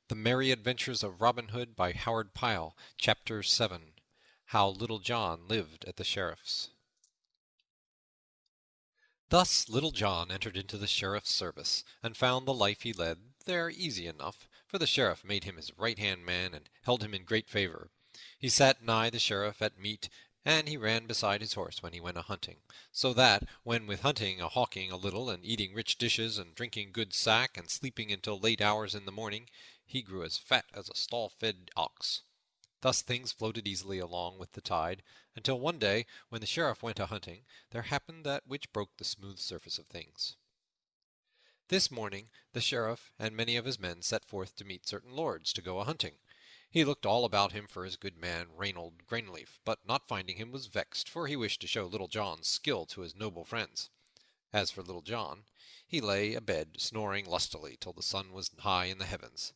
The Merry Adventures of Robin Hood by Howard Pyle, Chapter 7. How Little John Lived at the Sheriff's. Thus Little John entered into the sheriff's service, and found the life he led there easy enough, for the sheriff made him his right-hand man, and held him in great favor. He sat nigh the sheriff at meat, and he ran beside his horse when he went a-hunting, so that, when with hunting a-hawking a little, and eating rich dishes, and drinking good sack, and sleeping until late hours in the morning, he grew as fat as a stall-fed ox. Thus things floated easily along with the tide, until one day, when the sheriff went a-hunting, there happened that which broke the smooth surface of things. This morning the sheriff and many of his men set forth to meet certain lords to go a-hunting. He looked all about him for his good man Reynold Greenleaf, but not finding him was vexed, for he wished to show Little John's skill to his noble friends. As for Little John, he lay abed, snoring lustily till the sun was high in the heavens.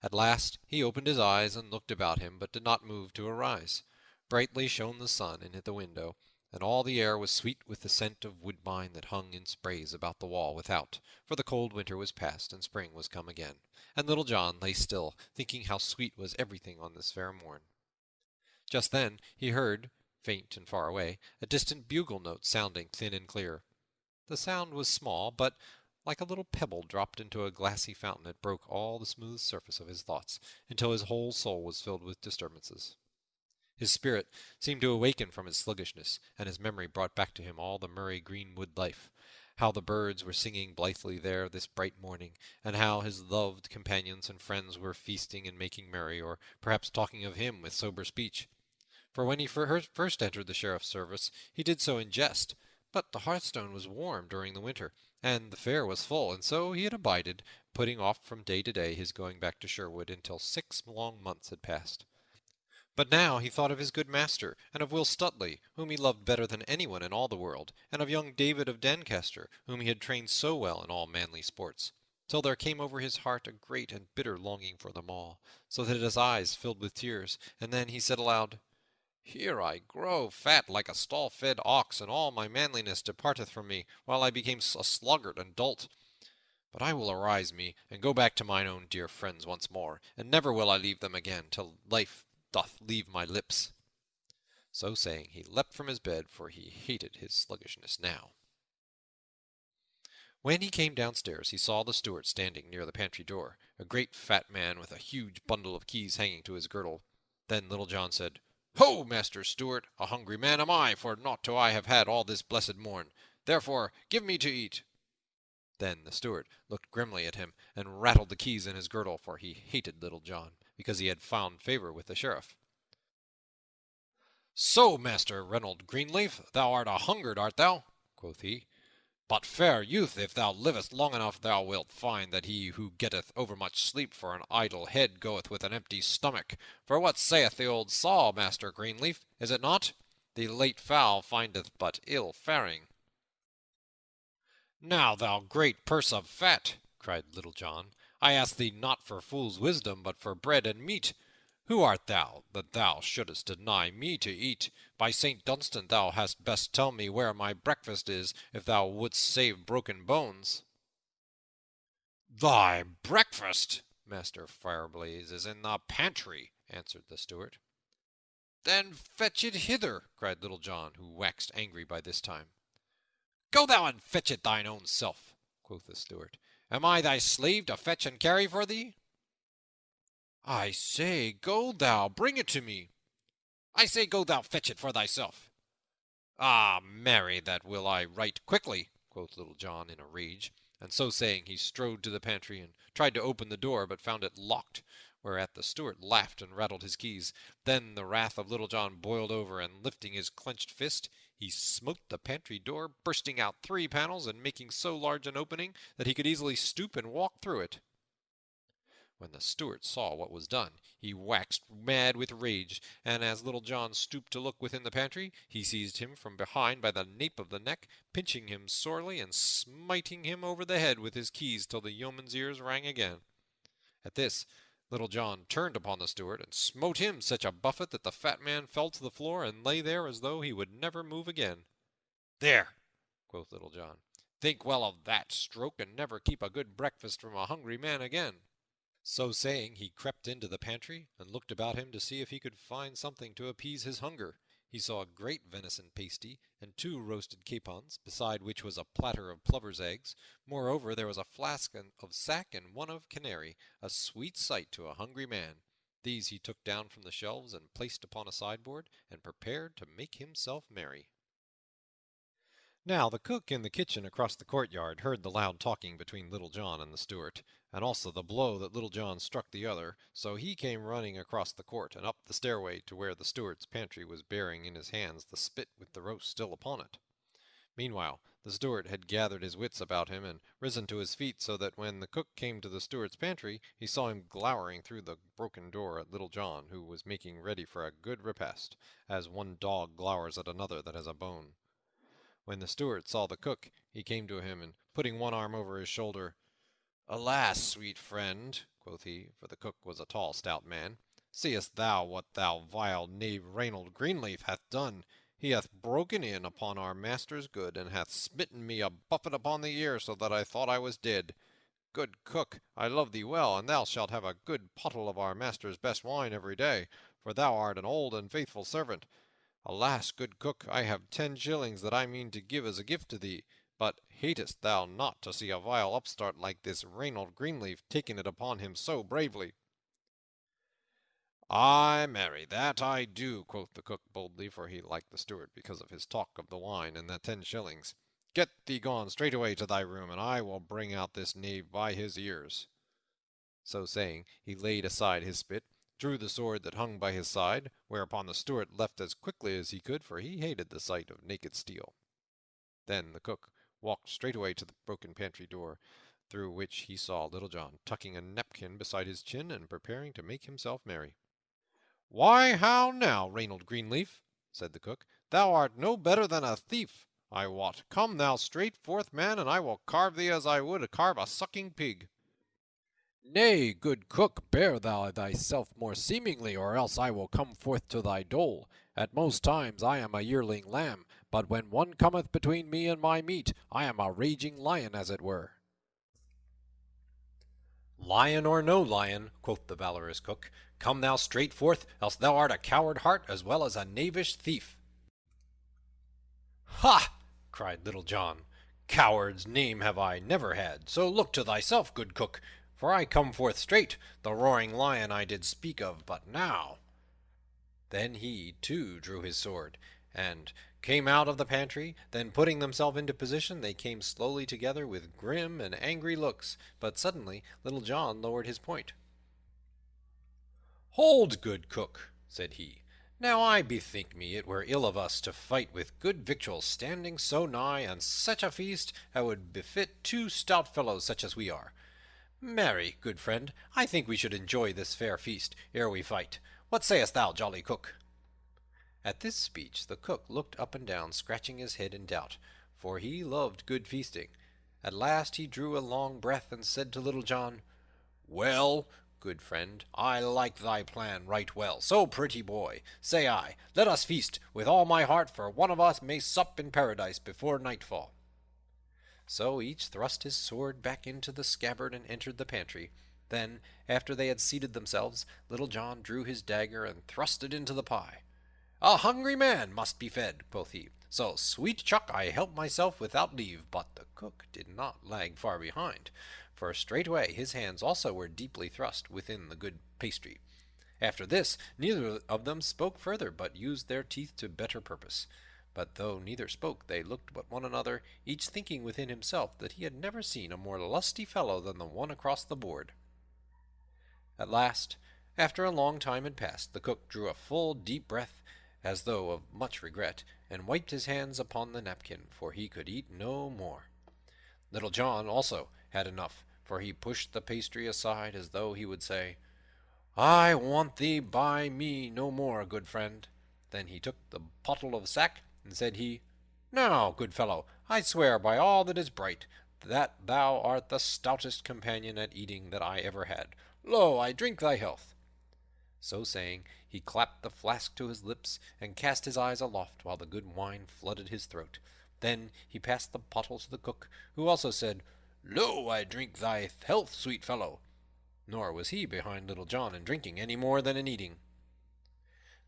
At last he opened his eyes and looked about him, but did not move to arise. Brightly shone the sun in at the window, and all the air was sweet with the scent of woodbine that hung in sprays about the wall without, for the cold winter was past and spring was come again, and Little John lay still, thinking how sweet was everything on this fair morn. Just then he heard, faint and far away, a distant bugle note sounding thin and clear. The sound was small, but like a little pebble dropped into a glassy fountain, it broke all the smooth surface of his thoughts, until his whole soul was filled with disturbances. His spirit seemed to awaken from his sluggishness, and his memory brought back to him all the merry greenwood life, how the birds were singing blithely there this bright morning, and how his loved companions and friends were feasting and making merry, or perhaps talking of him with sober speech. For when he first entered the sheriff's service, he did so in jest, but the hearthstone was warm during the winter, and the fare was full, and so he had abided, putting off from day to day his going back to Sherwood until 6 long months had passed. But now he thought of his good master, and of Will Stuteley, whom he loved better than anyone in all the world, and of young David of Doncaster, whom he had trained so well in all manly sports, till there came over his heart a great and bitter longing for them all, so that his eyes filled with tears, and then he said aloud, "Here I grow fat like a stall-fed ox, and all my manliness departeth from me, while I became a sluggard and dolt. But I will arise me, and go back to mine own dear friends once more, and never will I leave them again, till life doth leave my lips." So saying, he leapt from his bed, for he hated his sluggishness now. When he came downstairs, he saw the steward standing near the pantry door, a great fat man with a huge bundle of keys hanging to his girdle. Then Little John said, "Ho, Master Steward! A hungry man am I, for naught do I have had all this blessed morn. Therefore give me to eat." Then the steward looked grimly at him, and rattled the keys in his girdle, for he hated Little John, because he had found favor with the sheriff. "So, Master Reynold Greenleaf, thou art a-hungered, art thou?" quoth he. "But, fair youth, if thou livest long enough, thou wilt find that he who getteth overmuch sleep for an idle head goeth with an empty stomach. For what saith the old saw, Master Greenleaf, is it not? The late fowl findeth but ill faring." "Now, thou great purse of fat," cried Little John, "I ask thee not for fool's wisdom, but for bread and meat. Who art thou, that thou shouldest deny me to eat? By St. Dunstan, thou hadst best tell me where my breakfast is, if thou wouldst save broken bones." "Thy breakfast, Master Fireblaze, is in the pantry," answered the steward. "Then fetch it hither," cried Little John, who waxed angry by this time. "Go thou and fetch it thine own self," quoth the steward. "Am I thy slave to fetch and carry for thee?" "I say, go thou, bring it to me." "I say, go thou fetch it for thyself." "Ah, marry, that will I right quickly," quoth Little John in a rage, and so saying he strode to the pantry and tried to open the door, but found it locked, whereat the steward laughed and rattled his keys. Then the wrath of Little John boiled over, and lifting his clenched fist, he smote the pantry door, bursting out 3 panels, and making so large an opening that he could easily stoop and walk through it. When the steward saw what was done, he waxed mad with rage, and as Little John stooped to look within the pantry, he seized him from behind by the nape of the neck, pinching him sorely, and smiting him over the head with his keys till the yeoman's ears rang again. At this, Little John turned upon the steward, and smote him such a buffet that the fat man fell to the floor, and lay there as though he would never move again. "There," quoth Little John, "think well of that stroke, and never keep a good breakfast from a hungry man again." So saying, he crept into the pantry and looked about him to see if he could find something to appease his hunger. He saw a great venison pasty and 2 roasted capons, beside which was a platter of plover's eggs. Moreover, there was a flask of sack and 1 of canary, a sweet sight to a hungry man. These he took down from the shelves and placed upon a sideboard, and prepared to make himself merry. Now the cook in the kitchen across the courtyard heard the loud talking between Little John and the steward, and also the blow that Little John struck the other, so he came running across the court and up the stairway to where the steward's pantry was bearing in his hands the spit with the roast still upon it. Meanwhile the steward had gathered his wits about him and risen to his feet, so that when the cook came to the steward's pantry he saw him glowering through the broken door at Little John, who was making ready for a good repast, as one dog glowers at another that has a bone. When the steward saw the cook, he came to him, and putting one arm over his shoulder, "Alas, sweet friend," quoth he, for the cook was a tall, stout man, "seest thou what thou vile knave Reynold Greenleaf hath done? He hath broken in upon our master's good, and hath smitten me a buffet upon the ear, so that I thought I was dead. Good cook, I love thee well, and thou shalt have a good pottle of our master's best wine every day, for thou art an old and faithful servant. Alas, good cook, I have 10 shillings that I mean to give as a gift to thee. But hatest thou not to see a vile upstart like this Reynold Greenleaf taking it upon him so bravely?" "Ay, marry, that I do," quoth the cook boldly, for he liked the steward because of his talk of the wine and the 10 shillings. "Get thee gone straightway to thy room, and I will bring out this knave by his ears." So saying, he laid aside his spit, drew the sword that hung by his side, whereupon the steward left as quickly as he could, for he hated the sight of naked steel. Then the cook walked straightway to the broken pantry door, through which he saw Little John tucking a napkin beside his chin and preparing to make himself merry. "Why, how now, Reynold Greenleaf?" said the cook. "Thou art no better than a thief, I wot. Come thou straight forth, man, and I will carve thee as I would carve a sucking pig." "Nay, good cook, bear thou thyself more seemingly, or else I will come forth to thy dole. At most times I am a yearling lamb, but when one cometh between me and my meat, I am a raging lion, as it were." "Lion or no lion," quoth the valorous cook, "come thou straight forth, else thou art a coward heart as well as a knavish thief." "Ha!" cried Little John, "coward's name have I never had, so look to thyself, good cook, for I come forth straight, the roaring lion I did speak of but now." Then he, too, drew his sword, and came out of the pantry. Then putting themselves into position, they came slowly together with grim and angry looks. But suddenly Little John lowered his point. "Hold, good cook," said he. "Now I bethink me it were ill of us to fight with good victuals standing so nigh, and such a feast as would befit 2 stout fellows such as we are. Marry, good friend, I think we should enjoy this fair feast ere we fight. What sayest thou, jolly cook?" At this speech the cook looked up and down, scratching his head in doubt, for he loved good feasting. At last he drew a long breath and said to Little John, "Well, good friend, I like thy plan right well. So, pretty boy, say I, let us feast with all my heart, for one of us may sup in paradise before nightfall." So each thrust his sword back into the scabbard and entered the pantry. Then, after they had seated themselves, Little John drew his dagger and thrust it into the pie. "A hungry man must be fed," quoth he. "So, sweet chuck, I help myself without leave." But the cook did not lag far behind, for straightway his hands also were deeply thrust within the good pastry. After this, neither of them spoke further, but used their teeth to better purpose. But though neither spoke, they looked at one another, each thinking within himself that he had never seen a more lusty fellow than the one across the board. At last, after a long time had passed, the cook drew a full, deep breath, as though of much regret, and wiped his hands upon the napkin, for he could eat no more. Little John also had enough, for he pushed the pastry aside as though he would say, "I want thee by me no more, good friend." Then he took the pottle of sack, and said he, "Now, good fellow, I swear by all that is bright, that thou art the stoutest companion at eating that I ever had. Lo, I drink thy health." So saying, he clapped the flask to his lips, and cast his eyes aloft, while the good wine flooded his throat. Then he passed the pottle to the cook, who also said, "Lo, I drink thy health, sweet fellow." nor was he behind Little John in drinking any more than in eating.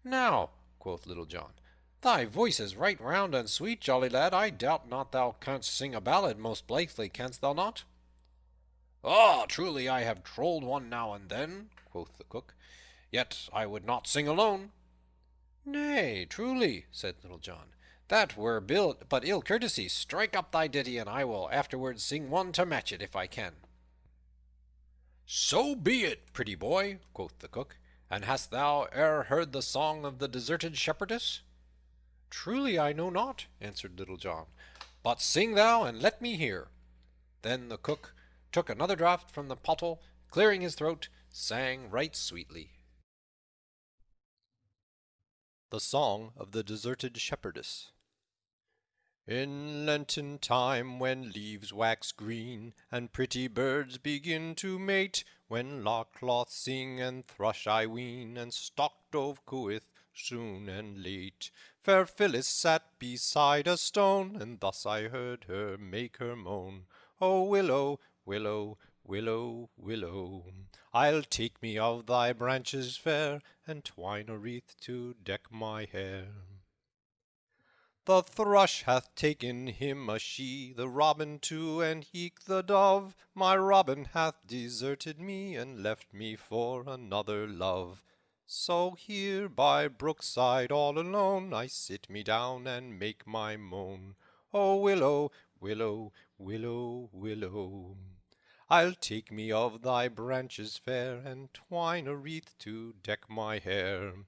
"Now," quoth Little John, "thy voice is right round and sweet, jolly lad. I doubt not thou canst sing a ballad most blithely, canst thou not?" "Ah, truly I have trolled one now and then," quoth the cook, "yet I would not sing alone." "Nay, truly," said Little John, "that were but ill courtesy. Strike up thy ditty, and I will afterwards sing one to match it, if I can." "So be it, pretty boy," quoth the cook. "And hast thou e'er heard the song of the deserted shepherdess?" "Truly I know not," answered Little John, "but sing thou, and let me hear." Then the cook took another draught from the pottle, clearing his throat, sang right sweetly. The Song of the Deserted Shepherdess. In Lenten time, when leaves wax green, and pretty birds begin to mate, when lark-cloth sing and thrush I ween, and stock-dove cooeth soon and late, fair Phyllis sat beside a stone, and thus I heard her make her moan. O willow, willow, willow, willow, I'll take me of thy branches fair, and twine a wreath to deck my hair. The thrush hath taken him a she, the robin too, and eke the dove. My robin hath deserted me, and left me for another love. So here by brookside all alone, I sit me down and make my moan. O willow, willow, willow, willow, I'll take me of thy branches fair, and twine a wreath to deck my hair.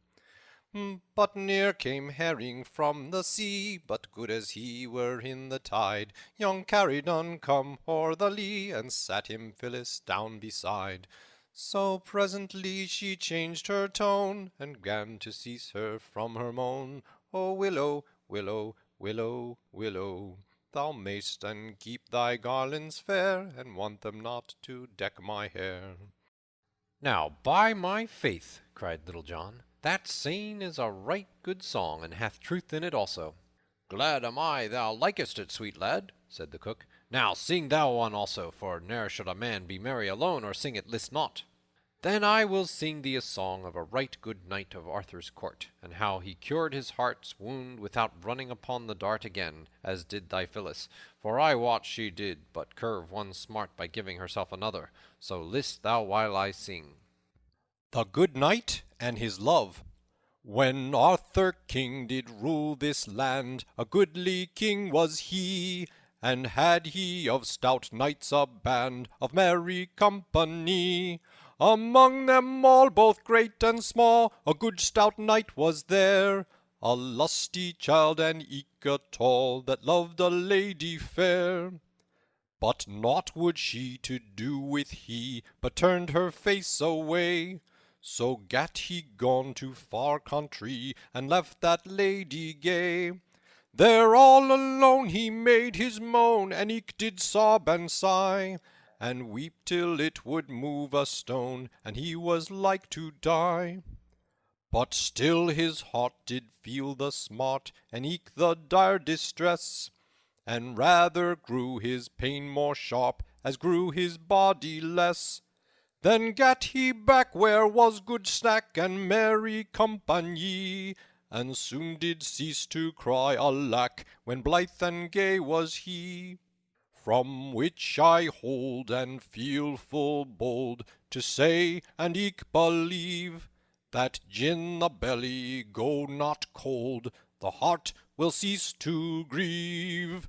But ne'er came herring from the sea, but good as he were in the tide. Young Caridon come o'er the lea, and sat him Phyllis down beside. So presently she changed her tone, and 'gan to cease her from her moan. O willow, willow, willow, willow, thou mayst and keep thy garlands fair, and want them not to deck my hair. "Now, by my faith," cried Little John, "that saying is a right good song, and hath truth in it also." "Glad am I thou likest it, sweet lad," said the cook. "Now sing thou one also, for ne'er should a man be merry alone, or sing it list not." "Then I will sing thee a song of a right good knight of Arthur's court, and how he cured his heart's wound without running upon the dart again, as did thy Phyllis, for I wot she did but curve one smart by giving herself another. So list thou while I sing." The good knight and his love. When Arthur king did rule this land, a goodly king was he, and had he of stout knights a band of merry company. Among them all, both great and small, a good stout knight was there, a lusty child and eke a tall, that loved a lady fair. But naught would she to do with he, but turned her face away. So gat he gone to far country, and left that lady gay. There all alone he made his moan, and eke did sob and sigh, and weep till it would move a stone, and he was like to die. But still his heart did feel the smart, and eke the dire distress, and rather grew his pain more sharp, as grew his body less. Then gat he back where was good snack and merry company, and soon did cease to cry alack, when blithe and gay was he. From which I hold and feel full bold to say, and eke believe, that gin the belly go not cold, the heart will cease to grieve.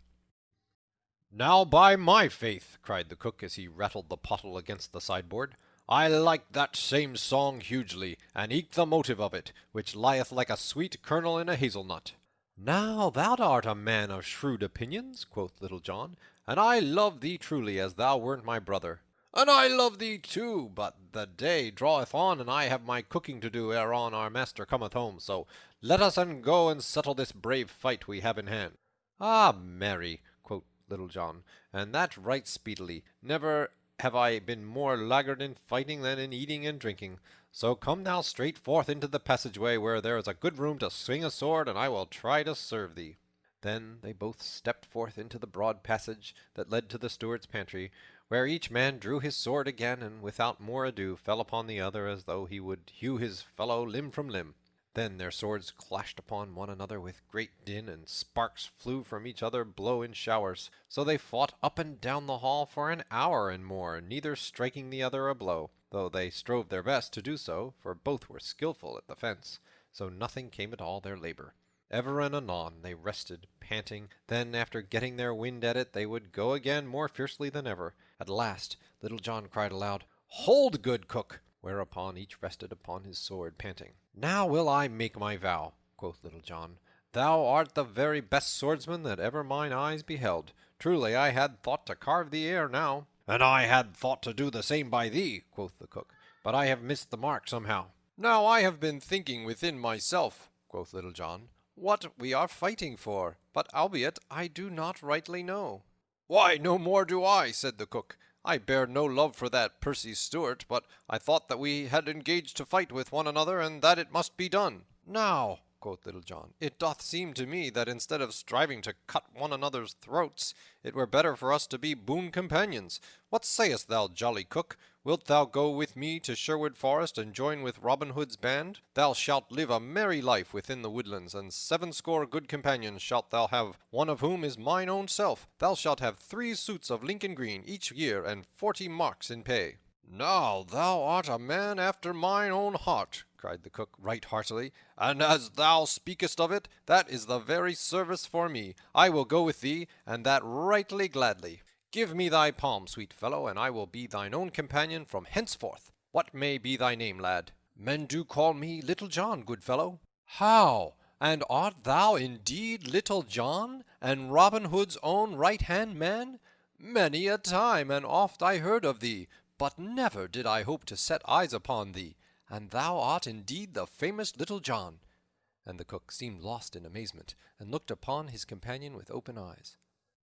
"Now, by my faith," cried the cook as he rattled the pottle against the sideboard, "I like that same song hugely, and eke the motive of it, which lieth like a sweet kernel in a hazelnut." "Now thou art a man of shrewd opinions," quoth Little John, "and I love thee truly as thou wert my brother." "And I love thee too, but the day draweth on, and I have my cooking to do ere on our master cometh home, so let us go and settle this brave fight we have in hand." "Ah, marry," quoth Little John, "and that right speedily. Never have I been more laggard in fighting than in eating and drinking. So come thou straight forth into the passageway, where there is a good room to swing a sword, and I will try to serve thee." Then they both stepped forth into the broad passage that led to the steward's pantry, where each man drew his sword again, and without more ado fell upon the other as though he would hew his fellow limb from limb. Then their swords clashed upon one another with great din, and sparks flew from each other blow in showers. So they fought up and down the hall for an hour and more, neither striking the other a blow, though they strove their best to do so, for both were skillful at the fence. So nothing came at all their labor. Ever and anon they rested, panting. Then, after getting their wind at it, they would go again more fiercely than ever. At last Little John cried aloud, "Hold, good cook!" Whereupon each rested upon his sword, panting. "Now will I make my vow," quoth Little John. "Thou art the very best swordsman that ever mine eyes beheld. Truly I had thought to carve thee ere now." "And I had thought to do the same by thee," quoth the cook, "but I have missed the mark somehow." "Now I have been thinking within myself," quoth Little John, "what we are fighting for, but albeit I do not rightly know." "Why, no more do I," said the cook. "I bear no love for that Percy Stewart, but I thought that we had engaged to fight with one another, and that it must be done." "Now," quoth Little John, "it doth seem to me that instead of striving to cut one another's throats, it were better for us to be boon companions. What sayest thou, jolly cook? Wilt thou go with me to Sherwood Forest and join with Robin Hood's band? Thou shalt live a merry life within the woodlands, and 70 good companions shalt thou have, one of whom is mine own self. Thou shalt have 3 suits of Lincoln green each year, and 40 marks in pay." "Now thou art a man after mine own heart," cried the cook right heartily, "and as thou speakest of it, that is the very service for me. I will go with thee, and that rightly gladly. Give me thy palm, sweet fellow, and I will be thine own companion from henceforth. What may be thy name, lad?" "Men do call me Little John, good fellow." "How? And art thou indeed Little John, and Robin Hood's own right-hand man? Many a time and oft I heard of thee, but never did I hope to set eyes upon thee. And thou art indeed the famous Little John." And the cook seemed lost in amazement, and looked upon his companion with open eyes.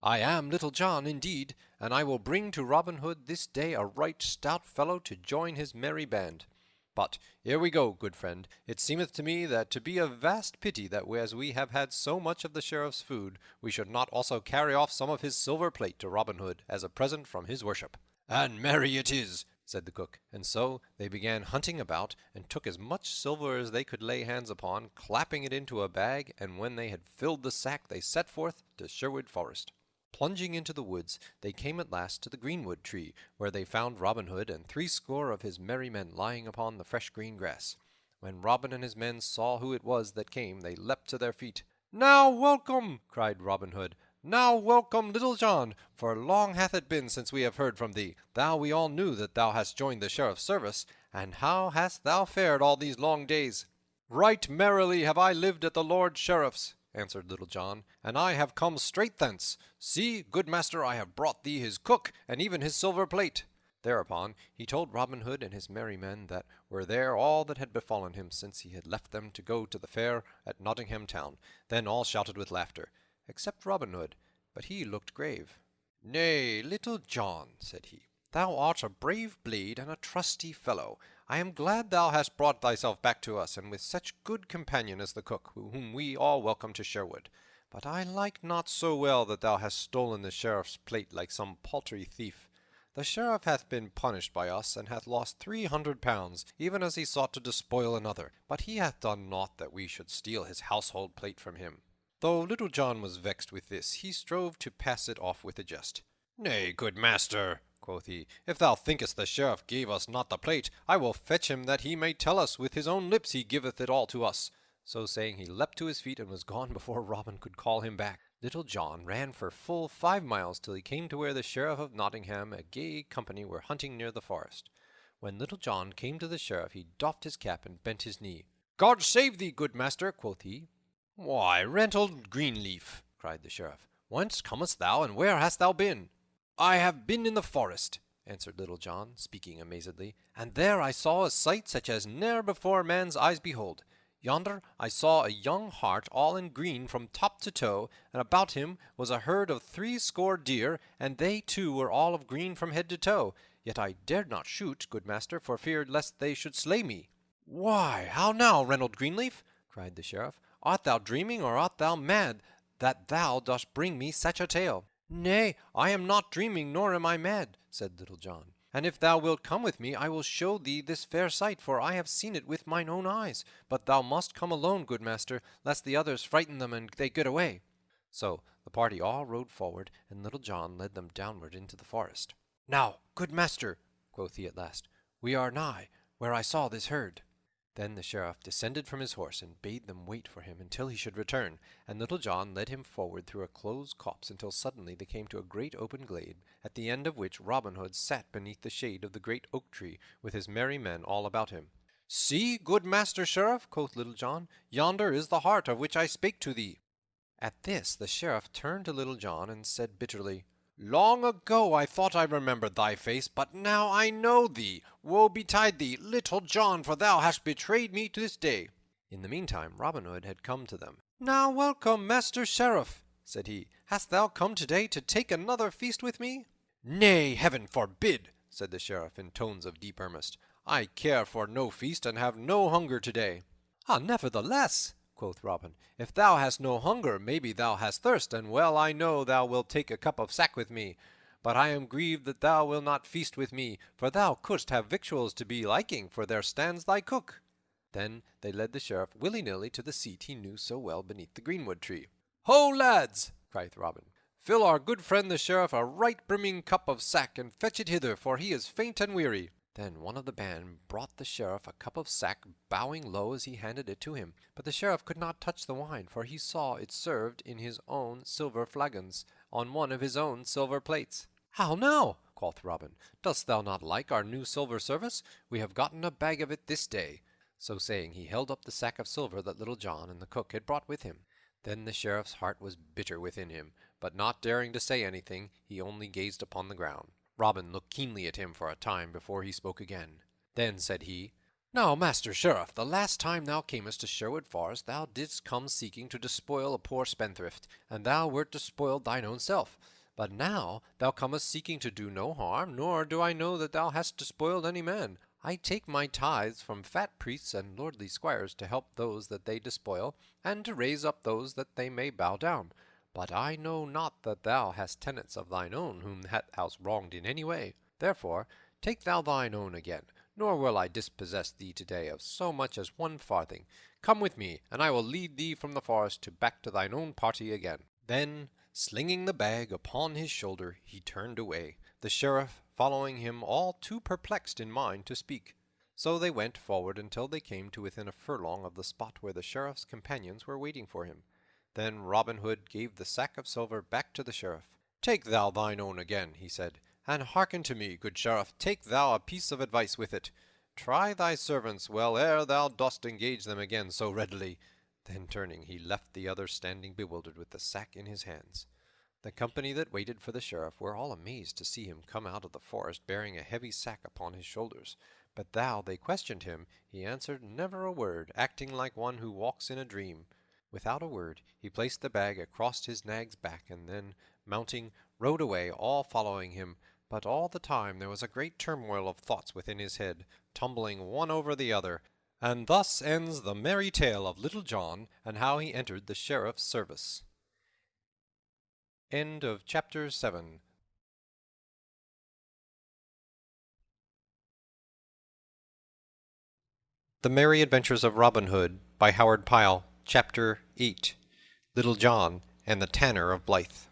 "I am Little John, indeed, and I will bring to Robin Hood this day a right stout fellow to join his merry band. But ere we go, good friend, it seemeth to me that to be a vast pity that as we have had so much of the Sheriff's food, we should not also carry off some of his silver plate to Robin Hood as a present from his worship." "And merry it is," said the cook. And so they began hunting about, and took as much silver as they could lay hands upon, clapping it into a bag, and when they had filled the sack they set forth to Sherwood Forest. Plunging into the woods, they came at last to the greenwood tree, where they found Robin Hood and 70 of his merry men lying upon the fresh green grass. When Robin and his men saw who it was that came, they leapt to their feet. "Now welcome," cried Robin Hood. "Now welcome, Little John, for long hath it been since we have heard from thee. We all knew that thou hast joined the Sheriff's service, and how hast thou fared all these long days?" "Right merrily have I lived at the Lord Sheriff's," answered Little John, "and I have come straight thence. See, good master, I have brought thee his cook, and even his silver plate." Thereupon he told Robin Hood and his merry men that were there all that had befallen him since he had left them to go to the fair at Nottingham town. Then all shouted with laughter, except Robin Hood, but he looked grave. "Nay, Little John," said he, "thou art a brave blade and a trusty fellow. I am glad thou hast brought thyself back to us, and with such good companion as the cook, whom we all welcome to Sherwood. But I like not so well that thou hast stolen the Sheriff's plate like some paltry thief. The Sheriff hath been punished by us, and hath lost 300 pounds, even as he sought to despoil another. But he hath done naught that we should steal his household plate from him." Though Little John was vexed with this, he strove to pass it off with a jest. "Nay, good master," quoth he, "if thou thinkest the Sheriff gave us not the plate, I will fetch him that he may tell us with his own lips he giveth it all to us." So saying, he leapt to his feet and was gone before Robin could call him back. Little John ran for full 5 miles till he came to where the Sheriff of Nottingham and a gay company were hunting near the forest. When Little John came to the Sheriff, he doffed his cap and bent his knee. "God save thee, good master," quoth he. "Why, Reynold Greenleaf," cried the Sheriff, "whence comest thou, and where hast thou been?" "I have been in the forest," answered Little John, speaking amazedly, "and there I saw a sight such as ne'er before man's eyes behold. Yonder I saw a young hart all in green from top to toe, and about him was a herd of 70 deer, and they too were all of green from head to toe. Yet I dared not shoot, good master, for fear lest they should slay me." "Why, how now, Reynold Greenleaf?" cried the Sheriff. "Art thou dreaming, or art thou mad, that thou dost bring me such a tale?" "Nay, I am not dreaming, nor am I mad," said Little John. "And if thou wilt come with me, I will show thee this fair sight, for I have seen it with mine own eyes. But thou must come alone, good master, lest the others frighten them and they get away." So the party all rode forward, and Little John led them downward into the forest. "Now, good master," quoth he at last, "we are nigh where I saw this herd." Then the Sheriff descended from his horse and bade them wait for him until he should return, and Little John led him forward through a closed copse until suddenly they came to a great open glade, at the end of which Robin Hood sat beneath the shade of the great oak tree, with his merry men all about him. "See, good master Sheriff," quoth Little John, "yonder is the hart of which I spake to thee." At this the Sheriff turned to Little John and said bitterly, "Long ago I thought I remembered thy face, but now I know thee. Woe betide thee, Little John, for thou hast betrayed me to this day." In the meantime Robin Hood had come to them. "Now welcome, Master Sheriff," said he. "Hast thou come today to take another feast with me?" "Nay, heaven forbid," said the Sheriff in tones of deep earnest. "I care for no feast, and have no hunger today." "Nevertheless," quoth Robin, "if thou hast no hunger, maybe thou hast thirst, and well I know thou wilt take a cup of sack with me. But I am grieved that thou wilt not feast with me, for thou couldst have victuals to be liking, for there stands thy cook." Then they led the Sheriff willy-nilly to the seat he knew so well beneath the greenwood tree. "Ho, lads!" cried Robin. "Fill our good friend the Sheriff a right brimming cup of sack, and fetch it hither, for he is faint and weary." Then one of the band brought the Sheriff a cup of sack, bowing low as he handed it to him. But the Sheriff could not touch the wine, for he saw it served in his own silver flagons, on one of his own silver plates. "How now?" quoth Robin. "Dost thou not like our new silver service? We have gotten a bag of it this day." So saying, he held up the sack of silver that Little John and the cook had brought with him. Then the Sheriff's heart was bitter within him, but not daring to say anything, he only gazed upon the ground. Robin looked keenly at him for a time before he spoke again. Then said he, "Now, Master Sheriff, the last time thou camest to Sherwood Forest, thou didst come seeking to despoil a poor spendthrift, and thou wert despoiled thine own self. But now thou comest seeking to do no harm, nor do I know that thou hast despoiled any man. I take my tithes from fat priests and lordly squires to help those that they despoil, and to raise up those that they may bow down. But I know not that thou hast tenants of thine own whom thou hast wronged in any way. Therefore take thou thine own again, nor will I dispossess thee today of so much as 1 farthing. Come with me, and I will lead thee from the forest back to thine own party again." Then, slinging the bag upon his shoulder, he turned away, the Sheriff following him, all too perplexed in mind to speak. So they went forward until they came to within a furlong of the spot where the Sheriff's companions were waiting for him. Then Robin Hood gave the sack of silver back to the Sheriff. "Take thou thine own again," he said, "and hearken to me, good Sheriff, take thou a piece of advice with it. Try thy servants well ere thou dost engage them again so readily." Then turning, he left the others standing bewildered with the sack in his hands. The company that waited for the Sheriff were all amazed to see him come out of the forest bearing a heavy sack upon his shoulders. But thou they questioned him, he answered never a word, acting like one who walks in a dream. Without a word, he placed the bag across his nag's back, and then, mounting, rode away, all following him. But all the time there was a great turmoil of thoughts within his head, tumbling one over the other. And thus ends the merry tale of Little John, and how he entered the Sheriff's service. End of chapter 7. The Merry Adventures of Robin Hood by Howard Pyle. Chapter 8. Little John and the Tanner of Blythe.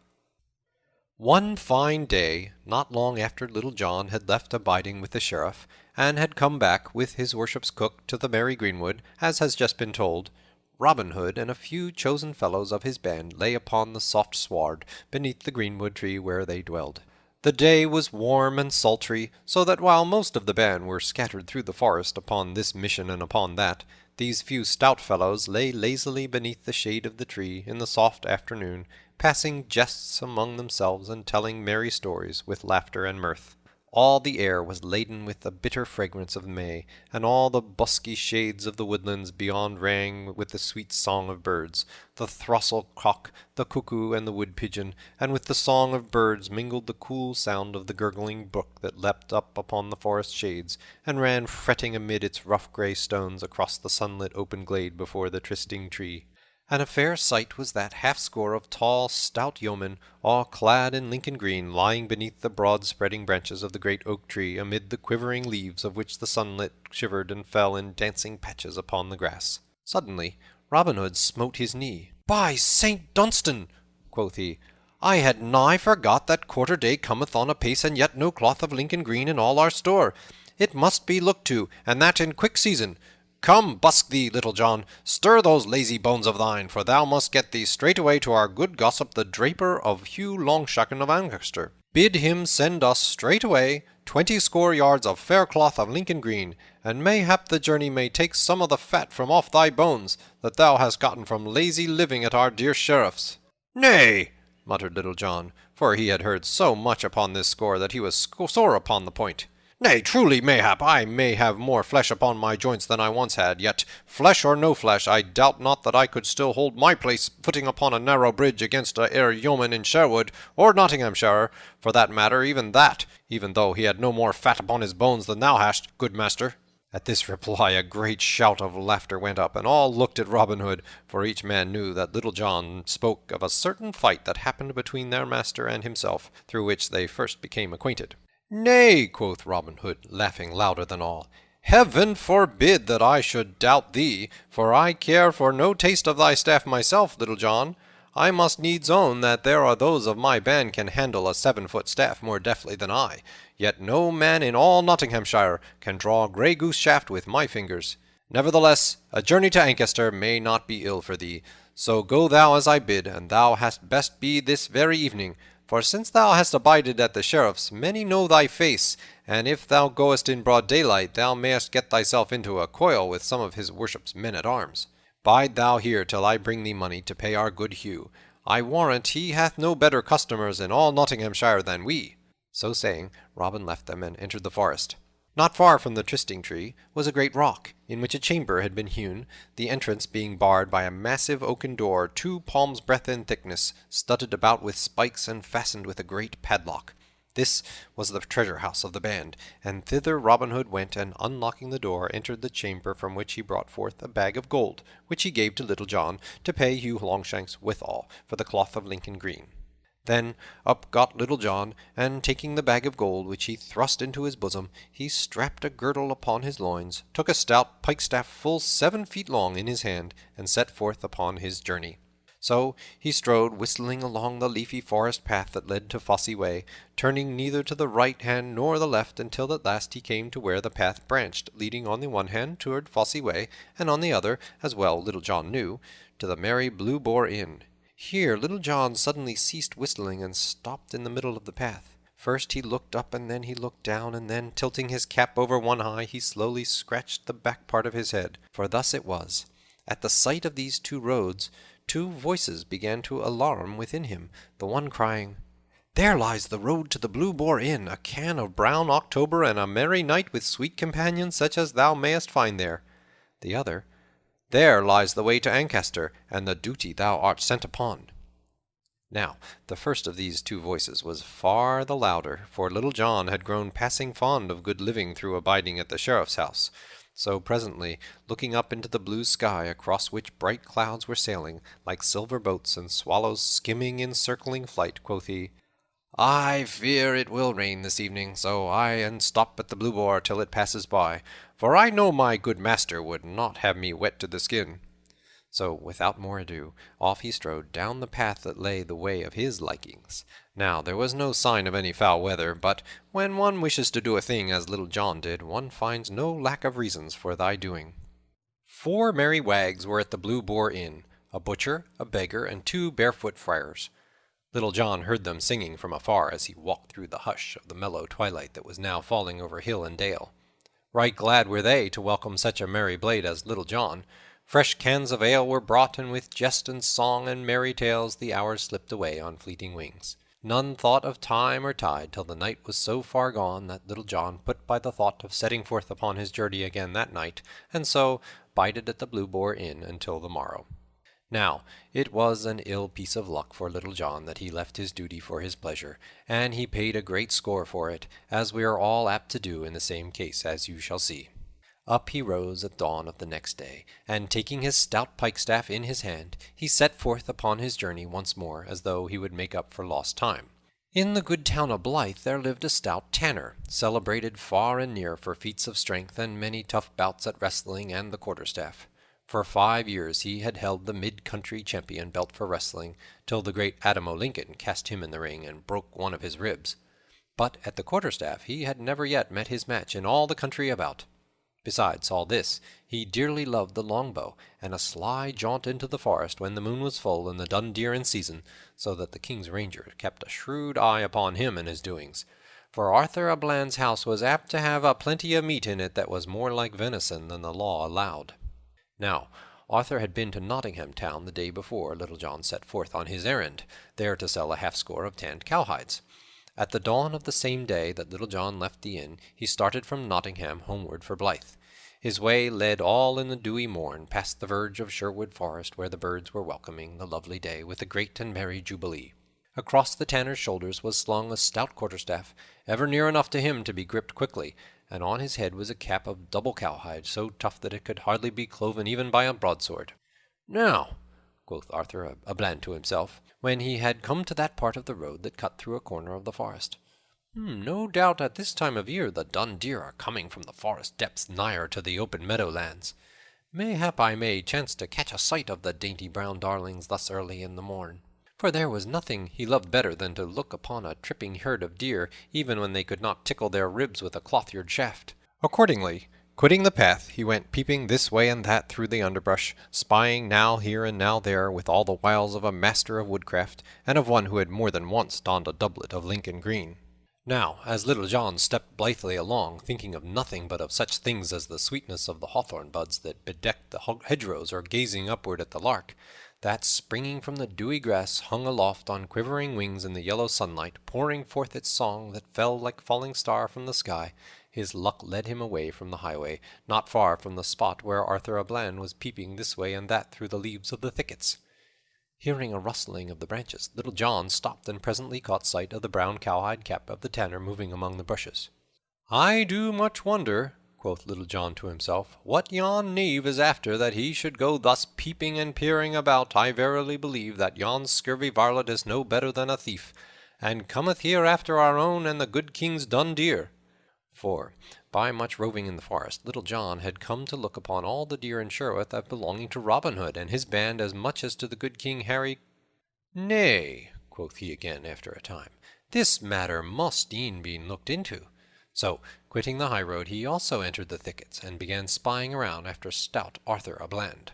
One fine day, not long after Little John had left abiding with the Sheriff, and had come back with his worship's cook to the merry greenwood, as has just been told, Robin Hood and a few chosen fellows of his band lay upon the soft sward beneath the greenwood tree where they dwelled. The day was warm and sultry, so that while most of the band were scattered through the forest upon this mission and upon that, these few stout fellows lay lazily beneath the shade of the tree in the soft afternoon, passing jests among themselves and telling merry stories with laughter and mirth. All the air was laden with the bitter fragrance of May, and all the bosky shades of the woodlands beyond rang with the sweet song of birds. The throstle cock, the cuckoo, and the wood pigeon, and with the song of birds mingled the cool sound of the gurgling brook that leapt up upon the forest shades, and ran fretting amid its rough grey stones across the sunlit open glade before the trysting tree. And a fair sight was that half-score of tall, stout yeomen, all clad in Lincoln green, lying beneath the broad-spreading branches of the great oak tree, amid the quivering leaves of which the sunlight shivered and fell in dancing patches upon the grass. Suddenly Robin Hood smote his knee. "By Saint Dunstan," quoth he, "I had nigh forgot that quarter-day cometh on apace, and yet no cloth of Lincoln green in all our store. It must be looked to, and that in quick season. Come, busk thee, Little John, stir those lazy bones of thine, for thou must get thee straightway to our good gossip the draper of Hugh Longshackon of Ancaster. Bid him send us straightway 20 yards of fair cloth of Lincoln green, and mayhap the journey may take some of the fat from off thy bones that thou hast gotten from lazy living at our dear sheriff's." "Nay," muttered Little John, for he had heard so much upon this score that he was sore upon the point. "Nay, truly, mayhap I may have more flesh upon my joints than I once had, yet, flesh or no flesh, I doubt not that I could still hold my place footing upon a narrow bridge against a yeoman in Sherwood, or Nottinghamshire, for that matter, even though he had no more fat upon his bones than thou hast, good master." At this reply a great shout of laughter went up, and all looked at Robin Hood, for each man knew that Little John spoke of a certain fight that happened between their master and himself, through which they first became acquainted. "Nay," quoth Robin Hood, laughing louder than all, "Heaven forbid that I should doubt thee, for I care for no taste of thy staff myself, Little John. I must needs own that there are those of my band can handle a 7-foot staff more deftly than I, yet no man in all Nottinghamshire can draw a grey goose shaft with my fingers. Nevertheless, a journey to Ancaster may not be ill for thee, so go thou as I bid, and thou hadst best be this very evening, for since thou hast abided at the sheriff's, many know thy face, and if thou goest in broad daylight, thou mayest get thyself into a coil with some of his worship's men-at-arms. Bide thou here till I bring thee money to pay our good Hugh. I warrant he hath no better customers in all Nottinghamshire than we." So saying, Robin left them and entered the forest. Not far from the trysting tree was a great rock, in which a chamber had been hewn, the entrance being barred by a massive oaken door 2 palms' breadth in thickness, studded about with spikes and fastened with a great padlock. This was the treasure house of the band, and thither Robin Hood went, and unlocking the door, entered the chamber, from which he brought forth a bag of gold, which he gave to Little John, to pay Hugh Longshanks withal for the cloth of Lincoln green. Then up got Little John, and taking the bag of gold, which he thrust into his bosom, he strapped a girdle upon his loins, took a stout pike-staff full 7 feet long in his hand, and set forth upon his journey. So he strode whistling along the leafy forest path that led to Fosse Way, turning neither to the right hand nor the left, until at last he came to where the path branched, leading on the one hand toward Fosse Way, and on the other, as well Little John knew, to the Merry Blue Boar Inn. Here Little John suddenly ceased whistling and stopped in the middle of the path. First he looked up, and then he looked down, and then, tilting his cap over one eye, he slowly scratched the back part of his head. For thus it was. At the sight of these 2 roads, 2 voices began to alarm within him, the one crying, "There lies the road to the Blue Boar Inn, a can of brown October, and a merry night with sweet companions such as thou mayest find there." The other, "There lies the way to Ancaster, and the duty thou art sent upon." Now, the first of these 2 voices was far the louder, for Little John had grown passing fond of good living through abiding at the sheriff's house. So presently, looking up into the blue sky, across which bright clouds were sailing, like silver boats, and swallows skimming in circling flight, quoth he, "I fear it will rain this evening, so I stop at the Blue Boar till it passes by, for I know my good master would not have me wet to the skin." So, without more ado, off he strode down the path that lay the way of his likings. Now, there was no sign of any foul weather, but when one wishes to do a thing as Little John did, one finds no lack of reasons for thy doing. 4 merry wags were at the Blue Boar Inn, a butcher, a beggar, and 2 barefoot friars. Little John heard them singing from afar as he walked through the hush of the mellow twilight that was now falling over hill and dale. Right glad were they to welcome such a merry blade as Little John. Fresh cans of ale were brought, and with jest and song and merry tales the hours slipped away on fleeting wings. None thought of time or tide till the night was so far gone that Little John put by the thought of setting forth upon his journey again that night, and so bided at the Blue Boar Inn until the morrow. Now, it was an ill piece of luck for Little John that he left his duty for his pleasure, and he paid a great score for it, as we are all apt to do in the same case, as you shall see. Up he rose at dawn of the next day, and taking his stout pike-staff in his hand, he set forth upon his journey once more, as though he would make up for lost time. In the good town of Blythe there lived a stout tanner, celebrated far and near for feats of strength and many tough bouts at wrestling and the quarterstaff. For 5 years he had held the mid-country champion belt for wrestling, till the great Adam O'Lincoln cast him in the ring and broke one of his ribs. But at the quarterstaff he had never yet met his match in all the country about. Besides all this, he dearly loved the longbow, and a sly jaunt into the forest when the moon was full and the dun deer in season, so that the king's ranger kept a shrewd eye upon him and his doings. For Arthur a Bland's house was apt to have a plenty of meat in it that was more like venison than the law allowed. Now, Arthur had been to Nottingham town the day before Little John set forth on his errand, there to sell a half-score of tanned cowhides. At the dawn of the same day that Little John left the inn, he started from Nottingham homeward for Blythe. His way led all in the dewy morn, past the verge of Sherwood Forest, where the birds were welcoming the lovely day with a great and merry jubilee. Across the tanner's shoulders was slung a stout quarterstaff, ever near enough to him to be gripped quickly, and on his head was a cap of double cowhide, so tough that it could hardly be cloven even by a broadsword. "Now," quoth Arthur a Bland to himself, when he had come to that part of the road that cut through a corner of the forest, "No doubt at this time of year the dun deer are coming from the forest depths nigher to the open meadowlands. Mayhap I may chance to catch a sight of the dainty brown darlings thus early in the morn." For there was nothing he loved better than to look upon a tripping herd of deer, even when they could not tickle their ribs with a cloth-eared shaft. Accordingly, quitting the path, he went peeping this way and that through the underbrush, spying now here and now there with all the wiles of a master of woodcraft, and of one who had more than once donned a doublet of Lincoln green. Now, as Little John stepped blithely along, thinking of nothing but of such things as the sweetness of the hawthorn buds that bedecked the hedgerows, or gazing upward at the lark, that, springing from the dewy grass, hung aloft on quivering wings in the yellow sunlight, pouring forth its song that fell like falling star from the sky, his luck led him away from the highway, not far from the spot where Arthur a Bland was peeping this way and that through the leaves of the thickets. Hearing a rustling of the branches, Little John stopped and presently caught sight of the brown cowhide cap of the tanner moving among the bushes. "I do much wonder," quoth Little John to himself, "what yon knave is after that he should go thus peeping and peering about. I verily believe that yon scurvy varlet is no better than a thief, and cometh here after our own and the good king's dun deer." For, by much roving in the forest, Little John had come to look upon all the deer in Sherwood as belonging to Robin Hood and his band as much as to the good King Harry. "Nay," quoth he again after a time, "this matter must e'en be looked into." So, quitting the high road, he also entered the thickets, and began spying around after stout Arthur a Bland.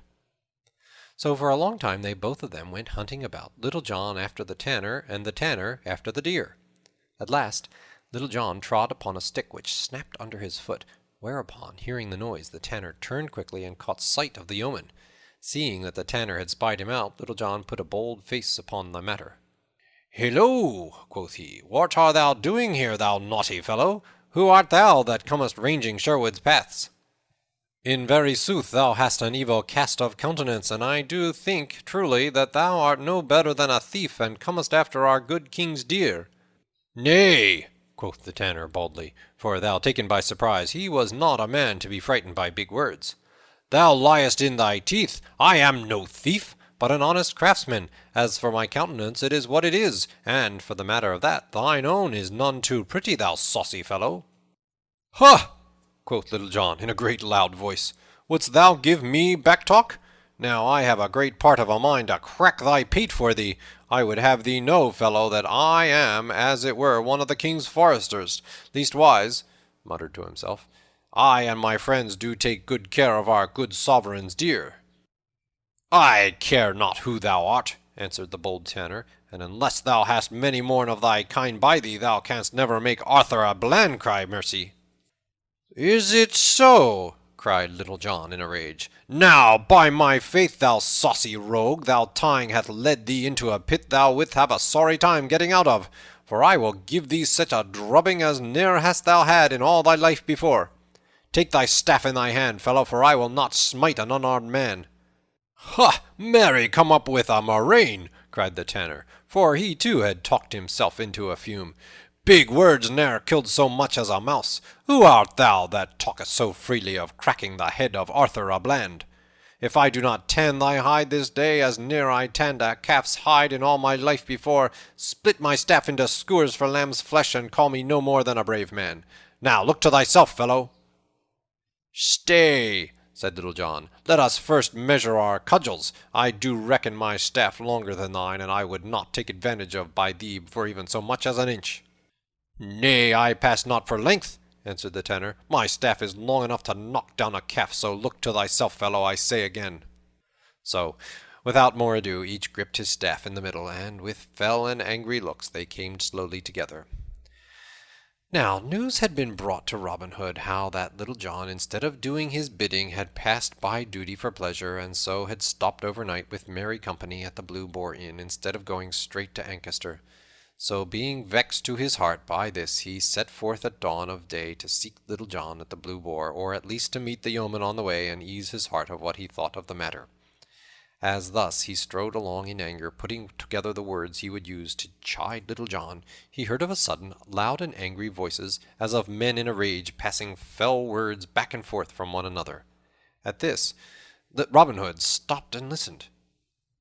So for a long time they both of them went hunting about, Little John after the tanner, and the tanner after the deer. At last, Little John trod upon a stick which snapped under his foot, whereupon, hearing the noise, the tanner turned quickly and caught sight of the yeoman. Seeing that the tanner had spied him out, Little John put a bold face upon the matter. "Hillo," quoth he, "what art thou doing here, thou naughty fellow? Who art thou that comest ranging Sherwood's paths? In very sooth thou hast an evil cast of countenance, and I do think truly that thou art no better than a thief, and comest after our good king's deer." "Nay," quoth the tanner boldly, for, thou taken by surprise, he was not a man to be frightened by big words. "Thou liest in thy teeth. I am no thief, but an honest craftsman. As for my countenance, it is what it is, and, for the matter of that, thine own is none too pretty, thou saucy fellow." "Ha!" quoth Little John, in a great loud voice. "Wouldst thou give me back-talk? Now I have a great part of a mind to crack thy pate for thee. I would have thee know, fellow, that I am, as it were, one of the king's foresters. Leastwise," muttered to himself, "I and my friends do take good care of our good sovereign's deer." "I care not who thou art," answered the bold tanner, "and unless thou hast many more of thy kind by thee, thou canst never make Arthur a Bland cry mercy." "Is it so?" cried Little John in a rage. "Now, by my faith, thou saucy rogue, thy tongue hath led thee into a pit thou wilt have a sorry time getting out of, for I will give thee such a drubbing as ne'er hast thou had in all thy life before. Take thy staff in thy hand, fellow, for I will not smite an unarmed man." "Ha! Marry, come up with a murrain!" cried the tanner, for he too had talked himself into a fume. Big words ne'er killed so much as a mouse. Who art thou that talkest so freely of cracking the head of Arthur a Bland? If I do not tan thy hide this day, as ne'er I tanned a calf's hide in all my life before, split my staff into skewers for lamb's flesh, and call me no more than a brave man. Now look to thyself, fellow. Stay, said Little John. Let us first measure our cudgels. I do reckon my staff longer than thine, and I would not take advantage of by thee for even so much as an inch. Nay, I pass not for length, answered the tanner. My staff is long enough to knock down a calf, so look to thyself, fellow, I say again. So, without more ado, each gripped his staff in the middle, and with fell and angry looks they came slowly together. Now news had been brought to Robin Hood how that Little John, instead of doing his bidding, had passed by duty for pleasure, and so had stopped overnight with merry company at the Blue Boar Inn, instead of going straight to Ancaster. So being vexed to his heart by this, he set forth at dawn of day to seek Little John at the Blue Boar, or at least to meet the yeoman on the way, and ease his heart of what he thought of the matter. As thus he strode along in anger, putting together the words he would use to chide Little John, he heard of a sudden loud and angry voices, as of men in a rage, passing fell words back and forth from one another. At this, Robin Hood stopped and listened.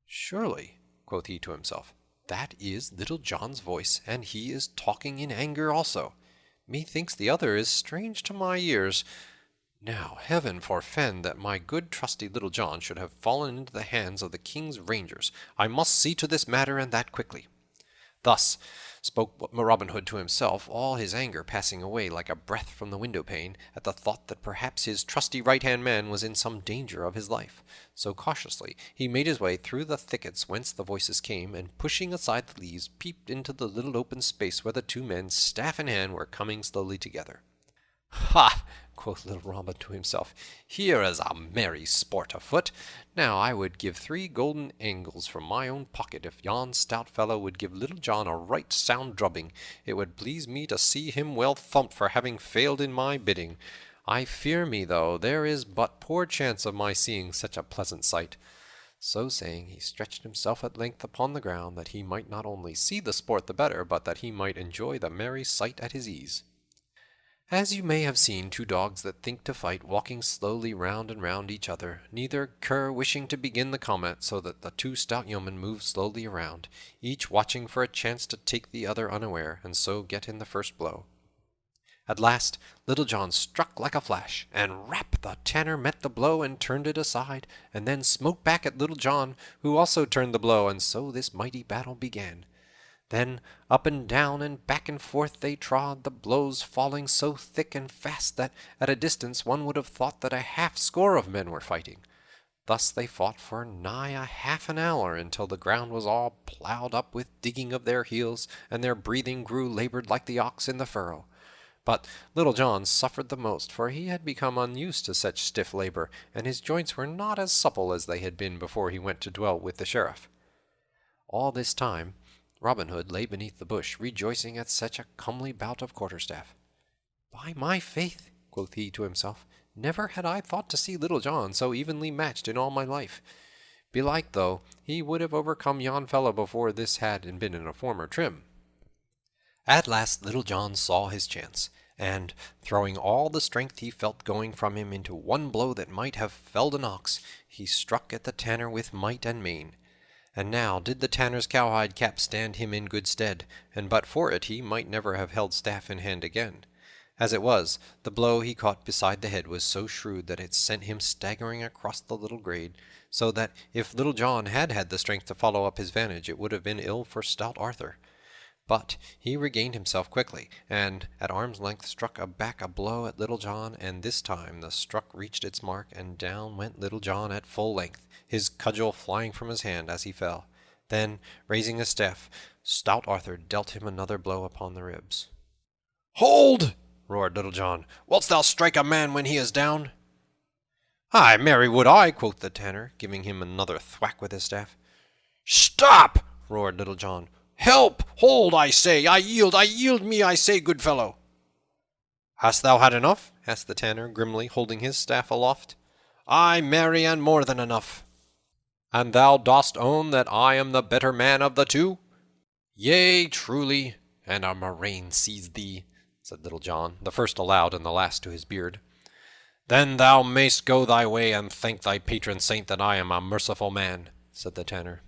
Surely, quoth he to himself, that is Little John's voice, and he is talking in anger also. Methinks the other is strange to my ears. Now heaven forfend that my good trusty Little John should have fallen into the hands of the king's rangers. I must see to this matter, and that quickly. Thus spoke Robin Hood to himself, all his anger passing away like a breath from the window-pane, at the thought that perhaps his trusty right-hand man was in some danger of his life. So cautiously he made his way through the thickets whence the voices came, and pushing aside the leaves, peeped into the little open space where the two men, staff in hand, were coming slowly together. Ha! quoth little Robin to himself, here is a merry sport afoot. Now I would give 3 golden angles from my own pocket if yon stout fellow would give Little John a right sound drubbing. It would please me to see him well thumped for having failed in my bidding. I fear me, though, there is but poor chance of my seeing such a pleasant sight. So saying, he stretched himself at length upon the ground, that he might not only see the sport the better, but that he might enjoy the merry sight at his ease. As you may have seen 2 dogs that think to fight walking slowly round and round each other, neither cur wishing to begin the combat, so that the 2 stout yeomen moved slowly around, each watching for a chance to take the other unaware, and so get in the first blow. At last Little John struck like a flash, and rap! The tanner met the blow and turned it aside, and then smote back at Little John, who also turned the blow, and so this mighty battle began. Then up and down and back and forth they trod, the blows falling so thick and fast that at a distance one would have thought that a half-score of men were fighting. Thus they fought for nigh a half an hour, until the ground was all ploughed up with digging of their heels, and their breathing grew labored like the ox in the furrow. But Little John suffered the most, for he had become unused to such stiff labor, and his joints were not as supple as they had been before he went to dwell with the sheriff. All this time Robin Hood lay beneath the bush, rejoicing at such a comely bout of quarterstaff. By my faith, quoth he to himself, never had I thought to see Little John so evenly matched in all my life. Belike, though, he would have overcome yon fellow before this had been in a former trim. At last Little John saw his chance, and, throwing all the strength he felt going from him into one blow that might have felled an ox, he struck at the tanner with might and main. And now did the tanner's cowhide cap stand him in good stead, and but for it he might never have held staff in hand again. As it was, the blow he caught beside the head was so shrewd that it sent him staggering across the little glade, so that if Little John had had the strength to follow up his vantage, it would have been ill for stout Arthur. But he regained himself quickly, and at arm's length struck back a blow at Little John, and this time the struck reached its mark, and down went Little John at full length, his cudgel flying from his hand as he fell. Then, raising his staff, stout Arthur dealt him another blow upon the ribs. "Hold!" roared Little John. "Wilt thou strike a man when he is down?" "Ay, marry would I," quoth the tanner, giving him another thwack with his staff. "Stop!" roared Little John. "Help! Hold, I say! I yield me, I say, good fellow!" "Hast thou had enough?" asked the tanner, grimly, holding his staff aloft. "Ay, marry, and more than enough." "And thou dost own that I am the better man of the 2? "Yea, truly." and a murrain seize thee, said Little John, the first aloud and the last to his beard. Then thou mayst go thy way, and thank thy patron saint that I am a merciful man, said the tanner.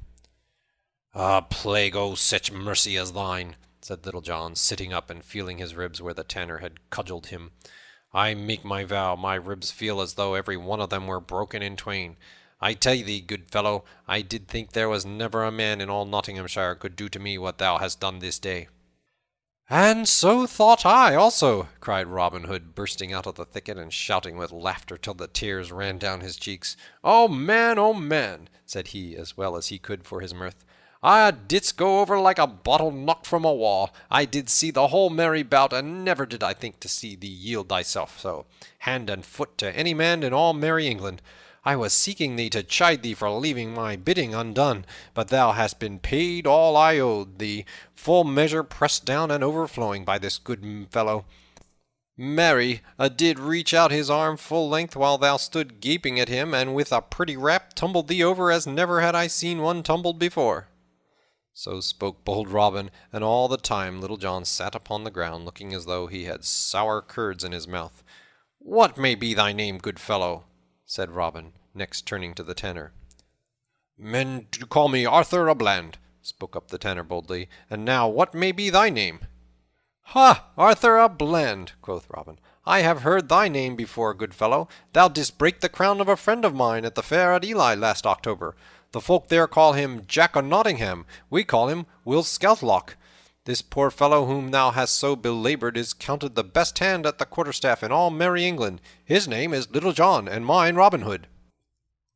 A plague o' such mercy as thine, said Little John, sitting up and feeling his ribs where the tanner had cudgelled him. I make my vow, my ribs feel as though every one of them were broken in twain. I tell thee, good fellow, I did think there was never a man in all Nottinghamshire could do to me what thou hast done this day. And so thought I also, cried Robin Hood, bursting out of the thicket and shouting with laughter till the tears ran down his cheeks. Oh, man, said he, as well as he could for his mirth. I didst go over like a bottle knocked from a wall. I did see the whole merry bout, and never did I think to see thee yield thyself so, hand and foot, to any man in all merry England. I was seeking thee to chide thee for leaving my bidding undone, but thou hast been paid all I owed thee, full measure pressed down and overflowing by this good fellow. Marry, did reach out his arm full length while thou stood gaping at him, and with a pretty rap tumbled thee over as never had I seen one tumbled before. So spoke bold Robin, and all the time Little John sat upon the ground, looking as though he had sour curds in his mouth. What may be thy name, good fellow? Said Robin, next turning to the tanner. Men do call me Arthur a Bland, spoke up the tanner boldly, and now what may be thy name? Ha! Arthur a Bland, quoth Robin. I have heard thy name before, good fellow. Thou didst break the crown of a friend of mine at the fair at Ely last October. The folk there call him Jack o' Nottingham. We call him Will Scoutlock. This poor fellow whom thou hast so belaboured is counted the best hand at the quarterstaff in all merry England. His name is Little John, and mine Robin Hood.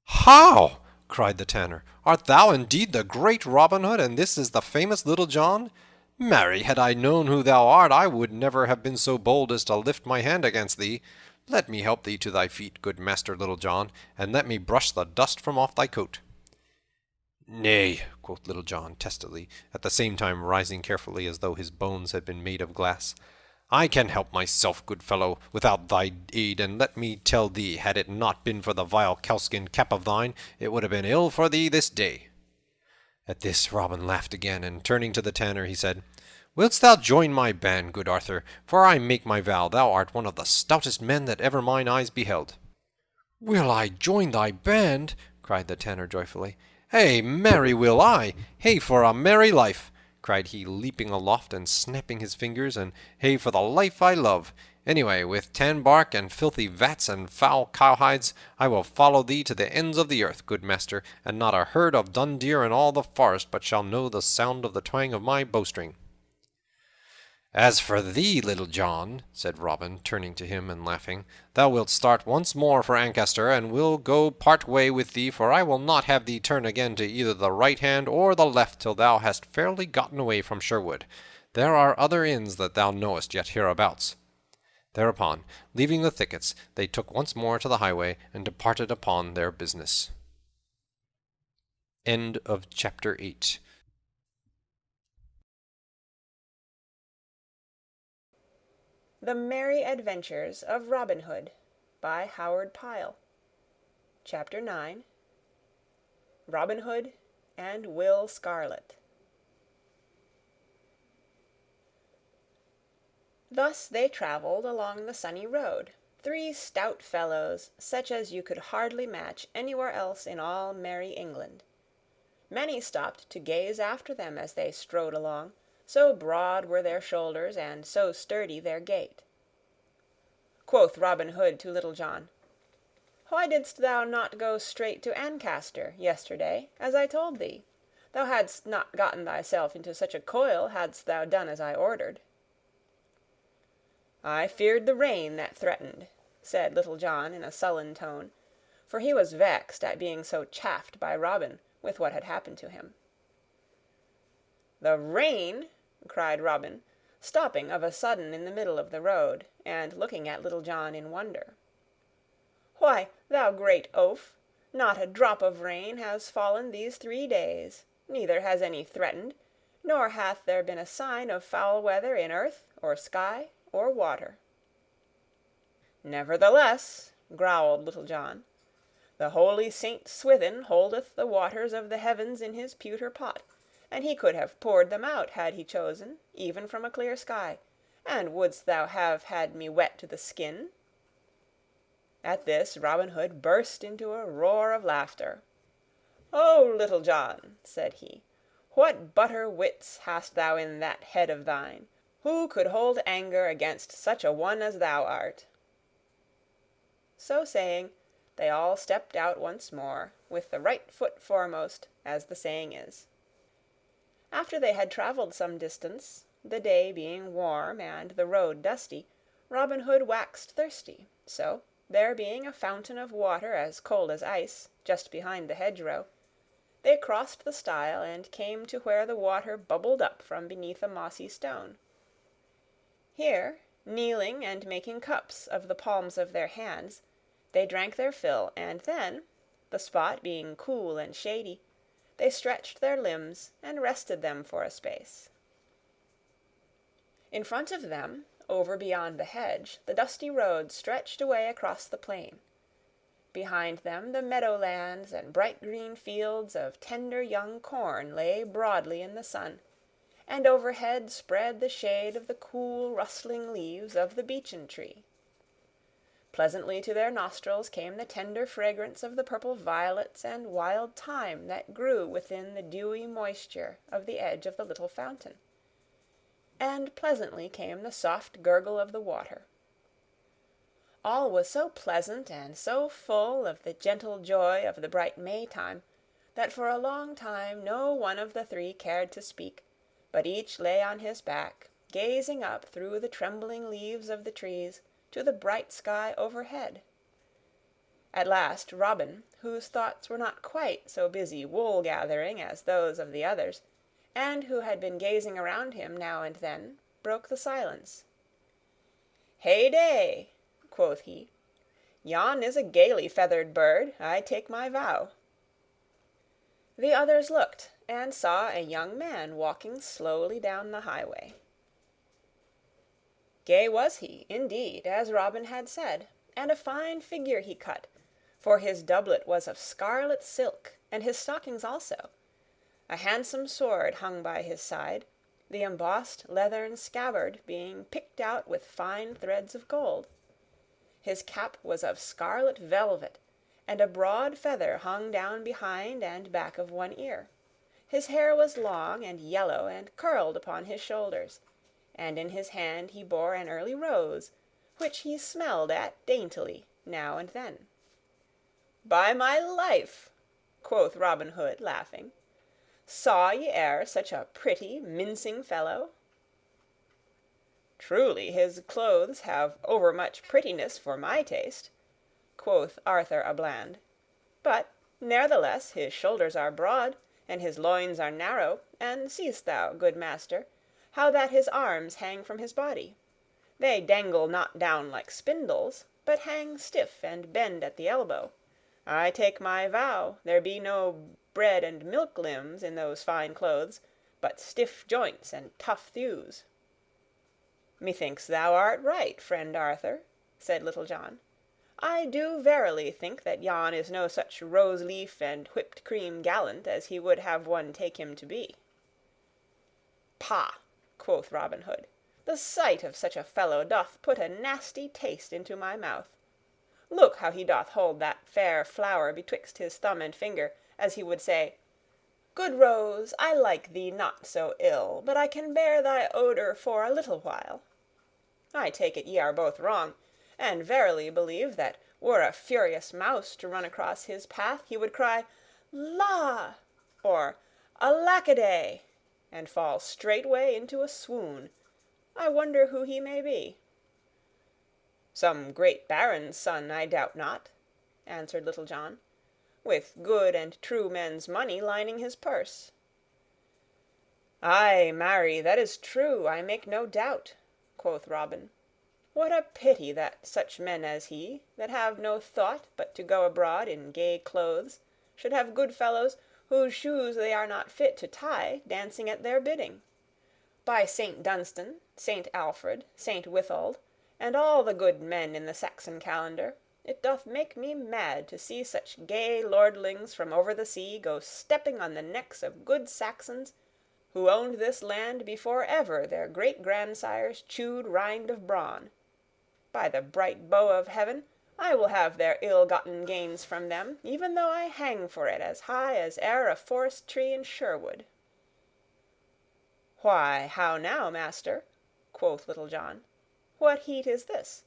How? Cried the tanner. Art thou indeed the great Robin Hood, and this is the famous Little John? Marry, had I known who thou art, I would never have been so bold as to lift my hand against thee. Let me help thee to thy feet, good Master Little John, and let me brush the dust from off thy coat. Nay, quoth Little John testily, at the same time rising carefully as though his bones had been made of glass. I can help myself, good fellow, without thy aid, and let me tell thee, had it not been for the vile cowskin cap of thine, it would have been ill for thee this day. At this Robin laughed again, and turning to the tanner, he said, Wilt thou join my band, good Arthur? For I make my vow thou art one of the stoutest men that ever mine eyes beheld. Will I join thy band? Cried the tanner joyfully. Hey, marry will I! Hey for a merry life! Cried he, leaping aloft and snapping his fingers, and hey for the life I love! Anyway, with tan bark and filthy vats and foul cowhides, I will follow thee to the ends of the earth, good master, and not a herd of dun deer in all the forest but shall know the sound of the twang of my bowstring. As for thee, Little John, said Robin, turning to him and laughing, thou wilt start once more for Ancaster, and will go part way with thee, for I will not have thee turn again to either the right hand or the left till thou hast fairly gotten away from Sherwood. There are other inns that thou knowest yet hereabouts. Thereupon, leaving the thickets, they took once more to the highway, and departed upon their business. End of Chapter 8. The Merry Adventures of Robin Hood by Howard Pyle. Chapter 9. Robin Hood and Will Scarlet. Thus they travelled along the sunny road, 3 stout fellows, such as you could hardly match anywhere else in all merry England. Many stopped to gaze after them as they strode along, so broad were their shoulders, and so sturdy their gait. Quoth Robin Hood to Little John, Why didst thou not go straight to Ancaster yesterday, as I told thee? Thou hadst not gotten thyself into such a coil hadst thou done as I ordered. I feared the rain that threatened, said Little John in a sullen tone, for he was vexed at being so chaffed by Robin with what had happened to him. The rain? Cried Robin, stopping of a sudden in the middle of the road, and looking at Little John in wonder. Why, thou great oaf, not a drop of rain has fallen these 3 days, neither has any threatened, nor hath there been a sign of foul weather in earth, or sky, or water. Nevertheless, growled Little John, the holy Saint Swithin holdeth the waters of the heavens in his pewter pot, and he could have poured them out had he chosen, even from a clear sky. And wouldst thou have had me wet to the skin?" At this Robin Hood burst into a roar of laughter. "O Little John," said he, "what butter wits hast thou in that head of thine? Who could hold anger against such a one as thou art?" So saying, they all stepped out once more, with the right foot foremost, as the saying is. After they had travelled some distance, the day being warm and the road dusty, Robin Hood waxed thirsty, so, there being a fountain of water as cold as ice, just behind the hedgerow, they crossed the stile and came to where the water bubbled up from beneath a mossy stone. Here, kneeling and making cups of the palms of their hands, they drank their fill, and then, the spot being cool and shady, they stretched their limbs and rested them for a space. In front of them, over beyond the hedge, the dusty road stretched away across the plain. Behind them the meadow-lands and bright green fields of tender young corn lay broadly in the sun, and overhead spread the shade of the cool rustling leaves of the beechen tree. Pleasantly to their nostrils came the tender fragrance of the purple violets and wild thyme that grew within the dewy moisture of the edge of the little fountain. And pleasantly came the soft gurgle of the water. All was so pleasant and so full of the gentle joy of the bright May-time that for a long time no one of the three cared to speak, but each lay on his back, gazing up through the trembling leaves of the trees to the bright sky overhead. At last Robin, whose thoughts were not quite so busy wool-gathering as those of the others, and who had been gazing around him now and then, broke the silence. "Hey-day!" quoth he. "Yon is a gaily feathered bird, I take my vow." The others looked, and saw a young man walking slowly down the highway. Gay was he, indeed, as Robin had said, and a fine figure he cut, for his doublet was of scarlet silk, and his stockings also. A handsome sword hung by his side, the embossed leathern scabbard being picked out with fine threads of gold. His cap was of scarlet velvet, and a broad feather hung down behind and back of one ear. His hair was long and yellow and curled upon his shoulders, and in his hand he bore an early rose, which he smelled at daintily now and then. "By my life," quoth Robin Hood, laughing, "saw ye e'er such a pretty, mincing fellow?" "Truly his clothes have overmuch prettiness for my taste," quoth Arthur a Bland. "But, ne'ertheless, his shoulders are broad, and his loins are narrow, and seest thou, good master, how that his arms hang from his body? They dangle not down like spindles, but hang stiff and bend at the elbow. I take my vow, there be no bread and milk limbs in those fine clothes, but stiff joints and tough thews." "Methinks thou art right, friend Arthur," said Little John. "I do verily think that yon is no such rose-leaf and whipped cream gallant as he would have one take him to be." "Pah!" quoth Robin Hood. "The sight of such a fellow doth put a nasty taste into my mouth. Look how he doth hold that fair flower betwixt his thumb and finger, as he would say, 'Good rose, I like thee not so ill, but I can bear thy odor for a little while.' I take it ye are both wrong, and verily believe that were a furious mouse to run across his path, he would cry, 'La!' or 'Alackaday!' and fall straightway into a swoon. I wonder who he may be." "Some great baron's son, I doubt not," answered Little John, "with good and true men's money lining his purse." "Ay, marry, that is true, I make no doubt," quoth Robin. "What a pity that such men as he, that have no thought but to go abroad in gay clothes, should have good fellows whose shoes they are not fit to tie dancing at their bidding. By Saint Dunstan, Saint Alfred, Saint Withold, and all the good men in the Saxon calendar, it doth make me mad to see such gay lordlings from over the sea go stepping on the necks of good Saxons who owned this land before ever their great-grandsires chewed rind of brawn. By the bright bow of heaven, I will have their ill-gotten gains from them, even though I hang for it as high as e'er a forest tree in Sherwood." "Why, how now, master?" quoth Little John. "What heat is this?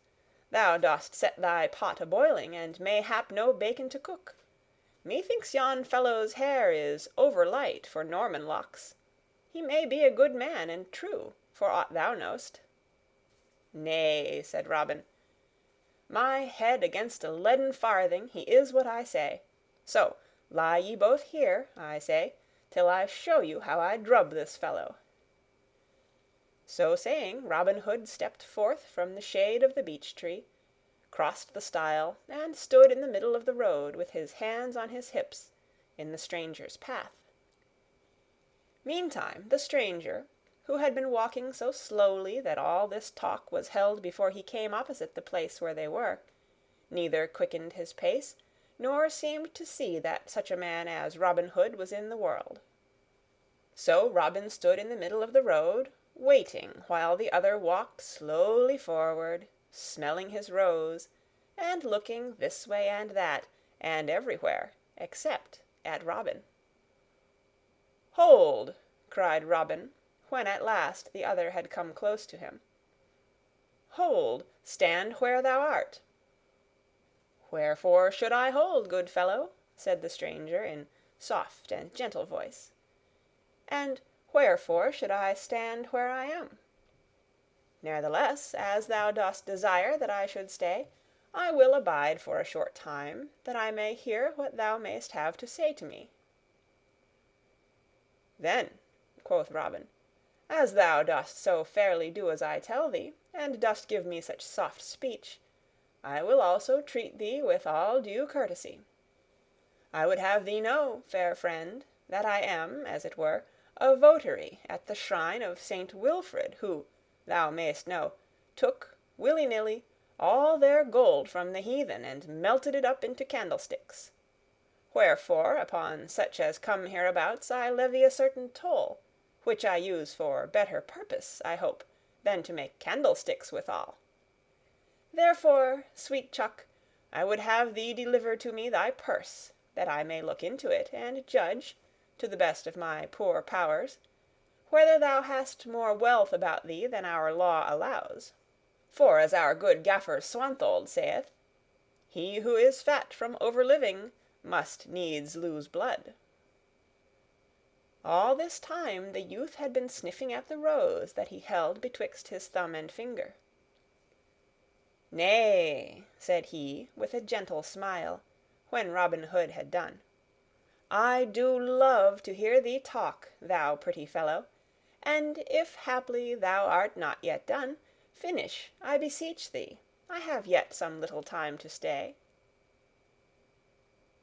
Thou dost set thy pot a-boiling, and mayhap no bacon to cook. Methinks yon fellow's hair is over-light for Norman locks. He may be a good man and true, for aught thou knowst." "Nay," said Robin, "my head against a leaden farthing, he is what I say. So lie ye both here, I say, till I show you how I drub this fellow." So saying, Robin Hood stepped forth from the shade of the beech tree, crossed the stile, and stood in the middle of the road, with his hands on his hips, in the stranger's path. Meantime the stranger, who had been walking so slowly that all this talk was held before he came opposite the place where they were, neither quickened his pace, nor seemed to see that such a man as Robin Hood was in the world. So Robin stood in the middle of the road, waiting while the other walked slowly forward, smelling his rose, and looking this way and that, and everywhere, except at Robin. "Hold!" cried Robin, when at last the other had come close to him. "Hold! Stand where thou art." "Wherefore should I hold, good fellow?" said the stranger in soft and gentle voice. "And wherefore should I stand where I am? Ne'ertheless, as thou dost desire that I should stay, I will abide for a short time, that I may hear what thou mayst have to say to me." "Then," quoth Robin, "as thou dost so fairly do as I tell thee, and dost give me such soft speech, I will also treat thee with all due courtesy. I would have thee know, fair friend, that I am, as it were, a votary at the shrine of Saint Wilfrid, who, thou mayst know, took, willy-nilly, all their gold from the heathen, and melted it up into candlesticks. Wherefore, upon such as come hereabouts I levy a certain toll, which I use for better purpose, I hope, than to make candlesticks withal. Therefore, sweet chuck, I would have thee deliver to me thy purse, that I may look into it, and judge, to the best of my poor powers, whether thou hast more wealth about thee than our law allows. For as our good gaffer Swanthold saith, he who is fat from overliving must needs lose blood." All this time the youth had been sniffing at the rose that he held betwixt his thumb and finger. "Nay," said he, with a gentle smile, when Robin Hood had done, "I do love to hear thee talk, thou pretty fellow, and if haply thou art not yet done, finish, I beseech thee. I have yet some little time to stay."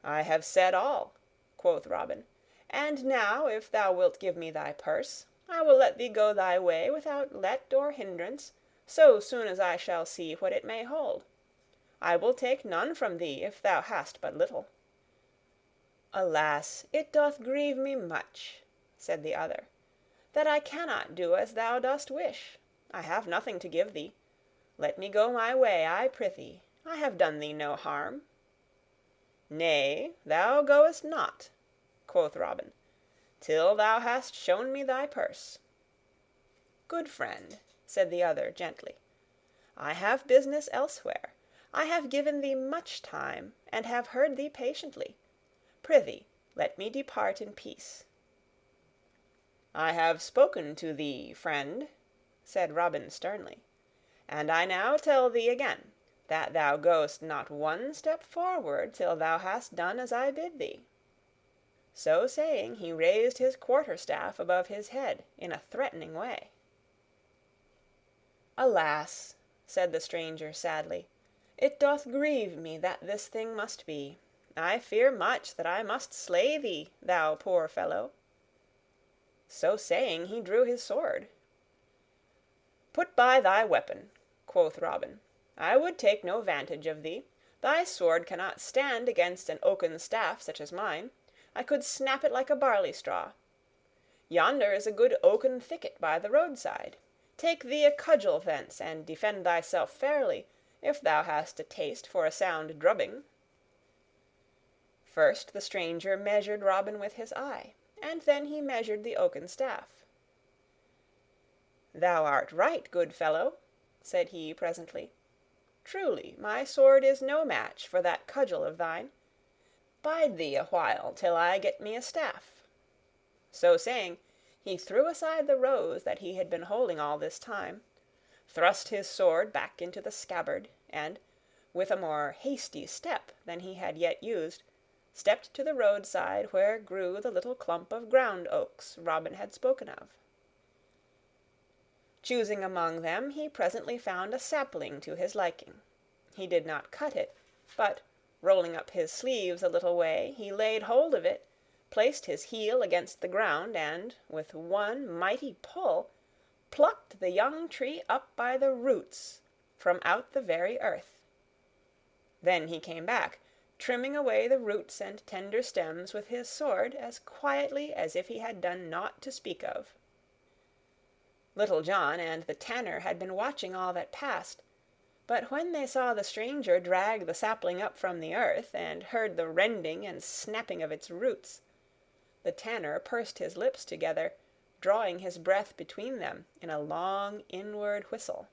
"I have said all," quoth Robin, "and now if thou wilt give me thy purse, I will let thee go thy way without let or hindrance, so soon as I shall see what it may hold. I will take none from thee if thou hast but little." "Alas, it doth grieve me much," said the other, "that I cannot do as thou dost wish. I have nothing to give thee. Let me go my way, I prithee. I have done thee no harm." "Nay, thou goest not," quoth Robin, "till thou hast shown me thy purse." "Good friend," said the other gently, "I have business elsewhere. I have given thee much time, and have heard thee patiently. Prithee, let me depart in peace." "I have spoken to thee, friend," said Robin sternly, "and I now tell thee again, that thou goest not one step forward till thou hast done as I bid thee." So saying, he raised his quarterstaff above his head in a threatening way. "Alas," said the stranger sadly, "it doth grieve me that this thing must be. I fear much that I must slay thee, thou poor fellow." So saying, he drew his sword. "Put by thy weapon," quoth Robin. "I would take no vantage of thee. Thy sword cannot stand against an oaken staff such as mine. I could snap it like a barley straw. Yonder is a good oaken thicket by the roadside. Take thee a cudgel thence, and defend thyself fairly, if thou hast a taste for a sound drubbing." First the stranger measured Robin with his eye, and then he measured the oaken staff. "Thou art right, good fellow," said he presently. "Truly, my sword is no match for that cudgel of thine. Bide thee a while till I get me a staff." So saying, he threw aside the rose that he had been holding all this time, thrust his sword back into the scabbard, and, with a more hasty step than he had yet used, stepped to the roadside where grew the little clump of ground oaks Robin had spoken of. Choosing among them, he presently found a sapling to his liking. He did not cut it, but, rolling up his sleeves a little way, he laid hold of it, placed his heel against the ground, and, with one mighty pull, plucked the young tree up by the roots from out the very earth. Then he came back, trimming away the roots and tender stems with his sword as quietly as if he had done naught to speak of. Little John and the tanner had been watching all that passed, but when they saw the stranger drag the sapling up from the earth, and heard the rending and snapping of its roots, the tanner pursed his lips together, drawing his breath between them in a long inward whistle.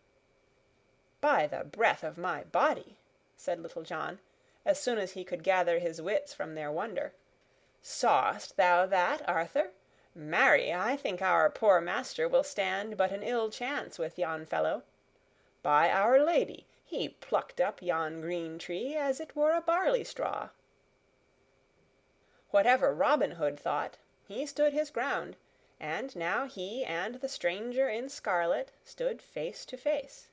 "By the breath of my body," said Little John, as soon as he could gather his wits from their wonder, "sawest thou that, Arthur? Marry, I think our poor master will stand but an ill chance with yon fellow. By Our Lady, he plucked up yon green tree as it were a barley straw." Whatever Robin Hood thought, he stood his ground, and now he and the stranger in scarlet stood face to face.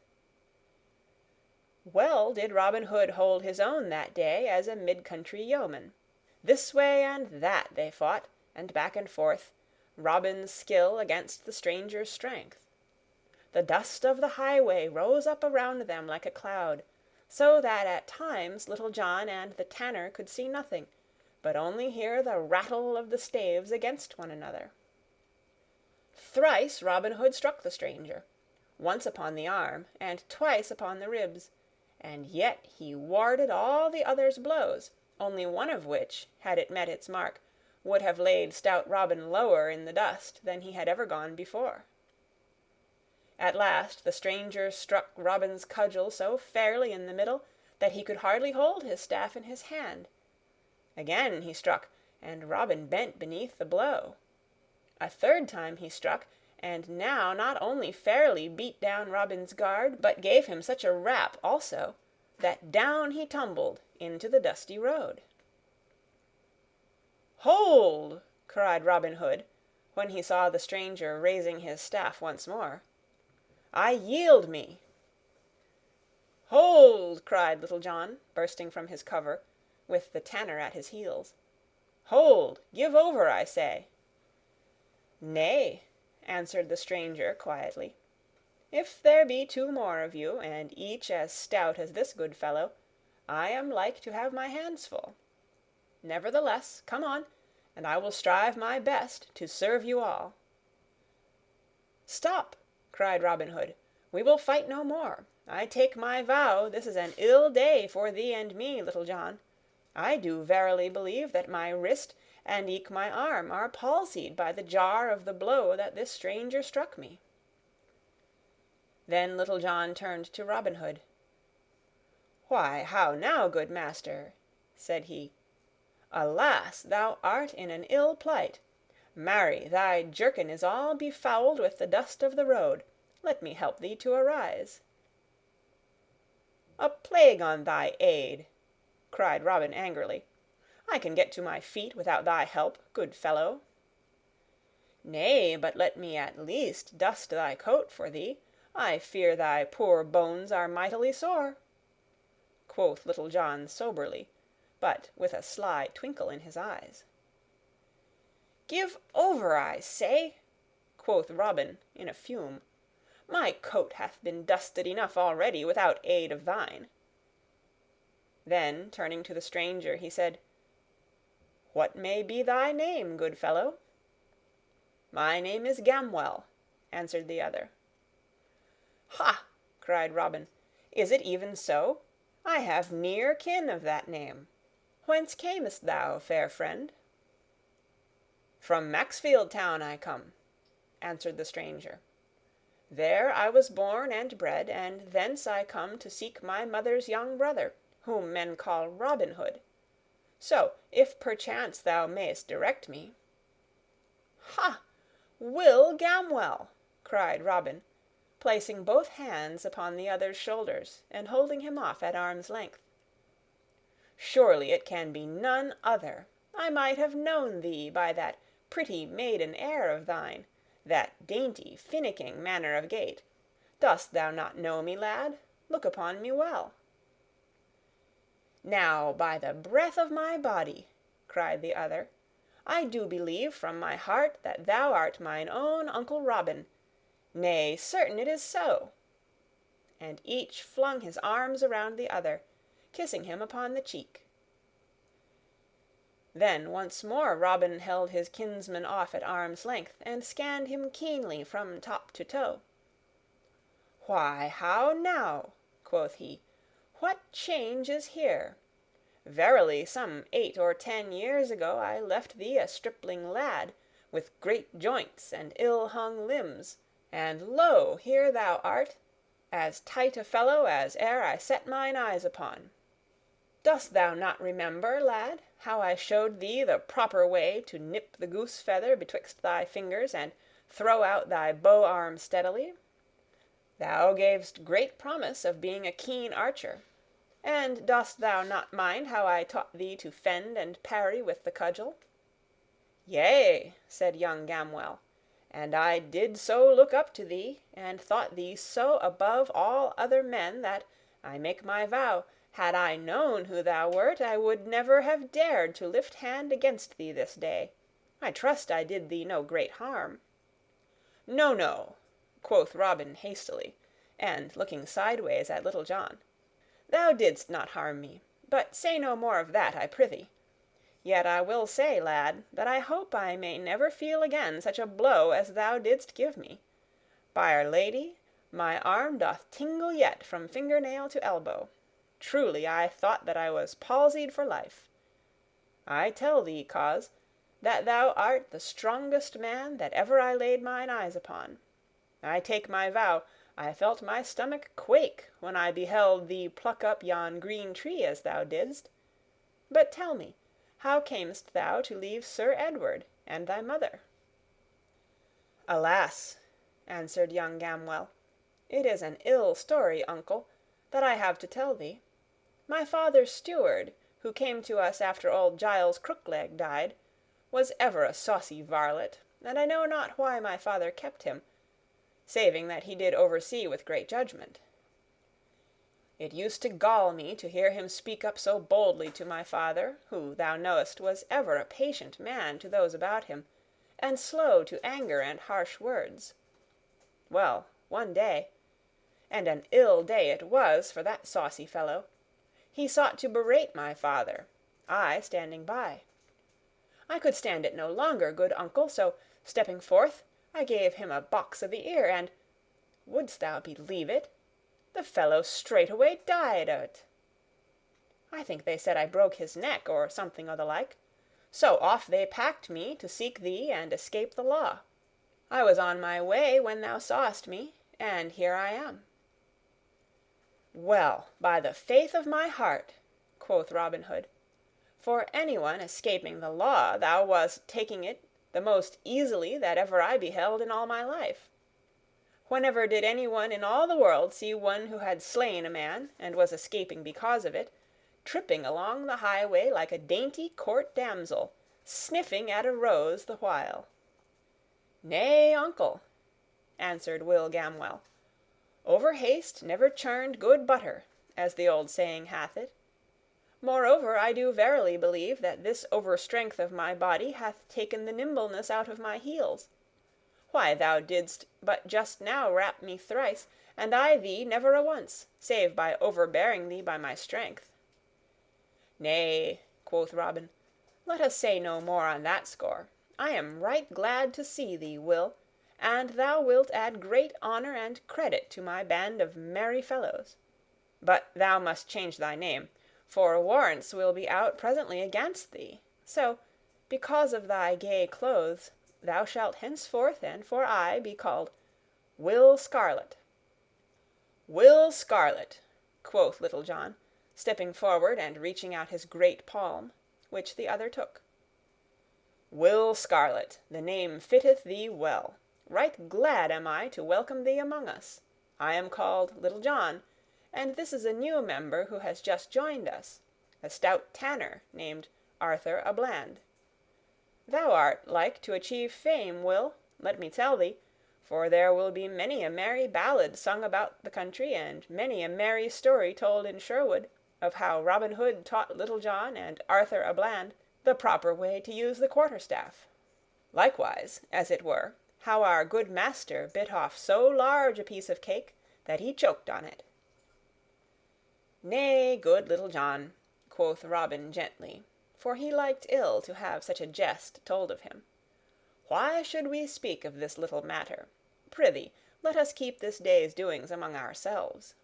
Well did Robin Hood hold his own that day as a mid-country yeoman. This way and that they fought, and back and forth, Robin's skill against the stranger's strength. The dust of the highway rose up around them like a cloud, so that at times Little John and the tanner could see nothing, but only hear the rattle of the staves against one another. Thrice Robin Hood struck the stranger, once upon the arm, and twice upon the ribs, and yet he warded all the other's blows, only one of which, had it met its mark, would have laid stout Robin lower in the dust than he had ever gone before. At last the stranger struck Robin's cudgel so fairly in the middle that he could hardly hold his staff in his hand. Again he struck, and Robin bent beneath the blow. A third time he struck, and now not only fairly beat down Robin's guard, but gave him such a rap also, that down he tumbled into the dusty road. "Hold!" cried Robin Hood, when he saw the stranger raising his staff once more. "I yield me." "Hold!" cried Little John, bursting from his cover, with the tanner at his heels. "Hold! Give over, I say." "Nay," answered the stranger quietly. "If there be two more of you, and each as stout as this good fellow, I am like to have my hands full. Nevertheless, come on, and I will strive my best to serve you all." "Stop!" cried Robin Hood. "We will fight no more. I take my vow this is an ill day for thee and me, Little John. I do verily believe that my wrist and eke my arm are palsied by the jar of the blow that this stranger struck me." Then Little John turned to Robin Hood. "Why, how now, good master?" said he. "Alas, thou art in an ill plight. Marry, thy jerkin is all befouled with the dust of the road. Let me help thee to arise." "A plague on thy aid!" cried Robin angrily. "I can get to my feet without thy help, good fellow." "Nay, but let me at least dust thy coat for thee. I fear thy poor bones are mightily sore," quoth Little John soberly, but with a sly twinkle in his eyes. "Give over, I say," quoth Robin in a fume. "My coat hath been dusted enough already without aid of thine." Then, turning to the stranger, he said, "What may be thy name, good fellow?" My name is Gamwell, answered the other. Ha! cried Robin, is it even so? I have near kin of that name. Whence camest thou, fair friend? From Maxfield town I come, answered the stranger. There I was born and bred, and thence I come to seek my mother's young brother, whom men call Robin Hood. So, if perchance thou mayst direct me. Ha! Will Gamwell, cried Robin, placing both hands upon the other's shoulders, and holding him off at arm's length. Surely it can be none other. I might have known thee by that pretty maiden air of thine, that dainty, finicking manner of gait. Dost thou not know me, lad? Look upon me well. Now, by the breath of my body, cried the other, I do believe from my heart that thou art mine own Uncle Robin. Nay, certain it is so. And each flung his arms around the other, kissing him upon the cheek. Then once more Robin held his kinsman off at arm's length, and scanned him keenly from top to toe. Why, how now, quoth he, what change is here? Verily, some 8 or 10 years ago I left thee a stripling lad, with great joints and ill-hung limbs, and lo, here thou art, as tight a fellow as e'er I set mine eyes upon. Dost thou not remember, lad, how I showed thee the proper way to nip the goose-feather betwixt thy fingers, and throw out thy bow-arm steadily? Thou gavest great promise of being a keen archer. And dost thou not mind how I taught thee to fend and parry with the cudgel? Yea, said young Gamwell, and I did so look up to thee, and thought thee so above all other men that, I make my vow, had I known who thou wert, I would never have dared to lift hand against thee this day. I trust I did thee no great harm. No, no, quoth Robin hastily, and looking sideways at Little John. Thou didst not harm me, but say no more of that, I prithee. Yet I will say, lad, that I hope I may never feel again such a blow as thou didst give me. By Our Lady, my arm doth tingle yet from finger-nail to elbow. Truly, I thought that I was palsied for life. I tell thee, cause, that thou art the strongest man that ever I laid mine eyes upon. I take my vow, I felt my stomach quake when I beheld thee pluck up yon green tree as thou didst. But tell me, how camest thou to leave Sir Edward and thy mother? Alas, answered young Gamwell, it is an ill story, uncle, that I have to tell thee. My father's steward, who came to us after old Giles Crookleg died, was ever a saucy varlet, and I know not why my father kept him, saving that he did oversee with great judgment. It used to gall me to hear him speak up so boldly to my father, who, thou knowest, was ever a patient man to those about him, and slow to anger and harsh words. Well, one day, and an ill day it was for that saucy fellow, he sought to berate my father, I standing by. I could stand it no longer, good uncle, so, stepping forth, I gave him a box of the ear, and, wouldst thou believe it, the fellow straightway died o't. I think they said I broke his neck, or something o' the like. So off they packed me to seek thee and escape the law. I was on my way when thou sawest me, and here I am. Well, by the faith of my heart, quoth Robin Hood, for anyone escaping the law, thou wast taking it the most easily that ever I beheld in all my life. Whenever did anyone in all the world see one who had slain a man, and was escaping because of it, tripping along the highway like a dainty court damsel, sniffing at a rose the while? Nay, uncle, answered Will Gamwell, over haste never churned good butter, as the old saying hath it. Moreover, I do verily believe that this overstrength of my body hath taken the nimbleness out of my heels. Why, thou didst but just now rap me thrice, and I thee never a once, save by overbearing thee by my strength. Nay, quoth Robin, let us say no more on that score. I am right glad to see thee, Will, and thou wilt add great honour and credit to my band of merry fellows. But thou must change thy name, for warrants will be out presently against thee. So, because of thy gay clothes, thou shalt henceforth and for aye be called Will Scarlet." "Will Scarlet," quoth Little John, stepping forward and reaching out his great palm, which the other took. "Will Scarlet, the name fitteth thee well. Right glad am I to welcome thee among us. I am called Little John, and this is a new member who has just joined us, a stout tanner named Arthur a Bland. Thou art like to achieve fame, Will, let me tell thee, for there will be many a merry ballad sung about the country, and many a merry story told in Sherwood, of how Robin Hood taught Little John and Arthur a Bland the proper way to use the quarterstaff. Likewise, as it were, how our good master bit off so large a piece of cake that he choked on it." "Nay, good Little John," quoth Robin gently, for he liked ill to have such a jest told of him. "Why should we speak of this little matter? Prithee, let us keep this day's doings among ourselves."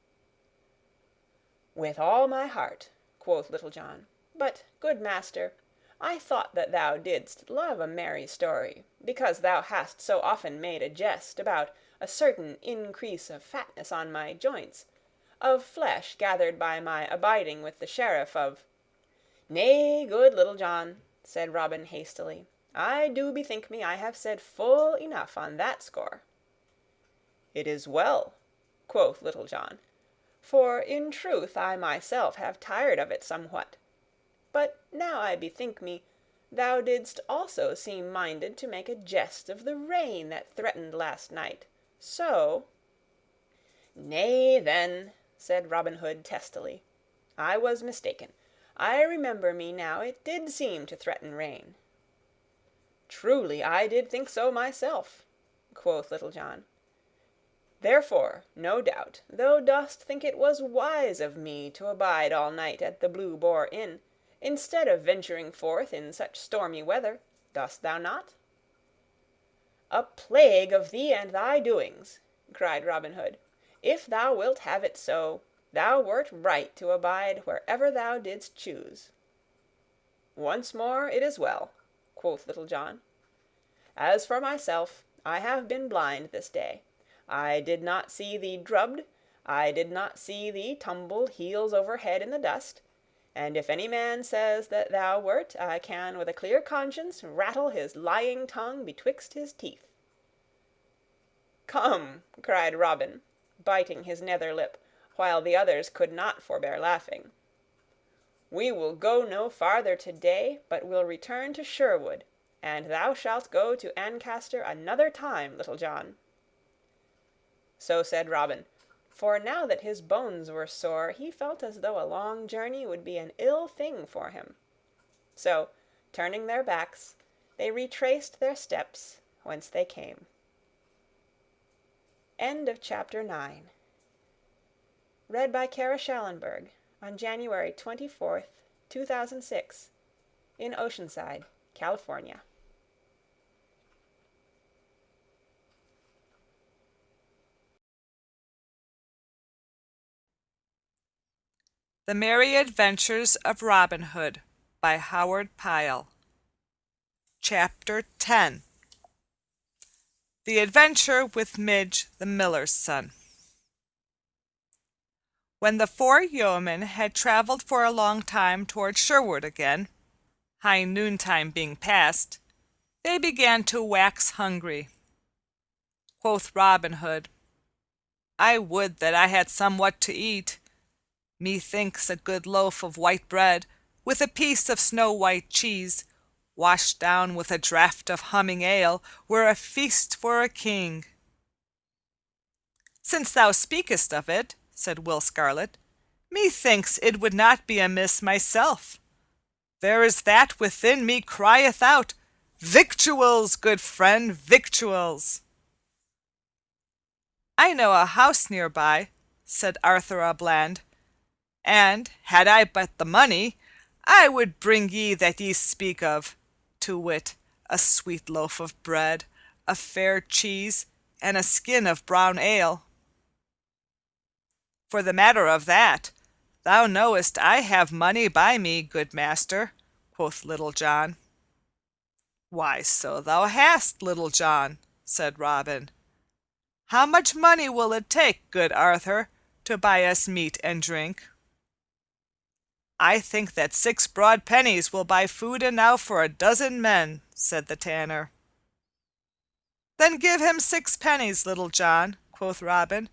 "With all my heart," quoth Little John. "But, good master, I thought that thou didst love a merry story, because thou hast so often made a jest about a certain increase of fatness on my joints, of flesh gathered by my abiding with the Sheriff of—" "Nay, good Little John," said Robin hastily, "I do bethink me I have said full enough on that score." "It is well," quoth Little John, "for in truth I myself have tired of it somewhat. But now I bethink me, thou didst also seem minded to make a jest of the rain that threatened last night. So—" "Nay, then," said Robin Hood testily, "I was mistaken. I remember me now it did seem to threaten rain." "Truly I did think so myself," quoth Little John. "Therefore, no doubt, thou dost think it was wise of me to abide all night at the Blue Boar Inn, instead of venturing forth in such stormy weather, dost thou not?" "A plague of thee and thy doings!" cried Robin Hood. "If thou wilt have it so, thou wert right to abide wherever thou didst choose." "Once more it is well," quoth Little John. "As for myself, I have been blind this day. I did not see thee drubbed, I did not see thee tumbled heels over head in the dust, and if any man says that thou wert, I can with a clear conscience rattle his lying tongue betwixt his teeth." "Come," cried Robin, biting his nether lip, while the others could not forbear laughing, "we will go no farther to-day, but will return to Sherwood, and thou shalt go to Ancaster another time, Little John." So said Robin, for now that his bones were sore, he felt as though a long journey would be an ill thing for him. So, turning their backs, they retraced their steps whence they came. End of Chapter 9. Read by Kara Schallenberg on January 24th, 2006, in Oceanside, California. The Merry Adventures of Robin Hood by Howard Pyle. Chapter 10. The Adventure with Midge the Miller's Son. When the four yeomen had traveled for a long time toward Sherwood again, high noontime being past, they began to wax hungry. Quoth Robin Hood, "I would that I had somewhat to eat. Methinks a good loaf of white bread, with a piece of snow-white cheese, washed down with a draught of humming ale, were a feast for a king." "Since thou speakest of it," said Will Scarlet, "methinks it would not be amiss myself. There is that within me crieth out, Victuals, good friend, victuals." "I know a house near by," said Arthur a Bland, "and, had I but the money, I would bring ye that ye speak of, to wit, a sweet loaf of bread, a fair cheese, and a skin of brown ale. For the matter of that, thou knowest I have money by me, good master, quoth Little John. Why, so thou hast, Little John, said Robin. How much money will it take, good Arthur, to buy us meat and drink? I think that 6 broad pennies will buy food enow for a dozen men, said the tanner. Then give him 6 pennies, Little John, quoth Robin,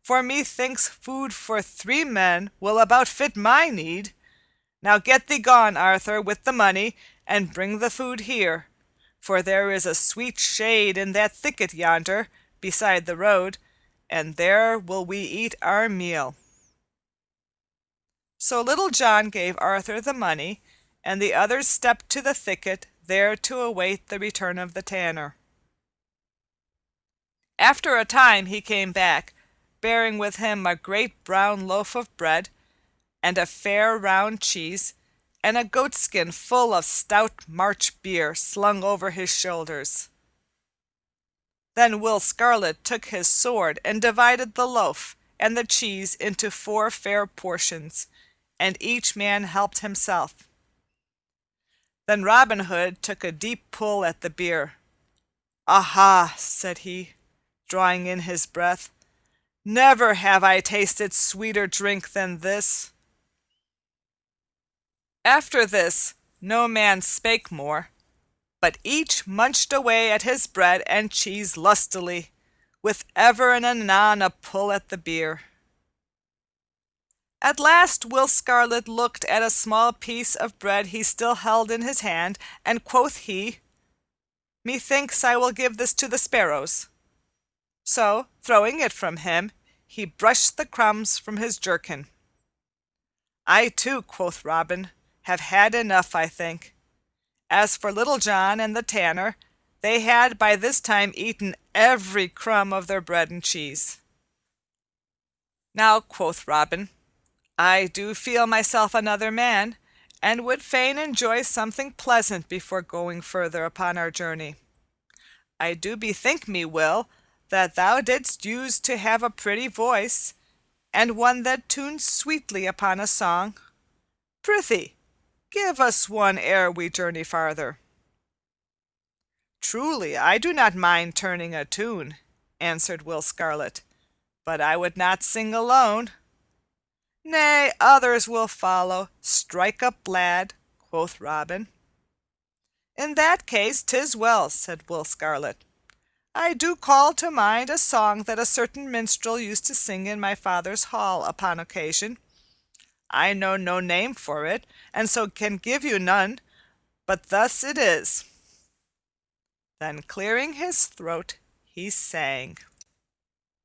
for methinks food for 3 men will about fit my need. Now get thee gone, Arthur, with the money, and bring the food here, for there is a sweet shade in that thicket yonder, beside the road, and there will we eat our meal. So Little John gave Arthur the money, and the others stepped to the thicket, there to await the return of the tanner. After a time he came back, bearing with him a great brown loaf of bread, and a fair round cheese, and a goatskin full of stout March beer slung over his shoulders. Then Will Scarlet took his sword and divided the loaf and the cheese into 4 fair portions, and each man helped himself. Then Robin Hood took a deep pull at the beer. "Aha!" said he, drawing in his breath. "Never have I tasted sweeter drink than this." After this no man spake more, but each munched away at his bread and cheese lustily, with ever and anon a pull at the beer. At last Will Scarlet looked at a small piece of bread he still held in his hand, and quoth he, "Methinks I will give this to the sparrows." So, throwing it from him, he brushed the crumbs from his jerkin. "I too," quoth Robin, "have had enough, I think." As for Little John and the tanner, they had by this time eaten every crumb of their bread and cheese. "Now," quoth Robin, "I do feel myself another man, and would fain enjoy something pleasant before going further upon our journey. I do bethink me, Will, that thou didst use to have a pretty voice, and one that tuned sweetly upon a song. Prithee, give us one ere we journey farther." "Truly, I do not mind turning a tune," answered Will Scarlet, "but I would not sing alone." "Nay, others will follow. Strike up, lad," quoth Robin. "In that case 'tis well," said Will Scarlet. "I do call to mind a song that a certain minstrel used to sing in my father's hall upon occasion. I know no name for it, and so can give you none, but thus it is." Then clearing his throat, he sang: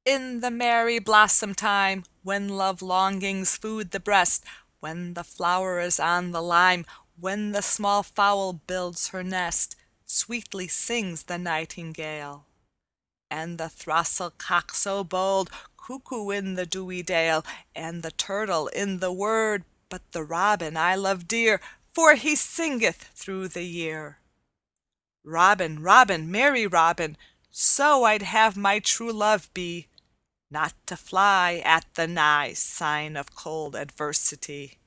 "In the merry blossom time, when love longings food the breast, when the flower is on the lime, when the small fowl builds her nest, sweetly sings the nightingale. And the throstle cock so bold, cuckoo in the dewy dale, and the turtle in the wood, but the robin I love dear, for he singeth through the year. Robin, Robin, merry Robin, so I'd have my true love be, not to fly at the nigh sign of cold adversity.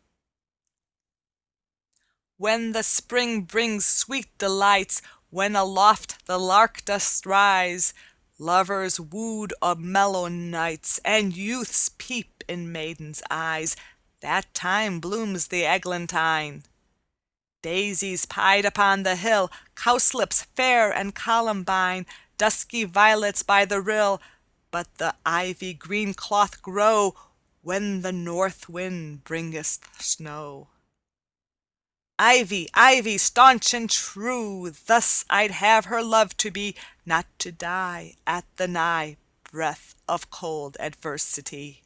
When the spring brings sweet delights, when aloft the lark doth rise, lovers wooed o' mellow nights, and youths peep in maidens' eyes, that time blooms the eglantine. Daisies pied upon the hill, cowslips fair and columbine, dusky violets by the rill, but the ivy green cloth grow when the north wind bringeth snow. Ivy, ivy, staunch and true, thus I'd have her love to be, not to die at the nigh breath of cold adversity."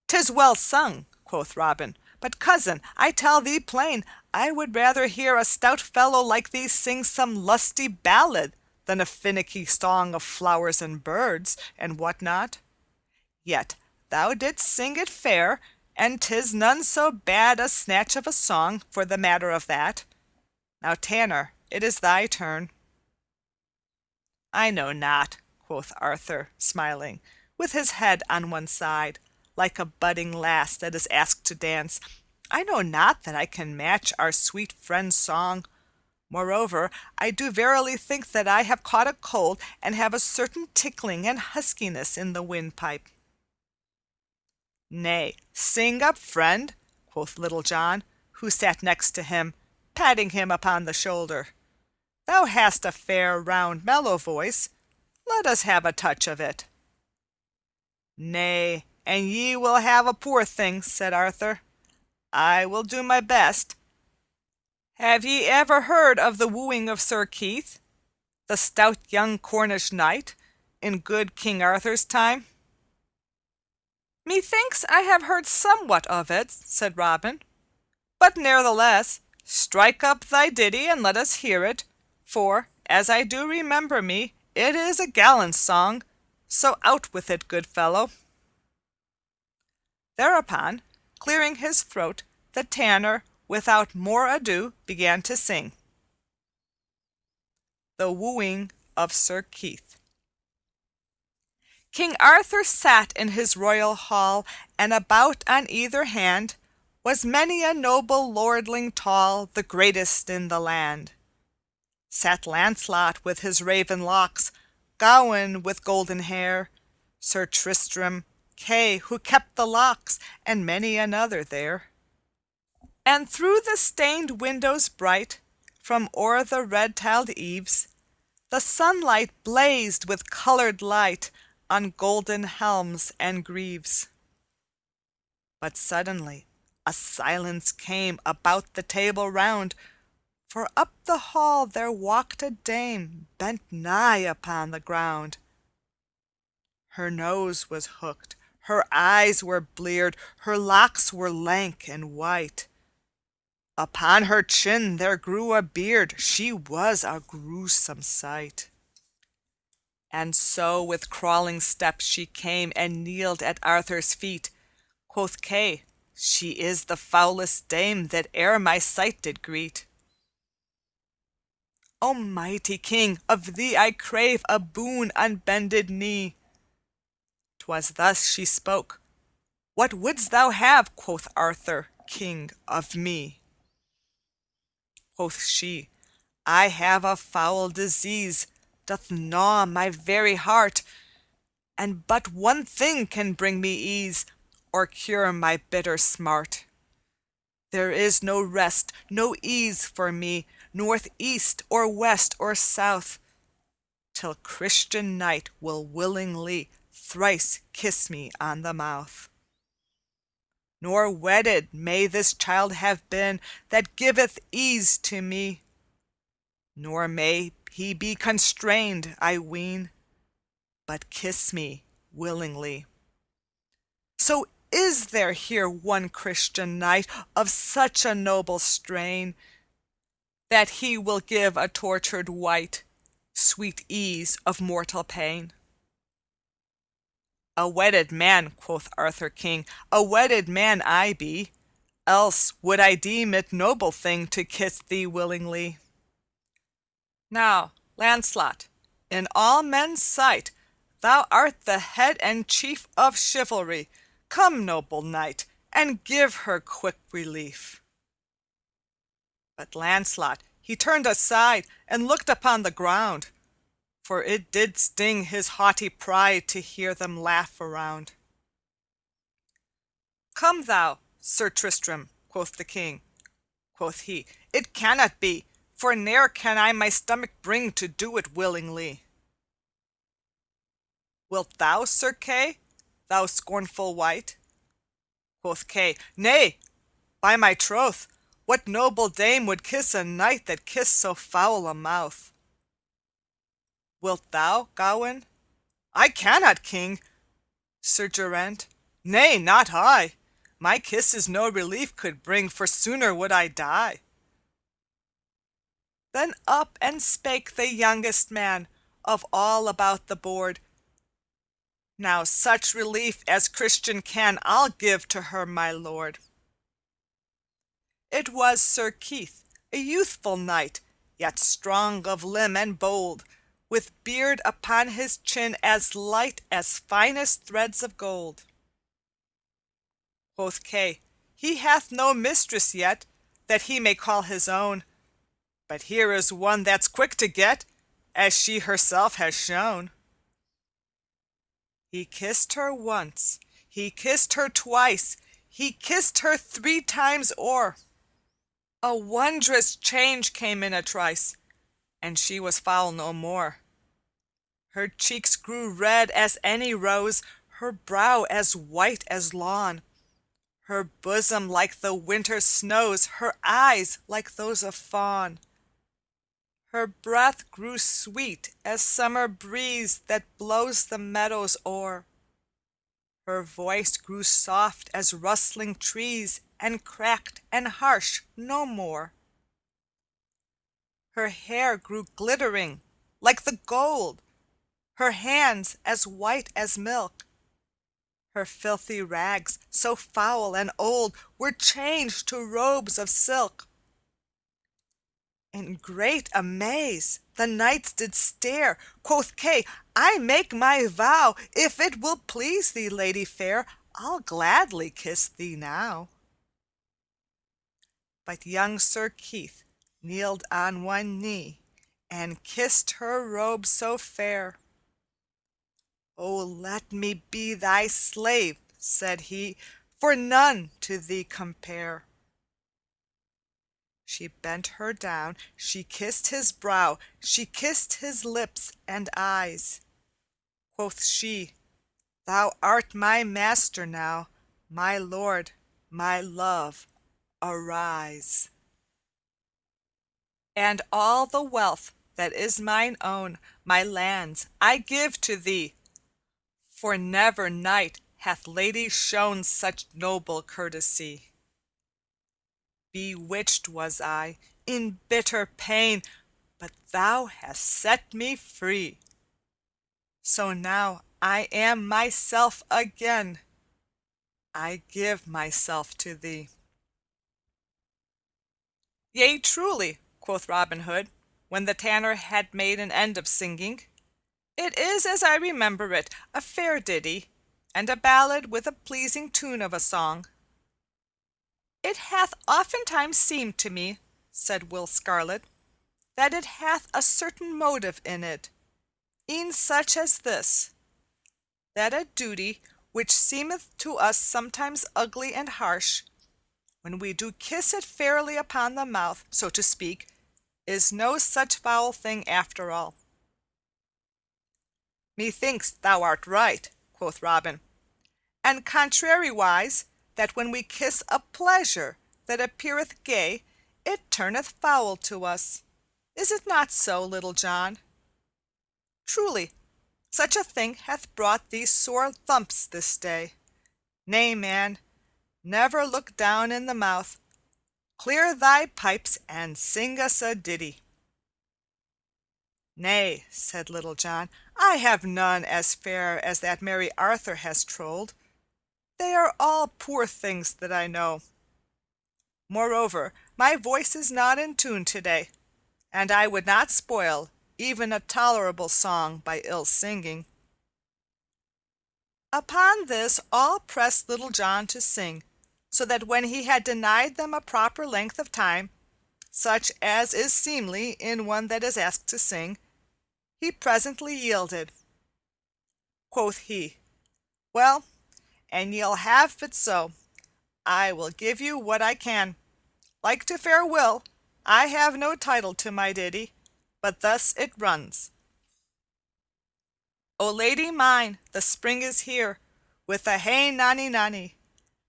"'Tis well sung," quoth Robin, "but, cousin, I tell thee plain, I would rather hear a stout fellow like thee sing some lusty ballad than a finicky song of flowers and birds, and what not. Yet thou didst sing it fair, and 'tis none so bad a snatch of a song, for the matter of that. Now, Tanner, it is thy turn." "I know not," quoth Arthur, smiling, with his head on one side, like a budding lass that is asked to dance. "I know not that I can match our sweet friend's song. Moreover, I do verily think that I have caught a cold and have a certain tickling and huskiness in the windpipe." "Nay, sing up, friend," quoth Little John, who sat next to him, patting him upon the shoulder. "Thou hast a fair, round, mellow voice. Let us have a touch of it." "Nay, and ye will have a poor thing," said Arthur. "I will do my best. Have ye ever heard of the wooing of Sir Keith, the stout young Cornish knight, in good King Arthur's time?" "Methinks I have heard somewhat of it," said Robin. "But ne'ertheless, strike up thy ditty and let us hear it, for, as I do remember me, it is a gallant song, so out with it, good fellow." Thereupon, clearing his throat, the Tanner, without more ado, began to sing: THE WOOING of Sir Keith. King Arthur sat in his royal hall, and about on either hand was many a noble lordling tall, the greatest in the land. Sat Lancelot with his raven locks, Gawain with golden hair, Sir Tristram, Kay, who kept the locks, and many another there. And through the stained windows bright, from o'er the red-tiled eaves, the sunlight blazed with colored light on golden helms and greaves. But suddenly a silence came about the table round, for up the hall there walked a dame bent nigh upon the ground. Her nose was hooked, her eyes were bleared, her locks were lank and white. Upon her chin there grew a beard, she was a gruesome sight. And so with crawling steps she came and kneeled at Arthur's feet. Quoth Kay, "She is the foulest dame that e'er my sight did greet." "O mighty king, of thee I crave a boon on bended knee." 'Twas thus she spoke. "What wouldst thou have," quoth Arthur, king, "of me?" Quoth she, "I have a foul disease, doth gnaw my very heart, and but one thing can bring me ease, or cure my bitter smart. There is no rest, no ease for me, north, east, or west, or south, till Christian knight will willingly thrice kiss me on the mouth. Nor wedded may this child have been that giveth ease to me, nor may he be constrained, I ween, but kiss me willingly. So is there here one Christian knight of such a noble strain, that he will give a tortured wight sweet ease of mortal pain?" "A wedded man," quoth Arthur king, "a wedded man I be, else would I deem it noble thing to kiss thee willingly. Now, Lancelot, in all men's sight thou art the head and chief of chivalry. Come, noble knight, and give her quick relief." But Lancelot he turned aside and looked upon the ground, for it did sting his haughty pride to hear them laugh around. "Come thou, Sir Tristram," quoth the king. Quoth he, "It cannot be, for ne'er can I my stomach bring to do it willingly." "Wilt thou, Sir Kay, thou scornful wight?" Quoth Kay, "Nay, by my troth, what noble dame would kiss a knight that kissed so foul a mouth?" "Wilt thou, Gawain?" "I cannot, king." Sir Geraint, "Nay, not I. My kisses no relief could bring, for sooner would I die." Then up and spake the youngest man of all about the board. "Now such relief as Christian can I'll give to her, my lord." It was Sir Keith, a youthful knight, yet strong of limb and bold, with beard upon his chin as light as finest threads of gold. Quoth Kay, he hath no mistress yet, that he may call his own, but here is one that's quick to get, as she herself has shown. He kissed her once, he kissed her twice, he kissed her 3 times o'er. A wondrous change came in a trice, and she was foul no more. Her cheeks grew red as any rose, her brow as white as lawn, her bosom like the winter snows, her eyes like those of fawn. Her breath grew sweet as summer breeze that blows the meadows o'er. Her voice grew soft as rustling trees, and cracked and harsh no more. Her hair grew glittering like the gold, her hands as white as milk. Her filthy rags, so foul and old, were changed to robes of silk. In great amaze the knights did stare. Quoth Kay, I make my vow, if it will please thee, lady fair, I'll gladly kiss thee now. But young Sir Keith kneeled on one knee, and kissed her robe so fair. "O let me be thy slave," said he, "for none to thee compare." She bent her down, she kissed his brow, she kissed his lips and eyes. Quoth she, "Thou art my master now, my lord, my love, arise." "And all the wealth that is mine own, my lands, I give to thee, for never knight hath lady shown such noble courtesy. Bewitched was I, in bitter pain, but thou hast set me free. So now I am myself again, I give myself to thee." "Yea, truly," quoth Robin Hood, when the tanner had made an end of singing, "it is as I remember it, a fair ditty, and a ballad with a pleasing tune of a song." "It hath oftentimes seemed to me," said Will Scarlet, "that it hath a certain motive in it, e'en such as this, that a duty which seemeth to us sometimes ugly and harsh, when we do kiss it fairly upon the mouth, so to speak, is no such foul thing after all." "Methinks thou art right," quoth Robin, "and contrariwise, that when we kiss a pleasure that appeareth gay, it turneth foul to us. Is it not so, Little John? Truly, such a thing hath brought thee sore thumps this day. Nay, man, never look down in the mouth. Clear thy pipes and sing us a ditty." "Nay," said Little John, "I have none as fair as that merry Arthur has trolled. They are all poor things that I know. Moreover, my voice is not in tune today, and I would not spoil even a tolerable song by ill singing." Upon this all pressed Little John to sing, so that when he had denied them a proper length of time, such as is seemly in one that is asked to sing, he presently yielded. Quoth he, "Well, an ye'll have it so, I will give you what I can. Like to fair Will, I have no title to my ditty, but thus it runs: "O lady mine, the spring is here, with a hey nonny nonny,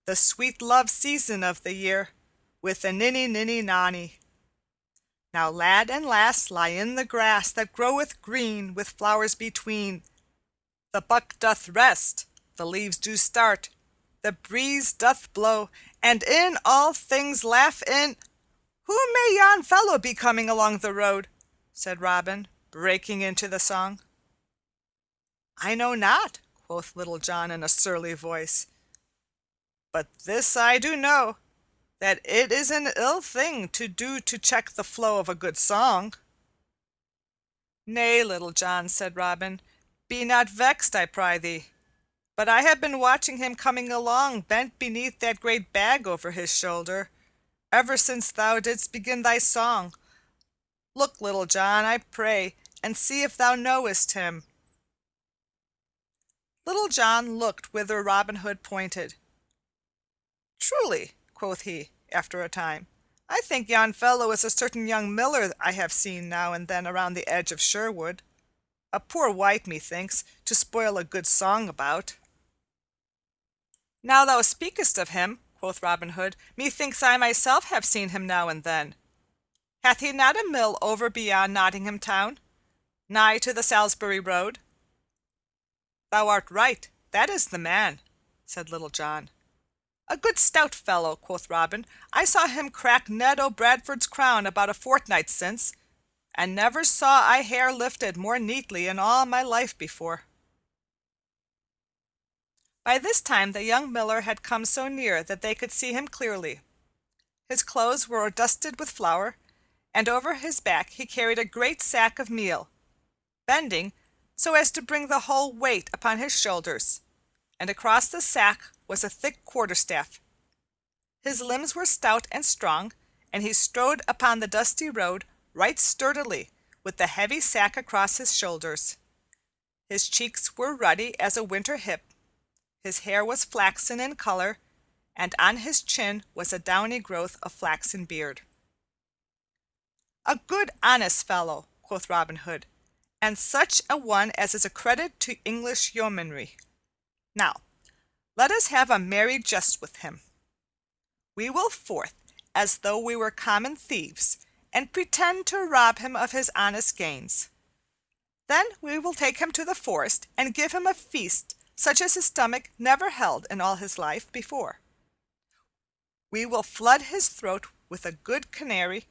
the sweet love season of the year, with a ninny ninny nonny. Now lad and lass lie in the grass that groweth green with flowers between. The buck doth rest, the leaves do start, the breeze doth blow, and in all things laugh in—" "Who may yon fellow be coming along the road?" said Robin, breaking into the song. "I know not," quoth Little John in a surly voice, "but this I do know, that it is an ill thing to do to check the flow of a good song." "Nay, Little John," said Robin, "be not vexed, I pry thee. But I have been watching him coming along bent beneath that great bag over his shoulder, ever since thou didst begin thy song. Look, Little John, I pray, and see if thou knowest him." Little John looked whither Robin Hood pointed. "Truly," quoth he, after a time, "I think yon fellow is a certain young miller I have seen now and then around the edge of Sherwood. A poor wight, methinks, to spoil a good song about." "Now thou speakest of him," quoth Robin Hood, "methinks I myself have seen him now and then. Hath he not a mill over beyond Nottingham town, nigh to the Salisbury road?" "Thou art right, that is the man," said Little John. "A good stout fellow," quoth Robin. "I saw him crack Ned o' Bradford's crown about a fortnight since, and never saw I hair lifted more neatly in all my life before." By this time the young miller had come so near that they could see him clearly. His clothes were dusted with flour, and over his back he carried a great sack of meal, bending so as to bring the whole weight upon his shoulders, and across the sack was a thick quarterstaff. His limbs were stout and strong, and he strode upon the dusty road right sturdily, with the heavy sack across his shoulders. His cheeks were ruddy as a winter hip, his hair was flaxen in color, and on his chin was a downy growth of flaxen beard. "A good honest fellow," quoth Robin Hood, "and such a one as is a credit to English yeomanry. Now, let us have a merry jest with him. We will forth as though we were common thieves, and pretend to rob him of his honest gains. Then we will take him to the forest and give him a feast such as his stomach never held in all his life before. We will flood his throat with a good canary,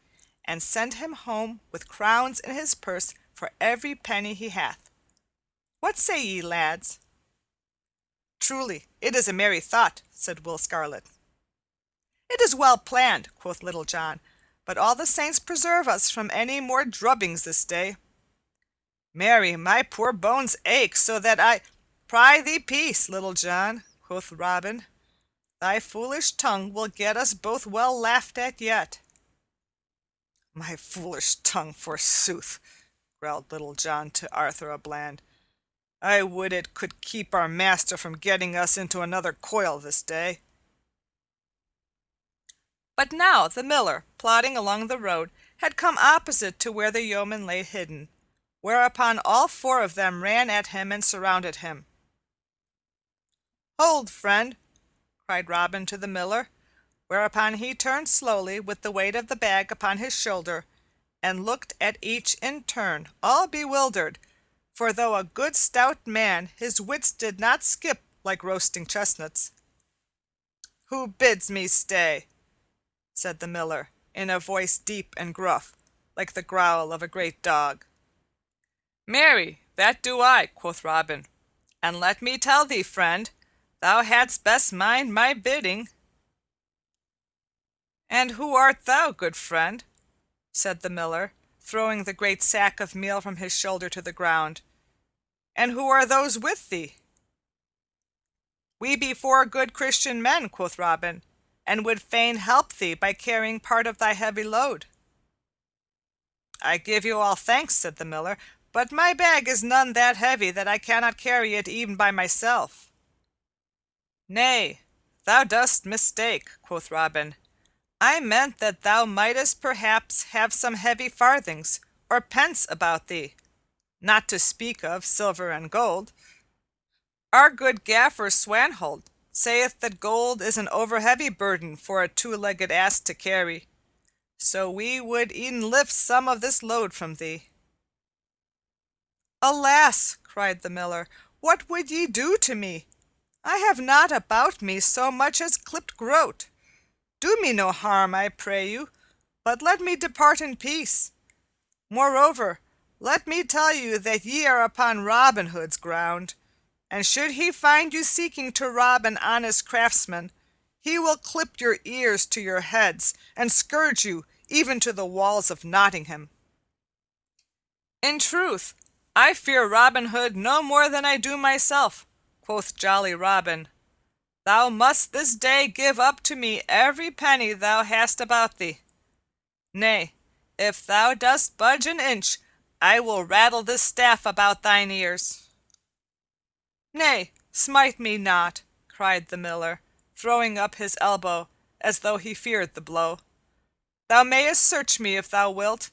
and send him home with crowns in his purse for every penny he hath. What say ye, lads?" "Truly, it is a merry thought," said Will Scarlet. "It is well planned," quoth Little John, "but all the saints preserve us from any more drubbings this day. Marry, my poor bones ache so that I—" "Pry thee peace, Little John," quoth Robin. "Thy foolish tongue will get us both well laughed at yet." "My foolish tongue, forsooth," growled Little John to Arthur a Bland. "I would it could keep our master from getting us into another coil this day." But now the miller, plodding along the road, had come opposite to where the yeoman lay hidden, whereupon all four of them ran at him and surrounded him. "Hold, friend," cried Robin to the miller, whereupon he turned slowly with the weight of the bag upon his shoulder, and looked at each in turn, all bewildered, for though a good stout man, his wits did not skip like roasting chestnuts. "Who bids me stay?" said the miller, in a voice deep and gruff, like the growl of a great dog. "Marry, that do I," quoth Robin, "and let me tell thee, friend, thou hadst best mind my bidding." "And who art thou, good friend?" said the miller, throwing the great sack of meal from his shoulder to the ground. "And who are those with thee?" "We be four good Christian men," quoth Robin, "and would fain help thee by carrying part of thy heavy load." "I give you all thanks," said the miller, "but my bag is none that heavy that I cannot carry it even by myself." "Nay, thou dost mistake," quoth Robin. "I meant that thou mightest perhaps have some heavy farthings or pence about thee, not to speak of silver and gold. Our good gaffer Swanhold saith that gold is an over-heavy burden for a two-legged ass to carry, so we would e'en lift some of this load from thee." "Alas!" cried the miller, "what would ye do to me? I have not about me so much as clipped groat. Do me no harm, I pray you, but let me depart in peace. Moreover, let me tell you that ye are upon Robin Hood's ground, and should he find you seeking to rob an honest craftsman, He will clip your ears to your heads, and scourge you even to the walls of Nottingham." "In truth, I fear Robin Hood no more than I do myself," quoth jolly Robin. "Thou must this day give up to me every penny thou hast about thee. Nay, if thou dost budge an inch, I will rattle this staff about thine ears." "Nay, smite me not," cried the Miller, throwing up his elbow as though he feared the blow. "Thou mayest search me if thou wilt,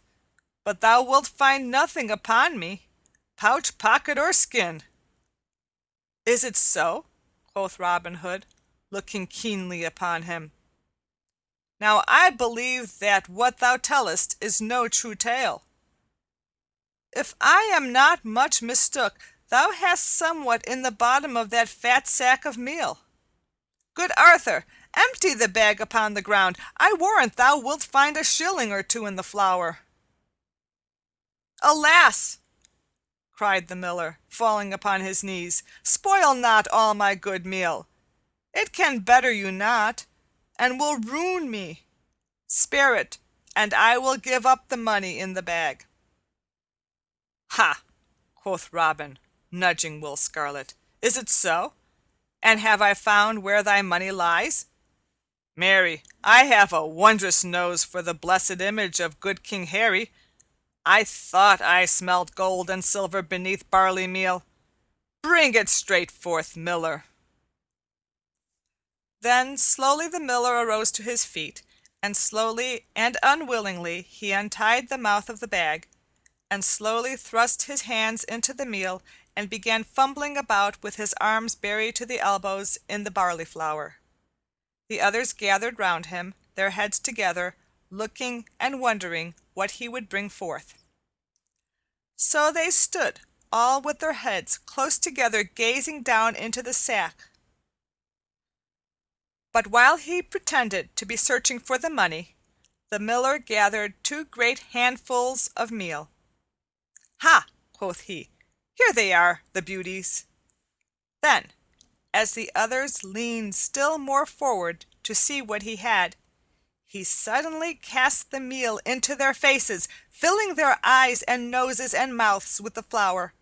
but thou wilt find nothing upon me, pouch, pocket, or skin." "Is it so?" quoth Robin Hood, looking keenly upon him. "Now I believe that what thou tellest is no true tale. If I am not much mistook, thou hast somewhat in the bottom of that fat sack of meal. Good Arthur, empty the bag upon the ground. I warrant thou wilt find a shilling or two in the flour." "Alas!" cried the Miller, falling upon his knees, "spoil not all my good meal. It can better you not, and will ruin me. Spare it, and I will give up the money in the bag." "Ha!" quoth Robin, nudging Will Scarlet. "Is it so? And have I found where thy money lies? Marry, I have a wondrous nose for the blessed image of good King Harry. I thought I smelled gold and silver beneath barley meal. Bring it straight forth, Miller." Then slowly the Miller arose to his feet, and slowly and unwillingly he untied the mouth of the bag, and slowly thrust his hands into the meal and began fumbling about with his arms buried to the elbows in the barley flour. The others gathered round him, their heads together, looking and wondering what he would bring forth. So they stood, all with their heads close together, gazing down into the sack. But while he pretended to be searching for the money, the Miller gathered 2 great handfuls of meal. "Ha!" quoth he, "here they are, the beauties." Then, as the others leaned still more forward to see what he had, he suddenly cast the meal into their faces, filling their eyes and noses and mouths with the flour,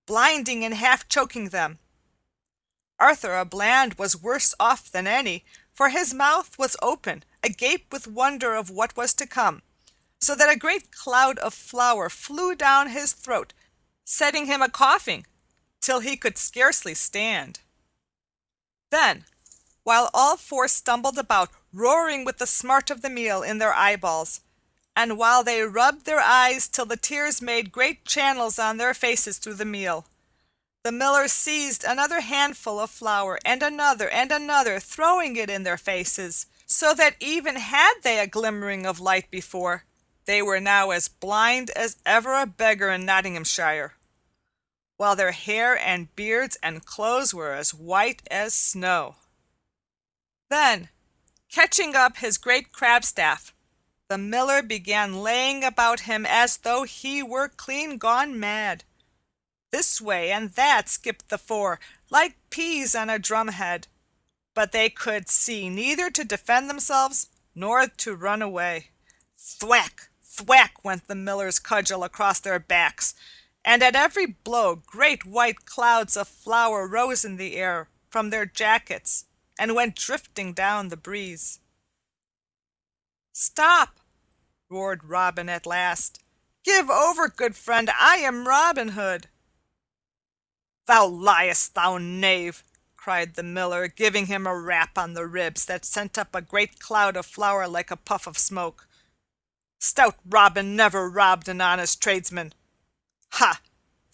blinding and half choking them. Arthur a Bland was worse off than any, for his mouth was open, agape with wonder of what was to come, so that a great cloud of flour flew down his throat, setting him a coughing till he could scarcely stand. Then, while all 4 stumbled about, roaring with the smart of the meal in their eyeballs, and while they rubbed their eyes till the tears made great channels on their faces through the meal, the Miller seized another handful of flour, and another, throwing it in their faces, so that even had they a glimmering of light before, they were now as blind as ever a beggar in Nottinghamshire, while their hair and beards and clothes were as white as snow. Then, catching up his great crabstaff, the Miller began laying about him as though he were clean gone mad. This way and that skipped the 4, like peas on a drumhead, but they could see neither to defend themselves nor to run away. Thwack, thwack went the Miller's cudgel across their backs, and at every blow great white clouds of flour rose in the air from their jackets and went drifting down the breeze. "Stop!" roared Robin at last. "Give over, good friend, I am Robin Hood." "Thou liest, thou knave!" cried the Miller, giving him a rap on the ribs that sent up a great cloud of flour like a puff of smoke. "Stout Robin never robbed an honest tradesman. Ha!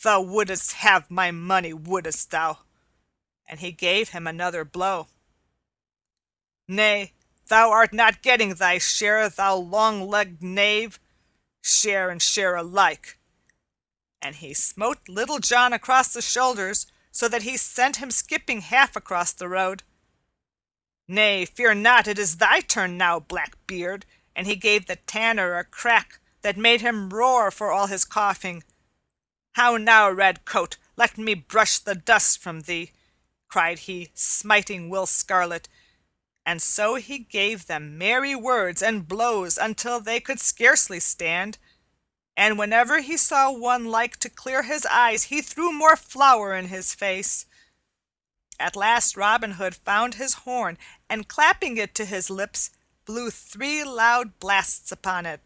Thou wouldst have my money, wouldst thou?" And he gave him another blow. "Nay, thou art not getting thy share, thou long-legged knave. Share and share alike." And he smote Little John across the shoulders, so that he sent him skipping half across the road. "Nay, fear not, it is thy turn now, Blackbeard," and he gave the tanner a crack that made him roar for all his coughing. "How now, Redcoat, let me brush the dust from thee," cried he, smiting Will Scarlet, and so he gave them merry words and blows until they could scarcely stand, and whenever he saw one like to clear his eyes, he threw more flour in his face. At last Robin Hood found his horn, and clapping it to his lips, blew 3 loud blasts upon it.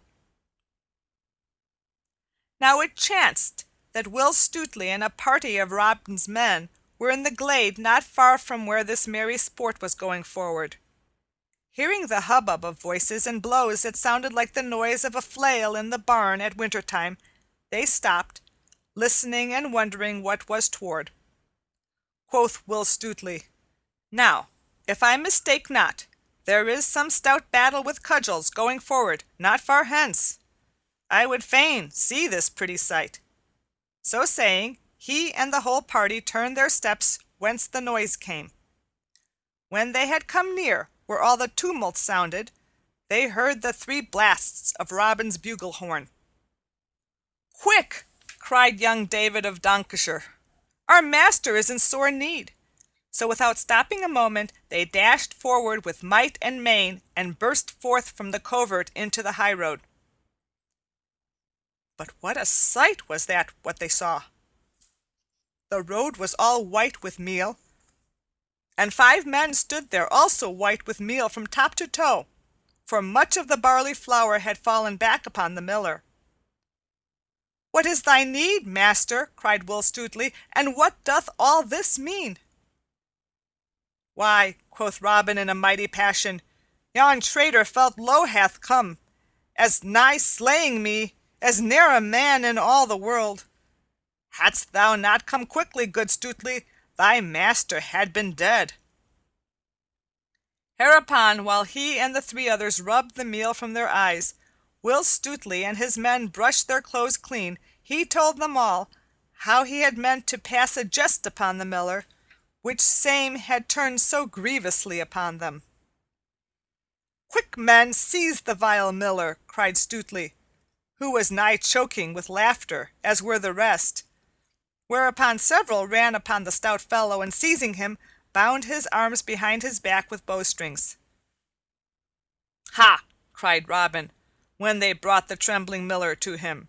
Now it chanced that Will Stutely and a party of Robin's men were in the glade not far from where this merry sport was going forward. Hearing the hubbub of voices and blows that sounded like the noise of a flail in the barn at winter time, they stopped, listening and wondering what was toward. Quoth Will Stutely, "Now, if I mistake not, there is some stout battle with cudgels going forward not far hence. I would fain see this pretty sight." So saying, he and the whole party turned their steps whence the noise came. When they had come near where all the tumult sounded, they heard the 3 blasts of Robin's bugle horn. "Quick!" cried young David of Doncaster. "Our master is in sore need." So without stopping a moment, they dashed forward with might and main and burst forth from the covert into the highroad. But what a sight was that what they saw! The road was all white with meal, and 5 men stood there also white with meal from top to toe, for much of the barley flour had fallen back upon the miller. "What is thy need, master?" cried Will Stutely, "and what doth all this mean?" "Why," quoth Robin in a mighty passion, "yon traitor felt low hath come, as nigh slaying me as ne'er a man in all the world. Hadst thou not come quickly, good Stutely, thy master had been dead." Hereupon, while he and the 3 others rubbed the meal from their eyes, Will Stutely and his men brushed their clothes clean, he told them all how he had meant to pass a jest upon the miller, which same had turned so grievously upon them. "Quick, men, seize the vile miller," cried Stutely, who was nigh choking with laughter, as were the rest, whereupon several ran upon the stout fellow, and seizing him, bound his arms behind his back with bowstrings. "Ha!" cried Robin, when they brought the trembling miller to him.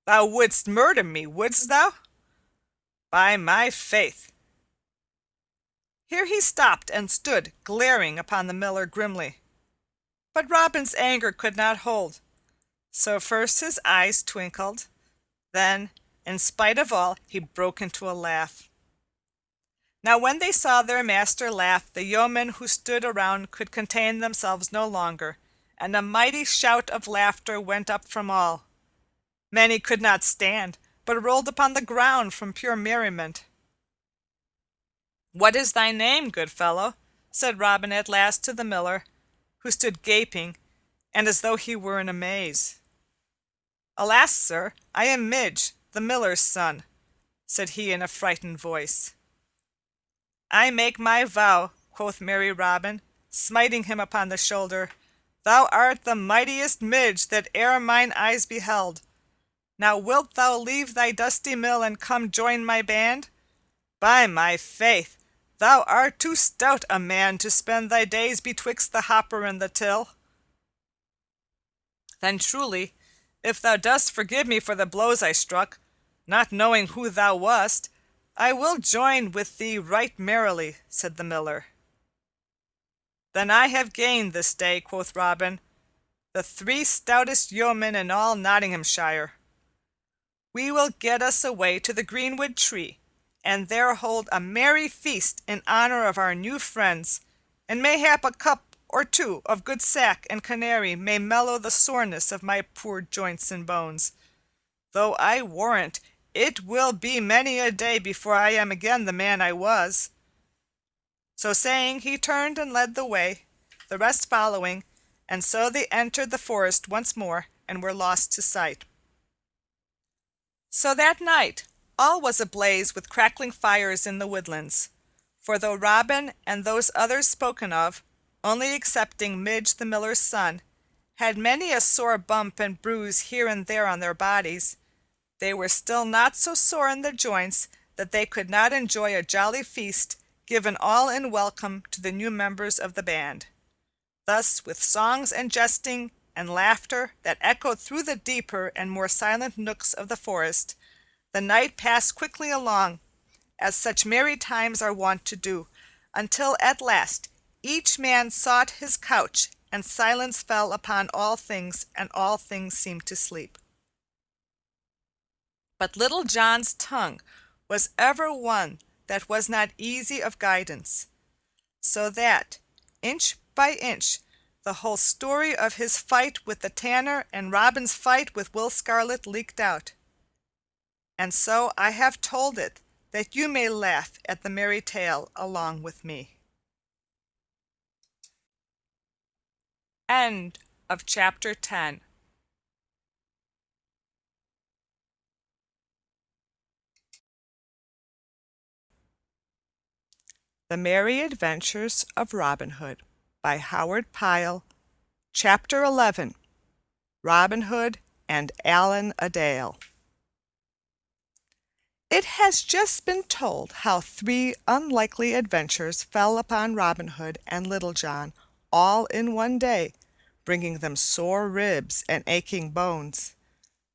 "Thou wouldst murder me, wouldst thou? By my faith!" Here he stopped and stood glaring upon the miller grimly. But Robin's anger could not hold, so first his eyes twinkled, then, in spite of all, he broke into a laugh. Now when they saw their master laugh, the yeomen who stood around could contain themselves no longer, and a mighty shout of laughter went up from all. Many could not stand, but rolled upon the ground from pure merriment. "What is thy name, good fellow?" said Robin at last to the miller, who stood gaping, and as though he were in a maze. "Alas, sir, I am Midge, the miller's son," said he in a frightened voice. "I make my vow," quoth merry Robin, smiting him upon the shoulder, "thou art the mightiest Midge that e'er mine eyes beheld. Now wilt thou leave thy dusty mill and come join my band? By my faith, thou art too stout a man to spend thy days betwixt the hopper and the till." "Then truly, if thou dost forgive me for the blows I struck, not knowing who thou wast, I will join with thee right merrily," said the miller. "Then I have gained this day," quoth Robin, "the 3 stoutest yeomen in all Nottinghamshire. We will get us away to the greenwood tree, and there hold a merry feast in honor of our new friends, and mayhap a cup or 2 of good sack and canary may mellow the soreness of my poor joints and bones, though I warrant it will be many a day before I am again the man I was." So saying, he turned and led the way, the rest following, and so they entered the forest once more and were lost to sight. So that night all was ablaze with crackling fires in the woodlands, for though Robin and those others spoken of, only excepting Midge the miller's son, had many a sore bump and bruise here and there on their bodies, they were still not so sore in the joints that they could not enjoy a jolly feast given all in welcome to the new members of the band. Thus, with songs and jesting and laughter that echoed through the deeper and more silent nooks of the forest, the night passed quickly along, as such merry times are wont to do, until at last each man sought his couch, and silence fell upon all things, and all things seemed to sleep. But Little John's tongue was ever one that was not easy of guidance, so that, inch by inch, the whole story of his fight with the tanner and Robin's fight with Will Scarlet leaked out. And so I have told it, that you may laugh at the merry tale along with me. End of chapter 10. The Merry Adventures of Robin Hood by Howard Pyle. Chapter 11. Robin Hood and Allan a Dale. It has just been told how 3 unlikely adventures fell upon Robin Hood and Little John all in one day, bringing them sore ribs and aching bones.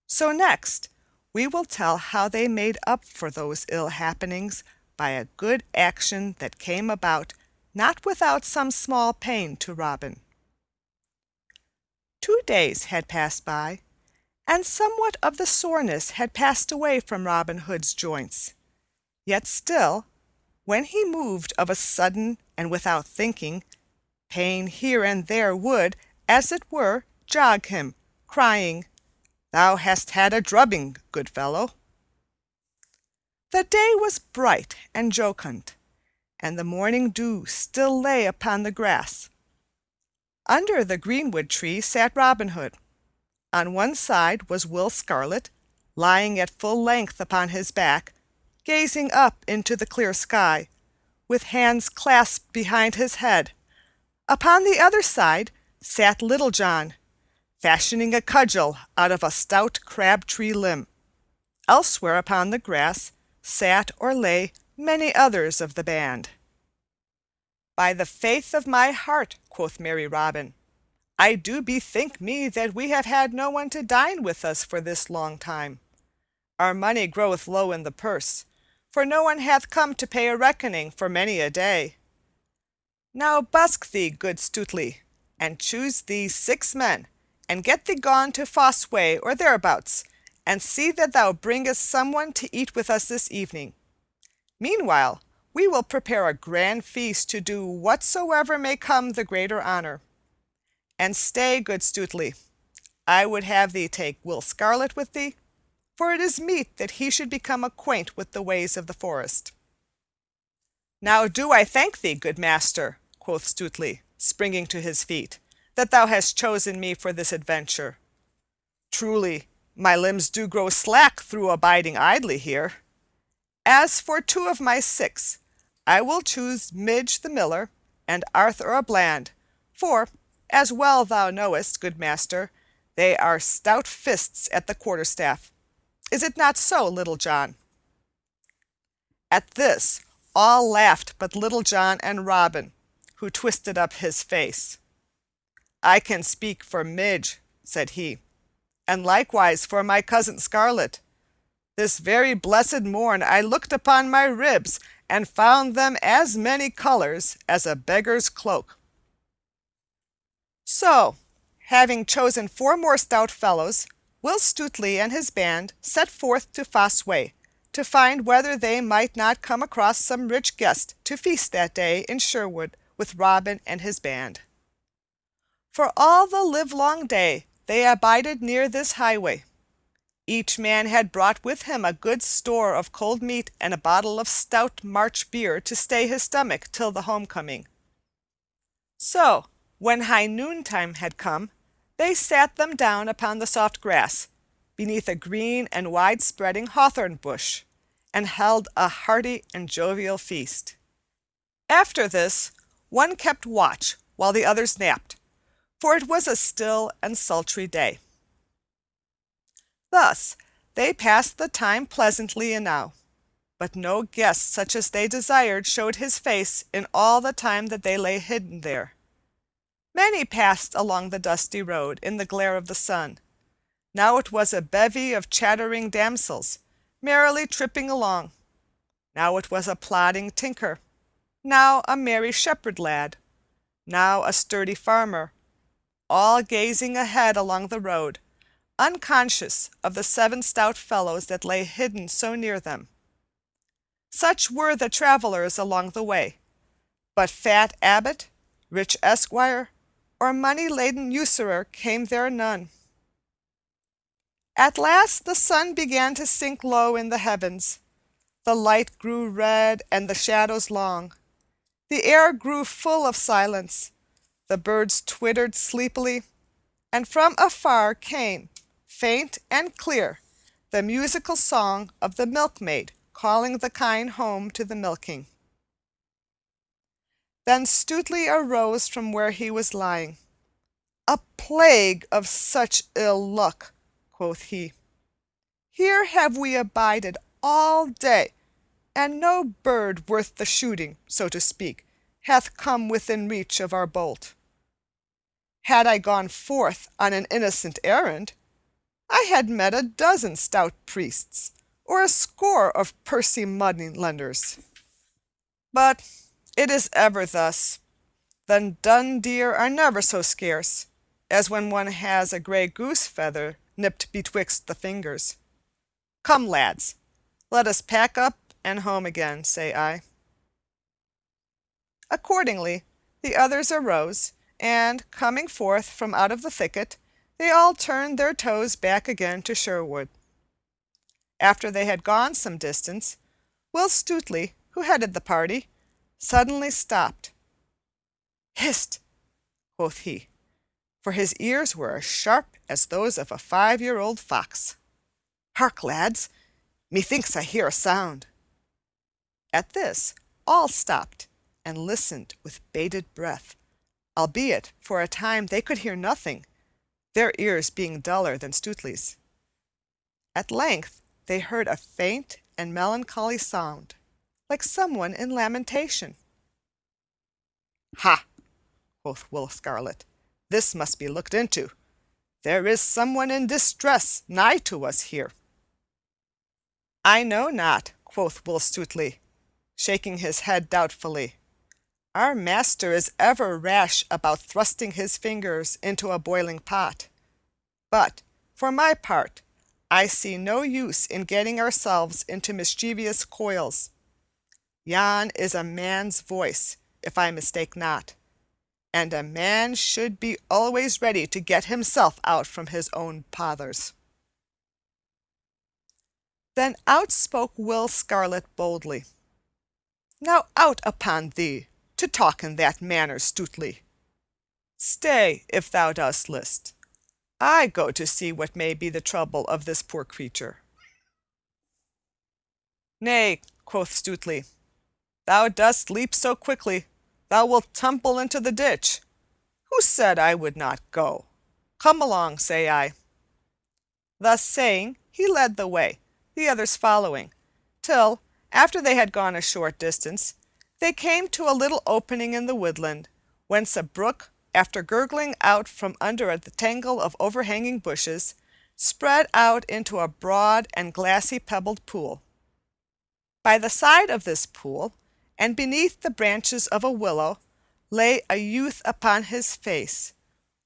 So next we will tell how they made up for those ill happenings by a good action that came about not without some small pain to Robin. 2 days had passed by, and somewhat of the soreness had passed away from Robin Hood's joints. Yet still, when he moved of a sudden and without thinking, pain here and there would, as it were, jog him, crying, "Thou hast had a drubbing, good fellow." The day was bright and jocund, and the morning dew still lay upon the grass. Under the greenwood tree sat Robin Hood. On one side was Will Scarlet, lying at full length upon his back, gazing up into the clear sky, with hands clasped behind his head. Upon the other side sat Little John, fashioning a cudgel out of a stout crab-tree limb. Elsewhere upon the grass sat or lay many others of the band. "By the faith of my heart," quoth merry Robin, "I do bethink me that we have had no one to dine with us for this long time. Our money groweth low in the purse, for no one hath come to pay a reckoning for many a day. Now busk thee, good Stutely, and choose thee 6 men, and get thee gone to Fosse Way or thereabouts, and see that thou bringest some one to eat with us this evening. Meanwhile we will prepare a grand feast to do whatsoever may come the greater honor. And stay, good Stutely, I would have thee take Will Scarlet with thee, for it is meet that he should become acquaint with the ways of the forest." "Now do I thank thee, good master," quoth Stutely, springing to his feet, "that thou hast chosen me for this adventure. Truly, my limbs do grow slack through abiding idly here. As for 2 of my 6, I will choose Midge the miller and Arthur a Bland, for, as well thou knowest, good master, they are stout fists at the quarterstaff. Is it not so, Little John?" At this all laughed but Little John and Robin, who twisted up his face. "I can speak for Midge," said he, "and likewise for my cousin Scarlet. This very blessed morn I looked upon my ribs and found them as many colors as a beggar's cloak." So, having chosen 4 more stout fellows, Will Stutely and his band set forth to Fosse Way, to find whether they might not come across some rich guest to feast that day in Sherwood with Robin and his band. For all the livelong day they abided near this highway. Each man had brought with him a good store of cold meat and a bottle of stout March beer to stay his stomach till the homecoming. So, when high noontime had come, they sat them down upon the soft grass, beneath a green and wide-spreading hawthorn bush, and held a hearty and jovial feast. After this, one kept watch while the others napped, for it was a still and sultry day. Thus they passed the time pleasantly enow. but no guest such as they desired showed his face in all the time that they lay hidden there. Many passed along the dusty road in the glare of the sun. Now it was a bevy of chattering damsels, merrily tripping along. Now it was a plodding tinker, now a merry shepherd lad, now a sturdy farmer, all gazing ahead along the road, unconscious of the 7 stout fellows that lay hidden so near them. Such were the travelers along the way, but fat abbot, rich esquire, or money-laden usurer came there none. At last the sun began to sink low in the heavens. The light grew red and the shadows long. The air grew full of silence. The birds twittered sleepily, and from afar came, faint and clear, the musical song of the milkmaid calling the kine home to the milking. Then Stutely arose from where he was lying. "A plague of such ill luck," quoth he. "Here have we abided all day, and no bird worth the shooting, so to speak, hath come within reach of our bolt. Had I gone forth on an innocent errand, I had met a dozen stout priests, or a score of pursy money-lenders. But it is ever thus. The dun deer are never so scarce as when one has a gray goose feather nipped betwixt the fingers. Come, lads, let us pack up and home again, say I." Accordingly, the others arose, and, coming forth from out of the thicket, they all turned their toes back again to Sherwood. After they had gone some distance, Will Stutely, who headed the party, suddenly stopped. "Hist!" quoth he, for his ears were as sharp as those of a 5-year-old fox. "Hark, lads! Methinks I hear a sound." At this all stopped and listened with bated breath, albeit for a time they could hear nothing, their ears being duller than Stutely's. At length they heard a faint and melancholy sound, like someone in lamentation. "Ha!" quoth Will Scarlet. "This must be looked into. There is someone in distress nigh to us here." "I know not," quoth Will Stutely, shaking his head doubtfully. "Our master is ever rash about thrusting his fingers into a boiling pot. But, for my part, I see no use in getting ourselves into mischievous coils. Yon is a man's voice, if I mistake not, and a man should be always ready to get himself out from his own pothers." Then out spoke Will Scarlet boldly. "Now out upon thee, to talk in that manner, Stutely. Stay, if thou dost list. I go to see what may be the trouble of this poor creature." "Nay," quoth Stutely, "thou dost leap so quickly, thou wilt tumble into the ditch. Who said I would not go? Come along, say I." Thus saying, he led the way, the others following, till, after they had gone a short distance, they came to a little opening in the woodland, whence a brook, after gurgling out from under a tangle of overhanging bushes, spread out into a broad and glassy pebbled pool. By the side of this pool, and beneath the branches of a willow, lay a youth upon his face,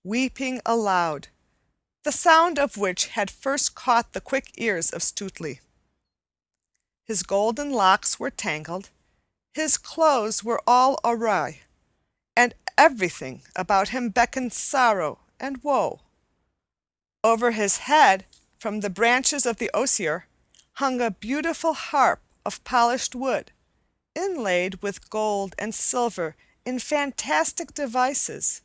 weeping aloud, the sound of which had first caught the quick ears of Stutely. His golden locks were tangled, his clothes were all awry, and everything about him beckoned sorrow and woe. Over his head, from the branches of the osier, hung a beautiful harp of polished wood, inlaid with gold and silver in fantastic devices.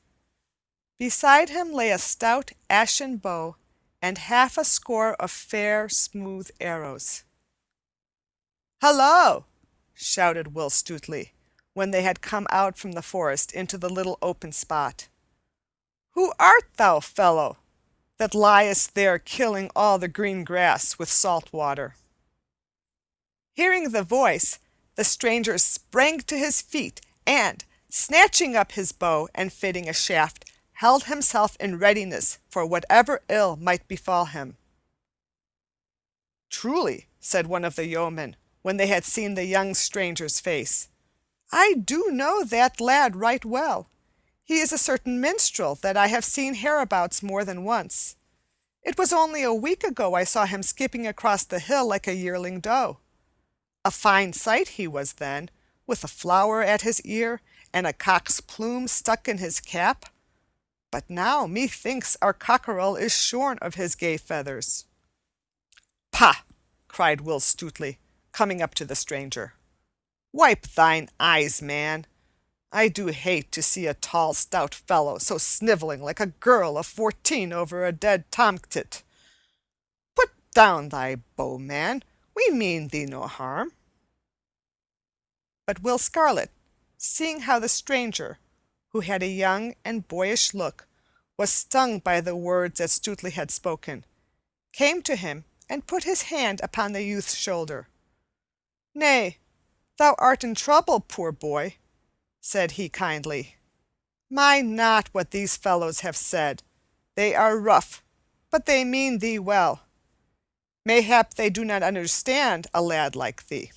Beside him lay a stout ashen bow and half a score of fair, smooth arrows. "Hello!" shouted Will Stutely, when they had come out from the forest into the little open spot. "Who art thou, fellow, that liest there killing all the green grass with salt water?" Hearing the voice, the stranger sprang to his feet and, snatching up his bow and fitting a shaft, held himself in readiness for whatever ill might befall him. "Truly," said one of the yeomen, when they had seen the young stranger's face, "I do know that lad right well. He is a certain minstrel that I have seen hereabouts more than once. It was only a week ago I saw him skipping across the hill like a yearling doe. A fine sight he was then, with a flower at his ear and a cock's plume stuck in his cap. But now methinks our cockerel is shorn of his gay feathers." "Pah!" cried Will Stutely, coming up to the stranger. "Wipe thine eyes, man. I do hate to see a tall, stout fellow so sniveling like a girl of 14 over a dead tomtit. Put down thy bow, man. We mean thee no harm." But Will Scarlet, seeing how the stranger, who had a young and boyish look, was stung by the words that Stutely had spoken, came to him and put his hand upon the youth's shoulder. "Nay, thou art in trouble, poor boy," said he kindly. "Mind not what these fellows have said. They are rough, but they mean thee well. Mayhap they do not understand a lad like thee.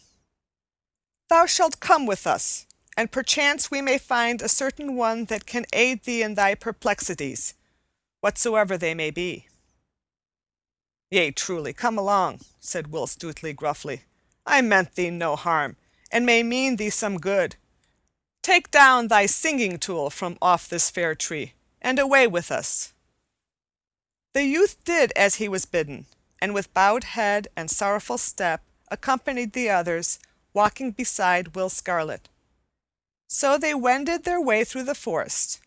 Thou shalt come with us, and perchance we may find a certain one that can aid thee in thy perplexities, whatsoever they may be." "Yea, truly, come along," said Will Stutely gruffly. "I meant thee no harm, and may mean thee some good. Take down thy singing tool from off this fair tree, and away with us." The youth did as he was bidden, and with bowed head and sorrowful step accompanied the others, walking beside Will Scarlet. So they wended their way through the forest.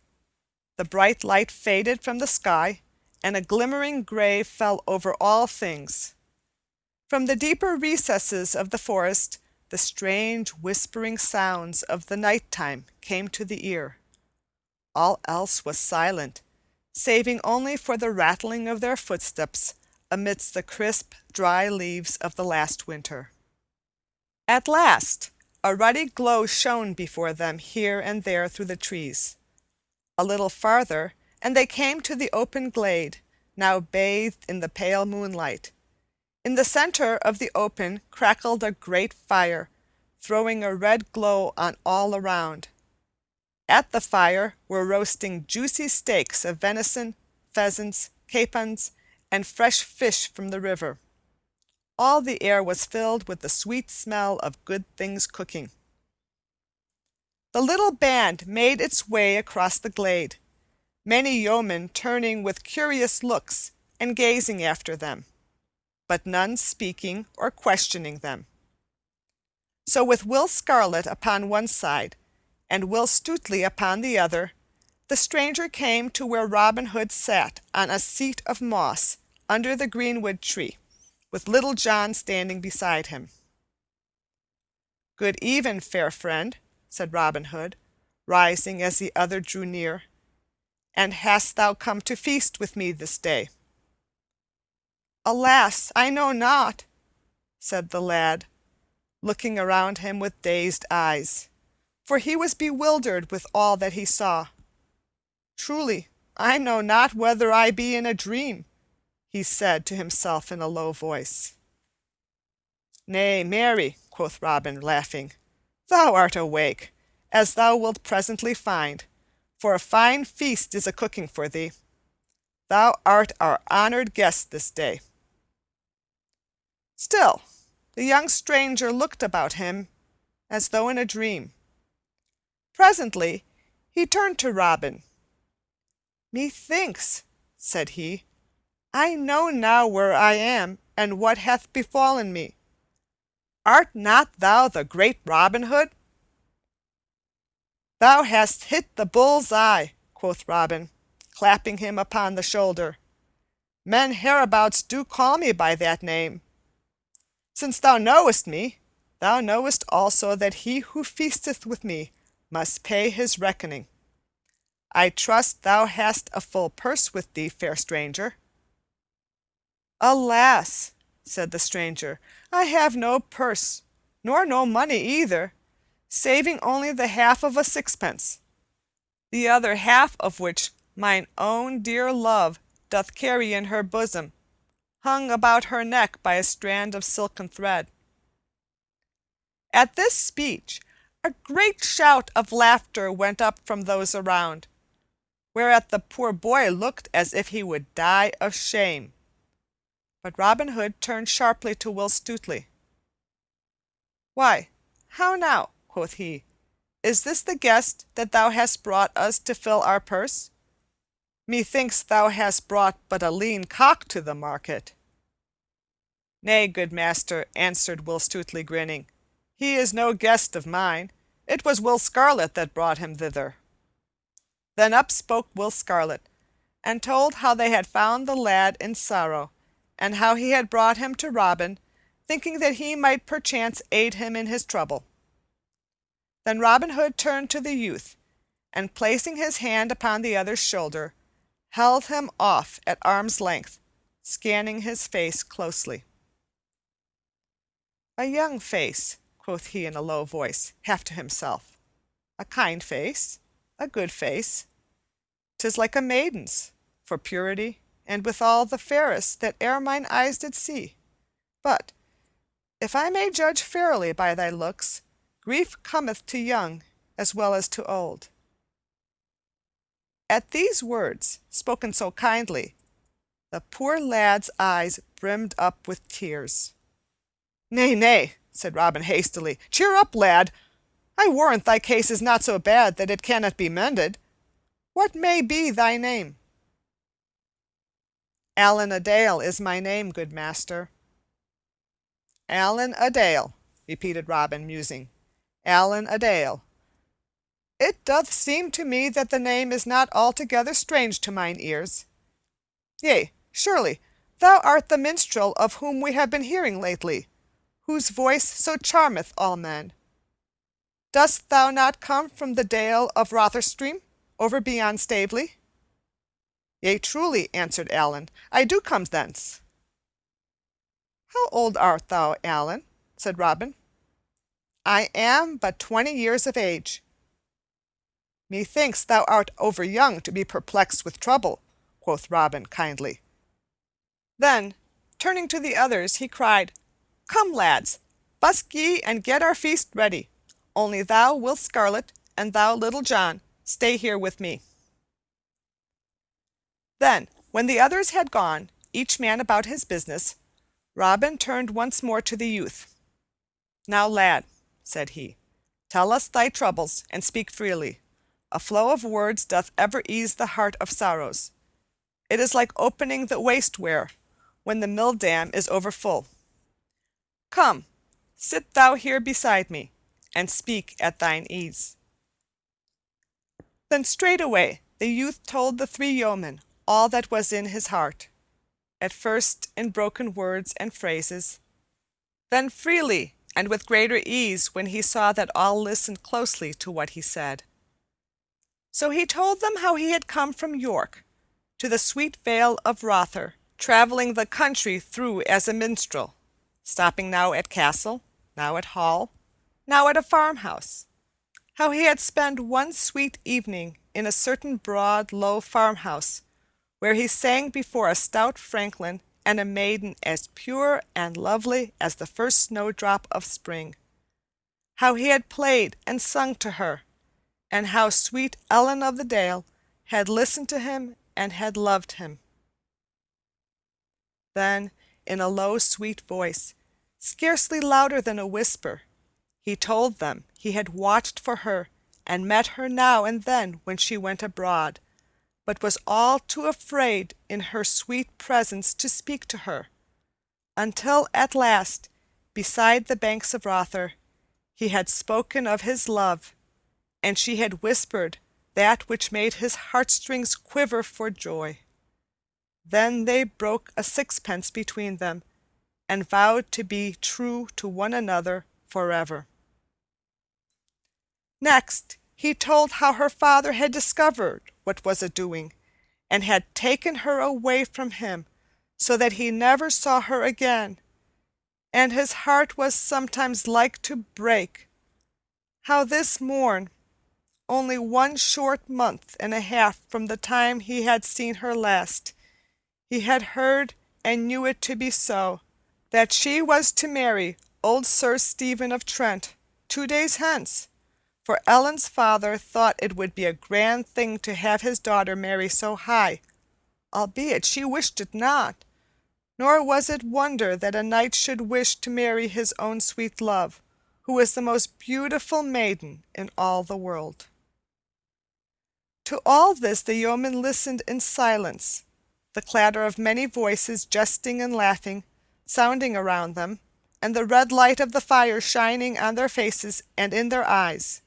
The bright light faded from the sky, and a glimmering gray fell over all things. From the deeper recesses of the forest the strange whispering sounds of the night time came to the ear. All else was silent, saving only for the rattling of their footsteps amidst the crisp, dry leaves of the last winter. At last a ruddy glow shone before them here and there through the trees. A little farther, and they came to the open glade, now bathed in the pale moonlight. In the center of the open crackled a great fire, throwing a red glow on all around. At the fire were roasting juicy steaks of venison, pheasants, capons, and fresh fish from the river. All the air was filled with the sweet smell of good things cooking. The little band made its way across the glade, many yeomen turning with curious looks and gazing after them, but none speaking or questioning them. So with Will Scarlet upon one side and Will Stutely upon the other, the stranger came to where Robin Hood sat on a seat of moss under the greenwood tree, with Little John standing beside him. "Good even, fair friend," said Robin Hood, rising as the other drew near. "And hast thou come to feast with me this day?" "Alas, I know not," said the lad, looking around him with dazed eyes, for he was bewildered with all that he saw. "Truly, I know not whether I be in a dream," he said to himself in a low voice. "Nay, marry," quoth Robin, laughing, "thou art awake, as thou wilt presently find, for a fine feast is a cooking for thee. Thou art our honored guest this day." Still, the young stranger looked about him as though in a dream. Presently he turned to Robin. "Methinks," said he, "I know now where I am and what hath befallen me. Art not thou the great Robin Hood?" "Thou hast hit the bull's eye," quoth Robin, clapping him upon the shoulder. "Men hereabouts do call me by that name. Since thou knowest me, thou knowest also that he who feasteth with me must pay his reckoning. I trust thou hast a full purse with thee, fair stranger." "Alas," said the stranger, "I have no purse, nor no money either, saving only the half of a sixpence, the other half of which mine own dear love doth carry in her bosom, hung about her neck by a strand of silken thread." At this speech a great shout of laughter went up from those around, whereat the poor boy looked as if he would die of shame. But Robin Hood turned sharply to Will Stutely. "Why, how now," quoth he, "is this the guest that thou hast brought us to fill our purse? Methinks thou hast brought but a lean cock to the market." "Nay, good master," answered Will Stutely, grinning, "he is no guest of mine. It was Will Scarlet that brought him thither." Then up spoke Will Scarlet, and told how they had found the lad in sorrow, and how he had brought him to Robin, thinking that he might perchance aid him in his trouble. Then Robin Hood turned to the youth, and placing his hand upon the other's shoulder, held him off at arm's length, scanning his face closely. "A young face," quoth he in a low voice, half to himself. "A kind face, a good face. 'Tis like a maiden's, for purity, and withal the fairest that e'er mine eyes did see. But, if I may judge fairly by thy looks, grief cometh to young as well as to old." At these words, spoken so kindly, the poor lad's eyes brimmed up with tears. "Nay, nay," said Robin hastily. "Cheer up, lad. I warrant thy case is not so bad that it cannot be mended. What may be thy name?" "Allan a Dale is my name, good master." "Allan a Dale," repeated Robin, musing. "Allan a Dale. It doth seem to me that the name is not altogether strange to mine ears. Yea, surely, thou art the minstrel of whom we have been hearing lately, whose voice so charmeth all men. Dost thou not come from the Dale of Rotherstream, over beyond Staveley?" "Yea, truly," answered Allan, "I do come thence." "How old art thou, Allan?" said Robin. "I am but 20 years of age." "Methinks thou art over young to be perplexed with trouble," quoth Robin kindly. Then, turning to the others, he cried, "Come, lads, busk ye and get our feast ready. Only thou, Will Scarlet, and thou, Little John, stay here with me." Then, when the others had gone, each man about his business, Robin turned once more to the youth. "Now, lad," said he, "tell us thy troubles, and speak freely. A flow of words doth ever ease the heart of sorrows. It is like opening the waste ware when the mill dam is overfull. Come, sit thou here beside me, and speak at thine ease." Then straightway the youth told the 3 yeomen all that was in his heart, at first in broken words and phrases, then freely and with greater ease when he saw that all listened closely to what he said. So he told them how he had come from York to the sweet vale of Rother, traveling the country through as a minstrel, stopping now at castle, now at hall, now at a farmhouse. How he had spent one sweet evening in a certain broad, low farmhouse, where he sang before a stout franklin and a maiden as pure and lovely as the first snowdrop of spring. How he had played and sung to her, and how sweet Ellen of the Dale had listened to him and had loved him. Then, in a low, sweet voice, scarcely louder than a whisper, he told them he had watched for her and met her now and then when she went abroad, but was all too afraid in her sweet presence to speak to her, until at last, beside the banks of Rother, he had spoken of his love, and she had whispered that which made his heartstrings quiver for joy. Then they broke a sixpence between them, and vowed to be true to one another forever. Next, he told how her father had discovered what was a-doing, and had taken her away from him, so that he never saw her again, and his heart was sometimes like to break. How this morn, only 1 short month and a half from the time he had seen her last, he had heard and knew it to be so, that she was to marry old Sir Stephen of Trent 2 days hence, for Ellen's father thought it would be a grand thing to have his daughter marry so high, albeit she wished it not, nor was it wonder that a knight should wish to marry his own sweet love, who was the most beautiful maiden in all the world. To all this the yeomen listened in silence, the clatter of many voices jesting and laughing sounding around them, and the red light of the fire shining on their faces and in their eyes.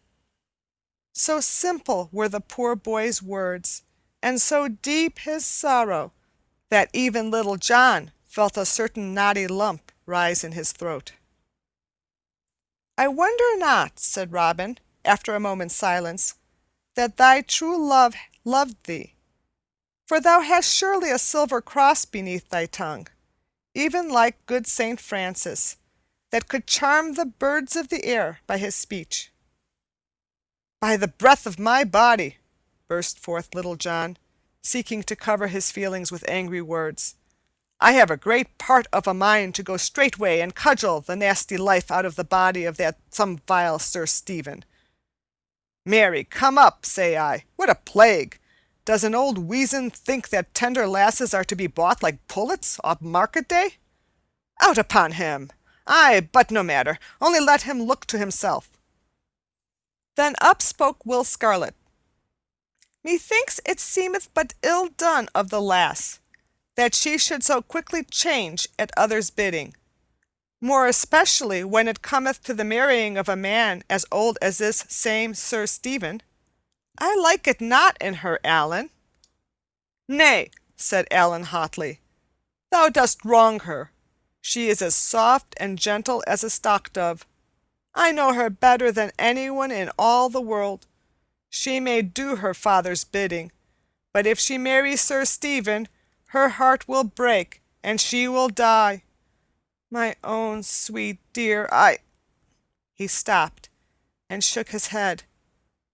So simple were the poor boy's words, and so deep his sorrow, that even little John felt a certain knotty lump rise in his throat. "I wonder not," said Robin, after a moment's silence, "that thy true love loved thee, for thou hast surely a silver cross beneath thy tongue, even like good Saint Francis, that could charm the birds of the air by his speech." "By the breath of my body," burst forth Little John, seeking to cover his feelings with angry words, "I have a great part of a mind to go straightway and cudgel the nasty life out of the body of that some vile Sir Stephen. Marry, come up, say I. What a plague! Does an old weazen think that tender lasses are to be bought like pullets off market day? Out upon him! Aye, but no matter, only let him look to himself." Then up spoke Will Scarlet. "Methinks it seemeth but ill done of the lass, that she should so quickly change at others' bidding, more especially when it cometh to the marrying of a man as old as this same Sir Stephen. I like it not in her, Allan." "Nay," said Allan hotly, "thou dost wrong her. She is as soft and gentle as a stock-dove. I know her better than anyone in all the world. She may do her father's bidding, but if she marries Sir Stephen, her heart will break, and she will die. My own sweet dear, He stopped and shook his head,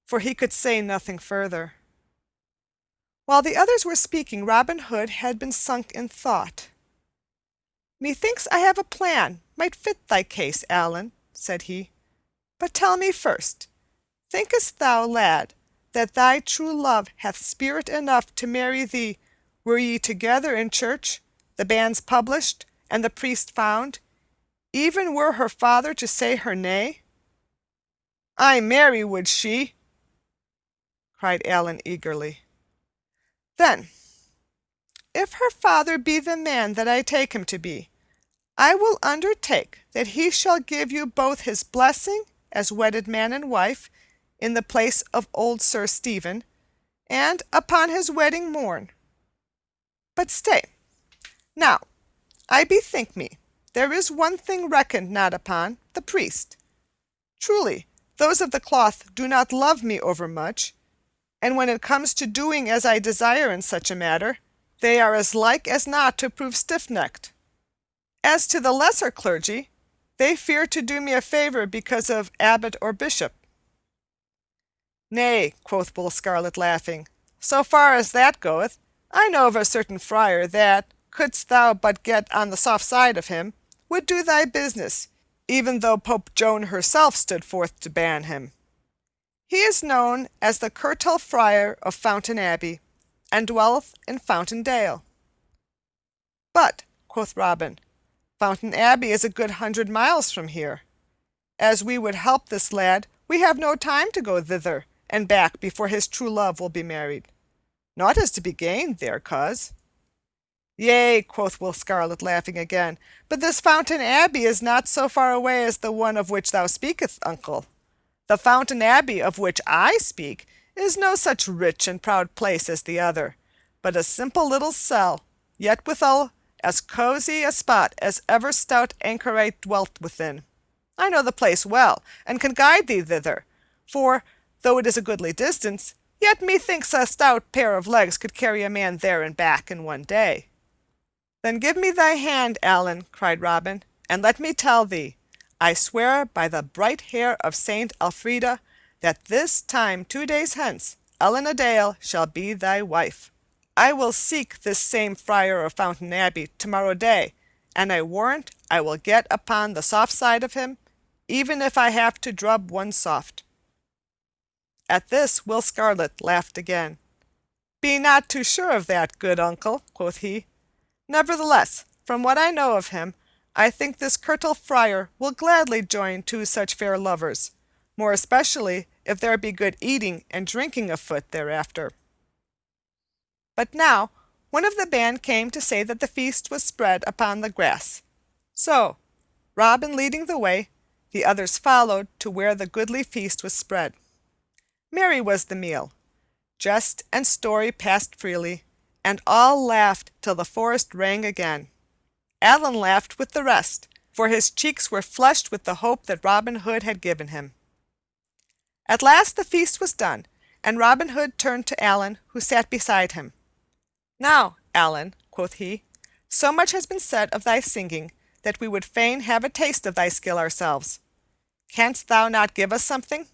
for he could say nothing further. While the others were speaking, Robin Hood had been sunk in thought. "Methinks I have a plan might fit thy case, Allan," said he. "But tell me first, thinkest thou, lad, that thy true love hath spirit enough to marry thee were ye together in church, the banns published, and the priest found, even were her father to say her nay?" "Ay, marry would she," cried Allan eagerly. "Then, if her father be the man that I take him to be, I will undertake that he shall give you both his blessing as wedded man and wife in the place of old Sir Stephen, and upon his wedding morn. But stay, now, I bethink me, there is one thing reckoned not upon, the priest. Truly, those of the cloth do not love me overmuch, and when it comes to doing as I desire in such a matter, they are as like as not to prove stiff-necked. As to the lesser clergy, they fear to do me a favor because of abbot or bishop." "Nay," quoth Will Scarlet, laughing, "so far as that goeth, I know of a certain friar that, couldst thou but get on the soft side of him, would do thy business, even though Pope Joan herself stood forth to ban him. He is known as the Curtal Friar of Fountain Abbey, and dwelleth in Fountain Dale." "But," quoth Robin, "Fountain Abbey is a good 100 miles from here. As we would help this lad, we have no time to go thither and back before his true love will be married. Naught is to be gained there, coz." "Yea," quoth Will Scarlet, laughing again, "but this Fountain Abbey is not so far away as the one of which thou speakest, uncle. The Fountain Abbey of which I speak is no such rich and proud place as the other, but a simple little cell, yet withal as cozy a spot as ever stout anchorite dwelt within. I know the place well, and can guide thee thither, for, though it is a goodly distance, yet methinks a stout pair of legs could carry a man there and back in one day." "Then give me thy hand, Allan," cried Robin, and let me tell thee, I swear by the bright hair of Saint Elfrida that this time 2 days hence Ellen a Dale shall be thy wife. I will seek this same friar of Fountain Abbey tomorrow day, and I warrant I will get upon the soft side of him, even if I have to drub one soft." At this Will Scarlet laughed again. "Be not too sure of that, good uncle," quoth he. "Nevertheless, from what I know of him, I think this curtal friar will gladly join two such fair lovers, more especially if there be good eating and drinking afoot thereafter." But now one of the band came to say that the feast was spread upon the grass. So, Robin leading the way, the others followed to where the goodly feast was spread. Merry was the meal. Jest and story passed freely, and all laughed till the forest rang again. Allan laughed with the rest, for his cheeks were flushed with the hope that Robin Hood had given him. At last the feast was done, and Robin Hood turned to Allan, who sat beside him. "Now, Allan," quoth he, "so much has been said of thy singing that we would fain have a taste of thy skill ourselves. Canst thou not give us something?"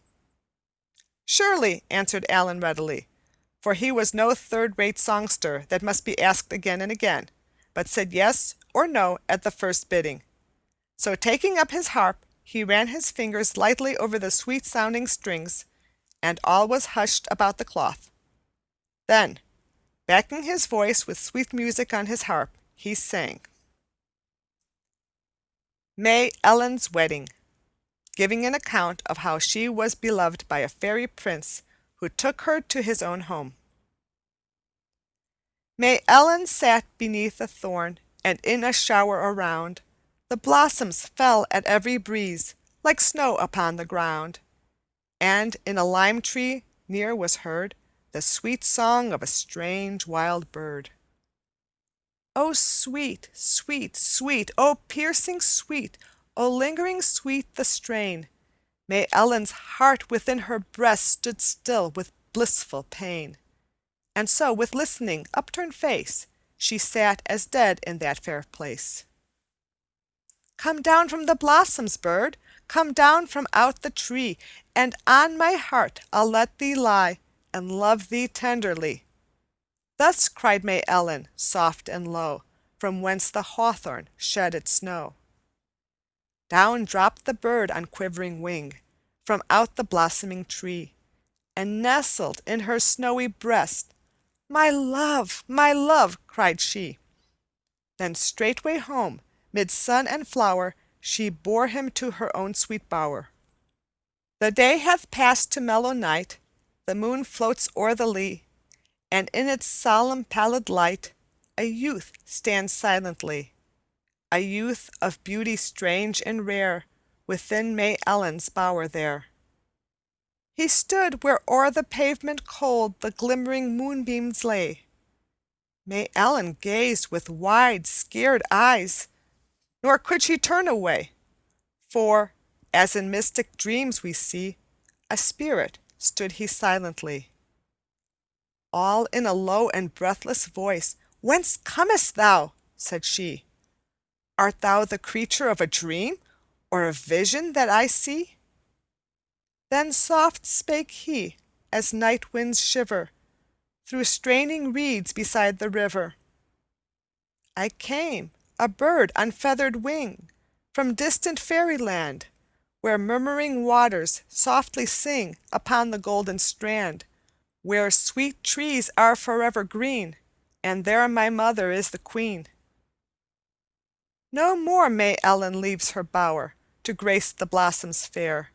"Surely," answered Allan readily, for he was no third-rate songster that must be asked again and again, but said yes or no at the first bidding. So taking up his harp, he ran his fingers lightly over the sweet-sounding strings, and all was hushed about the cloth. Then, backing his voice with sweet music on his harp, he sang: "May Ellen's Wedding," giving an account of how she was beloved by a fairy prince who took her to his own home. May Ellen sat beneath a thorn, and in a shower around the blossoms fell at every breeze, like snow upon the ground. And in a lime tree near was heard the sweet song of a strange wild bird. "O sweet, sweet, sweet, O piercing sweet, O lingering sweet the strain! May Ellen's heart within her breast stood still with blissful pain. And so, with listening, upturned face, she sat as dead in that fair place. Come down from the blossoms, bird, come down from out the tree, and on my heart I'll let thee lie, and love thee tenderly." Thus cried May Ellen, soft and low, from whence the hawthorn shed its snow. Down dropped the bird on quivering wing, from out the blossoming tree, and nestled in her snowy breast. My love," cried she. Then straightway home, mid sun and flower, she bore him to her own sweet bower. The day hath passed to mellow night, the moon floats o'er the lea, and in its solemn pallid light a youth stands silently, a youth of beauty strange and rare, within May Ellen's bower there. He stood where o'er the pavement cold the glimmering moonbeams lay. May Ellen gazed with wide, scared eyes, nor could she turn away, for, as in mystic dreams we see, a spirit stood he silently. All in a low and breathless voice, "Whence comest thou?" said she. "Art thou the creature of a dream, or a vision that I see?" Then soft spake he, as night winds shiver through straining reeds beside the river. "I came, a bird on feathered wing, from distant fairyland, where murmuring waters softly sing upon the golden strand, where sweet trees are forever green, and there my mother is the queen." No more May Ellen leaves her bower to grace the blossoms fair,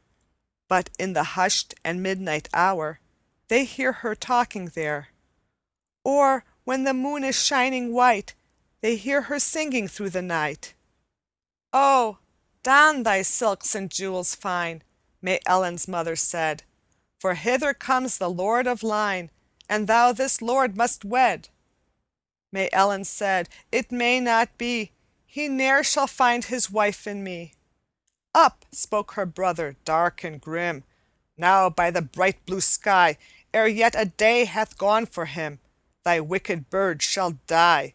but in the hushed and midnight hour they hear her talking there. Or when the moon is shining white, they hear her singing through the night. "Oh, don thy silks and jewels fine," May Ellen's mother said, "for hither comes the Lord of Lyne, and thou this lord must wed." May Ellen said, "It may not be, he ne'er shall find his wife in me." Up spoke her brother, dark and grim, "Now by the bright blue sky, ere yet a day hath gone for him, thy wicked bird shall die,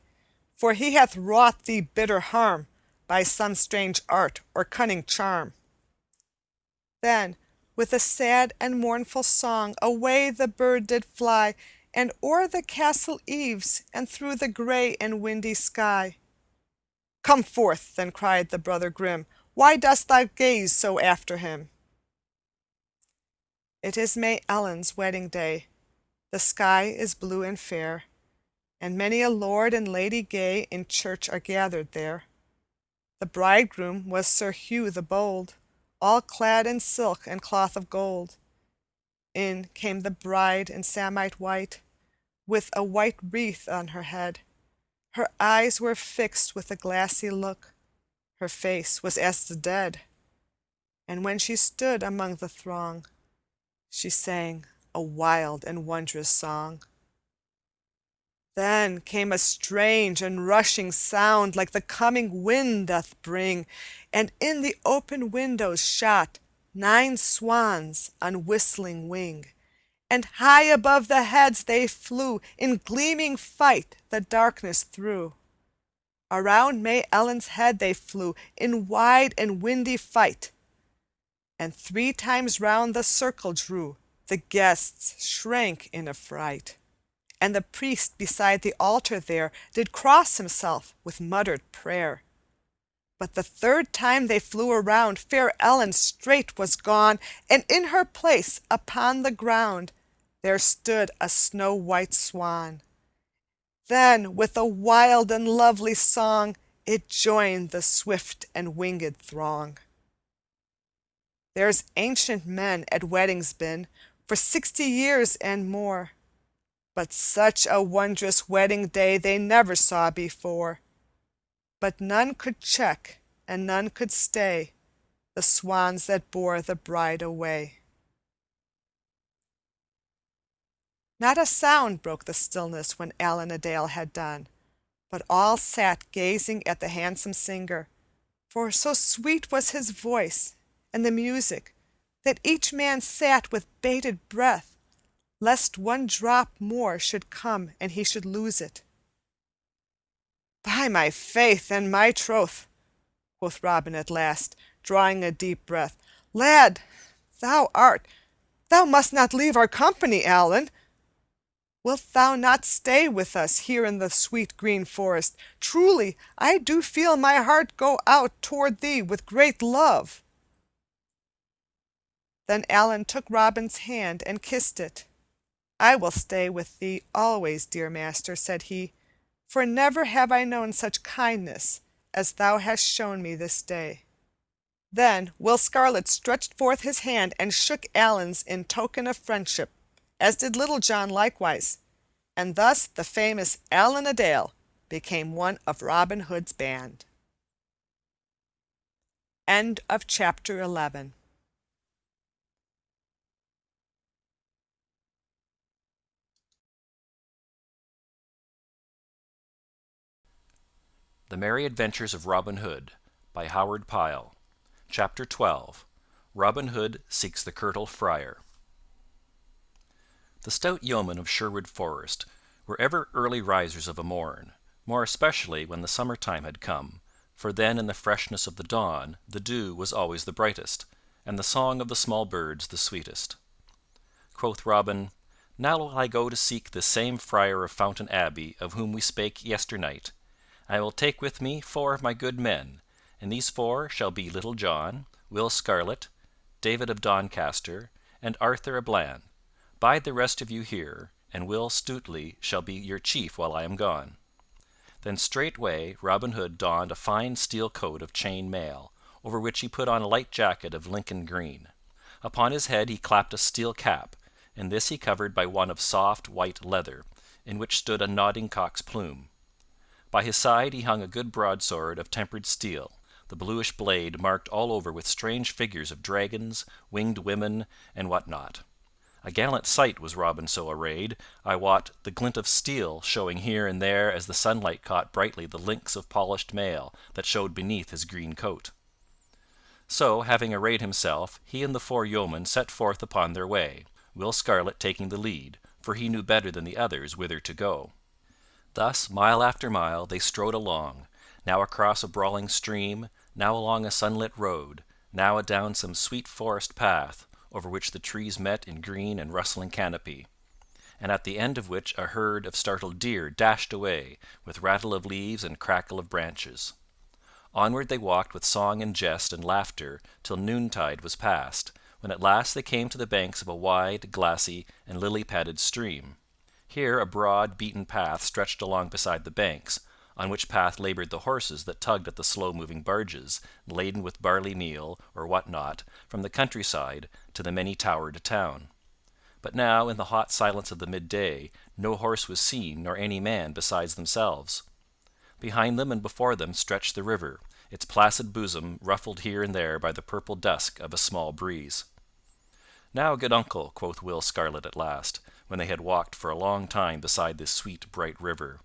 for he hath wrought thee bitter harm, by some strange art or cunning charm. Then, with a sad and mournful song, away the bird did fly, and o'er the castle eaves, and through the gray and windy sky. "Come forth," then cried the brother grim, "why dost thou gaze so after him?" It is May Ellen's wedding day, the sky is blue and fair, and many a lord and lady gay in church are gathered there. The bridegroom was Sir Hugh the Bold, all clad in silk and cloth of gold. In came the bride in samite white, with a white wreath on her head. Her eyes were fixed with a glassy look, her face was as the dead. And when she stood among the throng, she sang a wild and wondrous song. Then came a strange and rushing sound, like the coming wind doth bring, and in the open windows shot 9 swans on whistling wing, and high above the heads they flew, in gleaming fight the darkness through. Around May Ellen's head they flew, in wide and windy fight, and 3 times round the circle drew, the guests shrank in affright. And the priest beside the altar there did cross himself with muttered prayer. But the 3rd time they flew around, fair Ellen straight was gone, and in her place upon the ground there stood a snow-white swan. Then with a wild and lovely song it joined the swift and winged throng. There's ancient men at weddings been for 60 years and more, but such a wondrous wedding day they never saw before. But none could check and none could stay the swans that bore the bride away. Not a sound broke the stillness when Allan a Dale had done, but all sat gazing at the handsome singer, for so sweet was his voice and the music that each man sat with bated breath, lest one drop more should come and he should lose it. "By my faith and my troth," quoth Robin at last, drawing a deep breath, "lad, thou must not leave our company, Allan. Wilt thou not stay with us here in the sweet green forest? Truly, I do feel my heart go out toward thee with great love." Then Allan took Robin's hand and kissed it. "I will stay with thee always, dear master," said he, "for never have I known such kindness as thou hast shown me this day." Then Will Scarlet stretched forth his hand and shook Allan's in token of friendship, as did Little John likewise, and thus the famous Allan a Dale became one of Robin Hood's band. End of chapter 11. The Merry Adventures of Robin Hood by Howard Pyle. Chapter 12. Robin Hood Seeks the Curtal Friar. The stout yeomen of Sherwood Forest were ever early risers of a morn, more especially when the summer time had come, for then in the freshness of the dawn the dew was always the brightest, and the song of the small birds the sweetest. Quoth Robin, "Now will I go to seek this same Friar of Fountain Abbey of whom we spake yesternight. I will take with me 4 of my good men, and these 4 shall be Little John, Will Scarlet, David of Doncaster, and Arthur a Bland. Bide the rest of you here, and Will Stutely shall be your chief while I am gone." Then straightway Robin Hood donned a fine steel coat of chain mail, over which he put on a light jacket of Lincoln green. Upon his head he clapped a steel cap, and this he covered by one of soft white leather, in which stood a nodding cock's plume. By his side he hung a good broadsword of tempered steel, the bluish blade marked all over with strange figures of dragons, winged women, and what not. A gallant sight was Robin so arrayed, I wot, the glint of steel showing here and there as the sunlight caught brightly the links of polished mail that showed beneath his green coat. So, having arrayed himself, he and the 4 yeomen set forth upon their way, Will Scarlet taking the lead, for he knew better than the others whither to go. Thus, mile after mile, they strode along, now across a brawling stream, now along a sunlit road, now adown some sweet forest path, over which the trees met in green and rustling canopy, and at the end of which a herd of startled deer dashed away, with rattle of leaves and crackle of branches. Onward they walked with song and jest and laughter till noontide was past, when at last they came to the banks of a wide, glassy, and lily-padded stream. Here a broad, beaten path stretched along beside the banks, on which path laboured the horses that tugged at the slow-moving barges, laden with barley meal, or what not, from the countryside to the many-towered town. But now, in the hot silence of the midday, no horse was seen nor any man besides themselves. Behind them and before them stretched the river, its placid bosom ruffled here and there by the purple dusk of a small breeze. "Now, good uncle," quoth Will Scarlet at last, when they had walked for a long time beside this sweet bright river,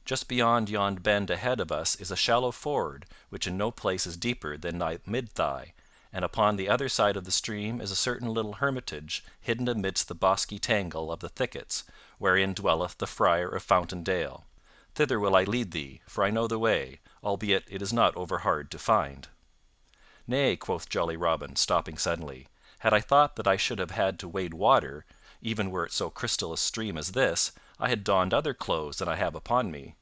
"just beyond yond bend ahead of us is a shallow ford which in no place is deeper than thy mid-thigh, and upon the other side of the stream is a certain little hermitage hidden amidst the bosky tangle of the thickets, wherein dwelleth the Friar of Fountain Dale. Thither will I lead thee, for I know the way, albeit it is not over hard to find." "Nay," quoth jolly Robin, stopping suddenly, "had I thought that I should have had to wade water, even were it so crystal a stream as this, I had donned other clothes than I have upon me.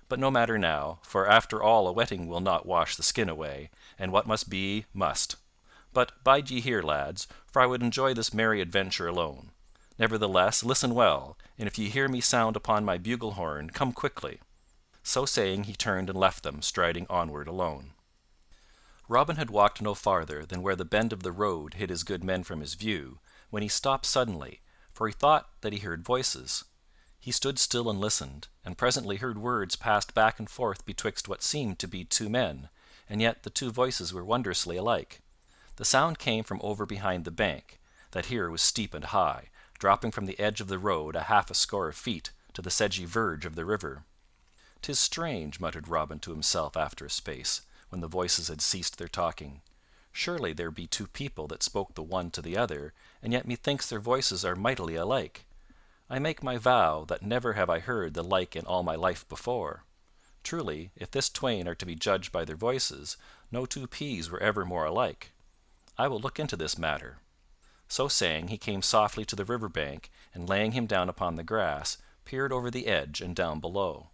But no matter now, for after all a wetting will not wash the skin away, and what must be, must. But bide ye here, lads, for I would enjoy this merry adventure alone. Nevertheless, listen well, and if ye hear me sound upon my bugle horn, come quickly." So saying, he turned and left them, striding onward alone. Robin had walked no farther than where the bend of the road hid his good men from his view, when he stopped suddenly, for he thought that he heard voices. He stood still and listened, and presently heard words passed back and forth betwixt what seemed to be two men, and yet the two voices were wondrously alike. The sound came from over behind the bank, that here was steep and high, dropping from the edge of the road a half a score of feet to the sedgy verge of the river. "'Tis strange," muttered Robin to himself after a space, when the voices had ceased their talking. "Surely there be two people that spoke the one to the other, and yet methinks their voices are mightily alike. I make my vow that never have I heard the like in all my life before. Truly, if this twain are to be judged by their voices, no two peas were ever more alike. I will look into this matter." So saying, he came softly to the river bank, and laying him down upon the grass, peered over the edge and down below.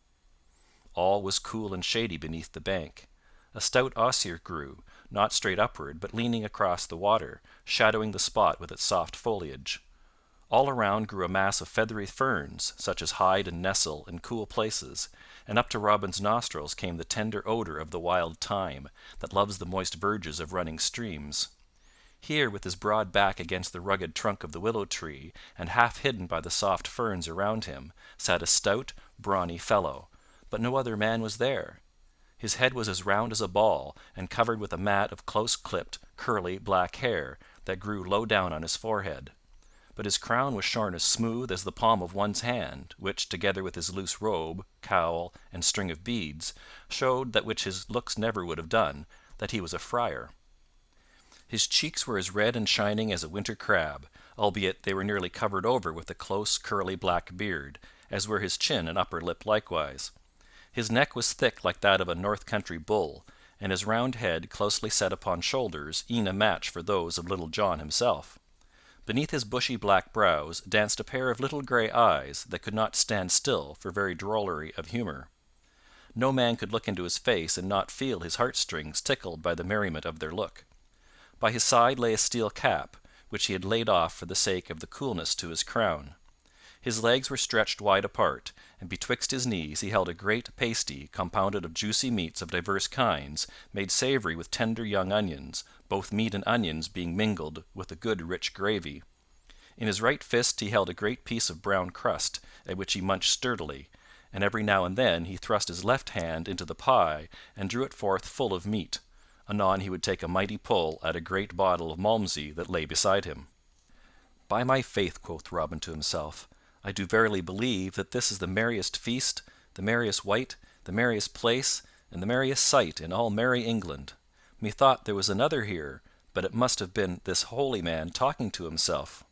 All was cool and shady beneath the bank. A stout osier grew, not straight upward, but leaning across the water, shadowing the spot with its soft foliage. All around grew a mass of feathery ferns, such as hide and nestle in cool places, and up to Robin's nostrils came the tender odor of the wild thyme, that loves the moist verges of running streams. Here, with his broad back against the rugged trunk of the willow tree, and half hidden by the soft ferns around him, sat a stout, brawny fellow, but no other man was there. His head was as round as a ball, and covered with a mat of close-clipped, curly, black hair that grew low down on his forehead. But his crown was shorn as smooth as the palm of one's hand, which, together with his loose robe, cowl, and string of beads, showed that which his looks never would have done, that he was a friar. His cheeks were as red and shining as a winter crab, albeit they were nearly covered over with a close, curly black beard, as were his chin and upper lip likewise. His neck was thick like that of a north country bull, and his round head, closely set upon shoulders, e'en a match for those of Little John himself. Beneath his bushy black brows danced a pair of little grey eyes that could not stand still for very drollery of humour. No man could look into his face and not feel his heartstrings tickled by the merriment of their look. By his side lay a steel cap, which he had laid off for the sake of the coolness to his crown. His legs were stretched wide apart, and betwixt his knees he held a great pasty compounded of juicy meats of divers kinds, made savoury with tender young onions, both meat and onions being mingled with a good rich gravy. In his right fist he held a great piece of brown crust, at which he munched sturdily, and every now and then he thrust his left hand into the pie and drew it forth full of meat. Anon he would take a mighty pull at a great bottle of Malmsey that lay beside him. "By my faith," quoth Robin to himself, "I do verily believe that this is the merriest feast, the merriest wight, the merriest place, and the merriest sight in all merry England. Methought there was another here, but it must have been this holy man talking to himself."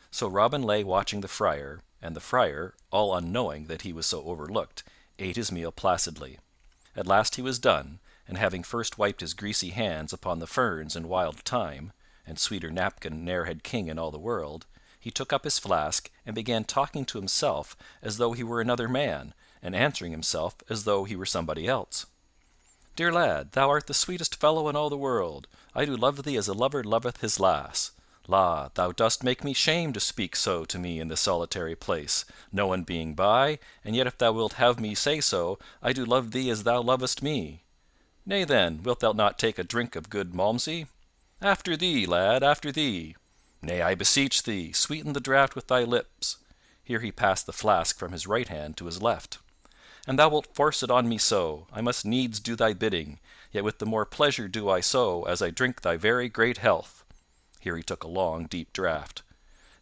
So Robin lay watching the friar, and the friar, all unknowing that he was so overlooked, ate his meal placidly. At last he was done, and having first wiped his greasy hands upon the ferns and wild thyme, and sweeter napkin ne'er had king in all the world, he took up his flask and began talking to himself as though he were another man, and answering himself as though he were somebody else. "Dear lad, thou art the sweetest fellow in all the world. I do love thee as a lover loveth his lass. La, thou dost make me shame to speak so to me in this solitary place, no one being by, and yet if thou wilt have me say so, I do love thee as thou lovest me. Nay, then, wilt thou not take a drink of good Malmsey? After thee, lad, after thee. Nay, I beseech thee, sweeten the draught with thy lips." Here he passed the flask from his right hand to his left. "And thou wilt force it on me so, I must needs do thy bidding, yet with the more pleasure do I so, as I drink thy very great health." Here he took a long, deep draught.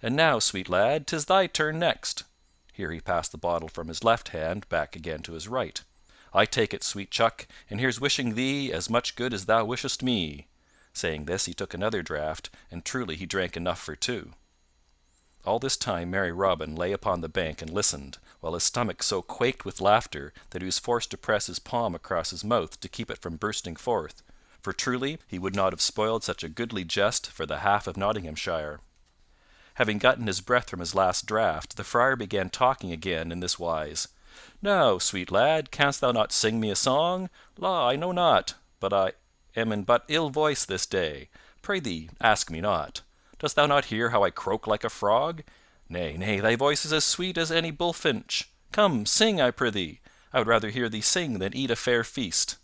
"And now, sweet lad, 'tis thy turn next." Here he passed the bottle from his left hand back again to his right. "I take it, sweet chuck, and here's wishing thee as much good as thou wishest me." Saying this, he took another draught, and truly he drank enough for two. All this time merry Robin lay upon the bank and listened, while his stomach so quaked with laughter that he was forced to press his palm across his mouth to keep it from bursting forth, for truly he would not have spoiled such a goodly jest for the half of Nottinghamshire. Having gotten his breath from his last draught, the Friar began talking again in this wise. "Now, sweet lad, canst thou not sing me a song? La, I know not, but I am in but ill voice this day. Pray thee, ask me not. Dost thou not hear how I croak like a frog? Nay, nay, thy voice is as sweet as any bullfinch. Come, sing, I prithee. I would rather hear thee sing than eat a fair feast.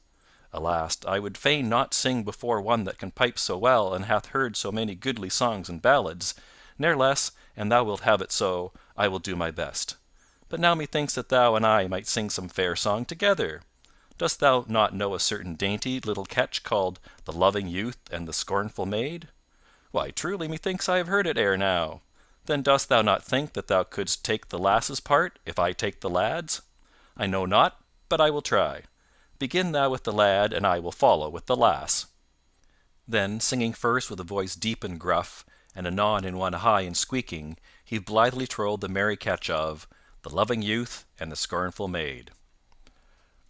Alas, I would fain not sing before one that can pipe so well and hath heard so many goodly songs and ballads. Ne'ertheless, an thou wilt have it so, I will do my best. But now methinks that thou and I might sing some fair song together. Dost thou not know a certain dainty little catch called The Loving Youth and the Scornful Maid? Why, truly, methinks I have heard it ere now. Then dost thou not think that thou couldst take the lass's part, if I take the lad's? I know not, but I will try. Begin thou with the lad, and I will follow with the lass." Then, singing first with a voice deep and gruff, and anon in one high and squeaking, he blithely trolled the merry catch of The Loving Youth and the Scornful Maid.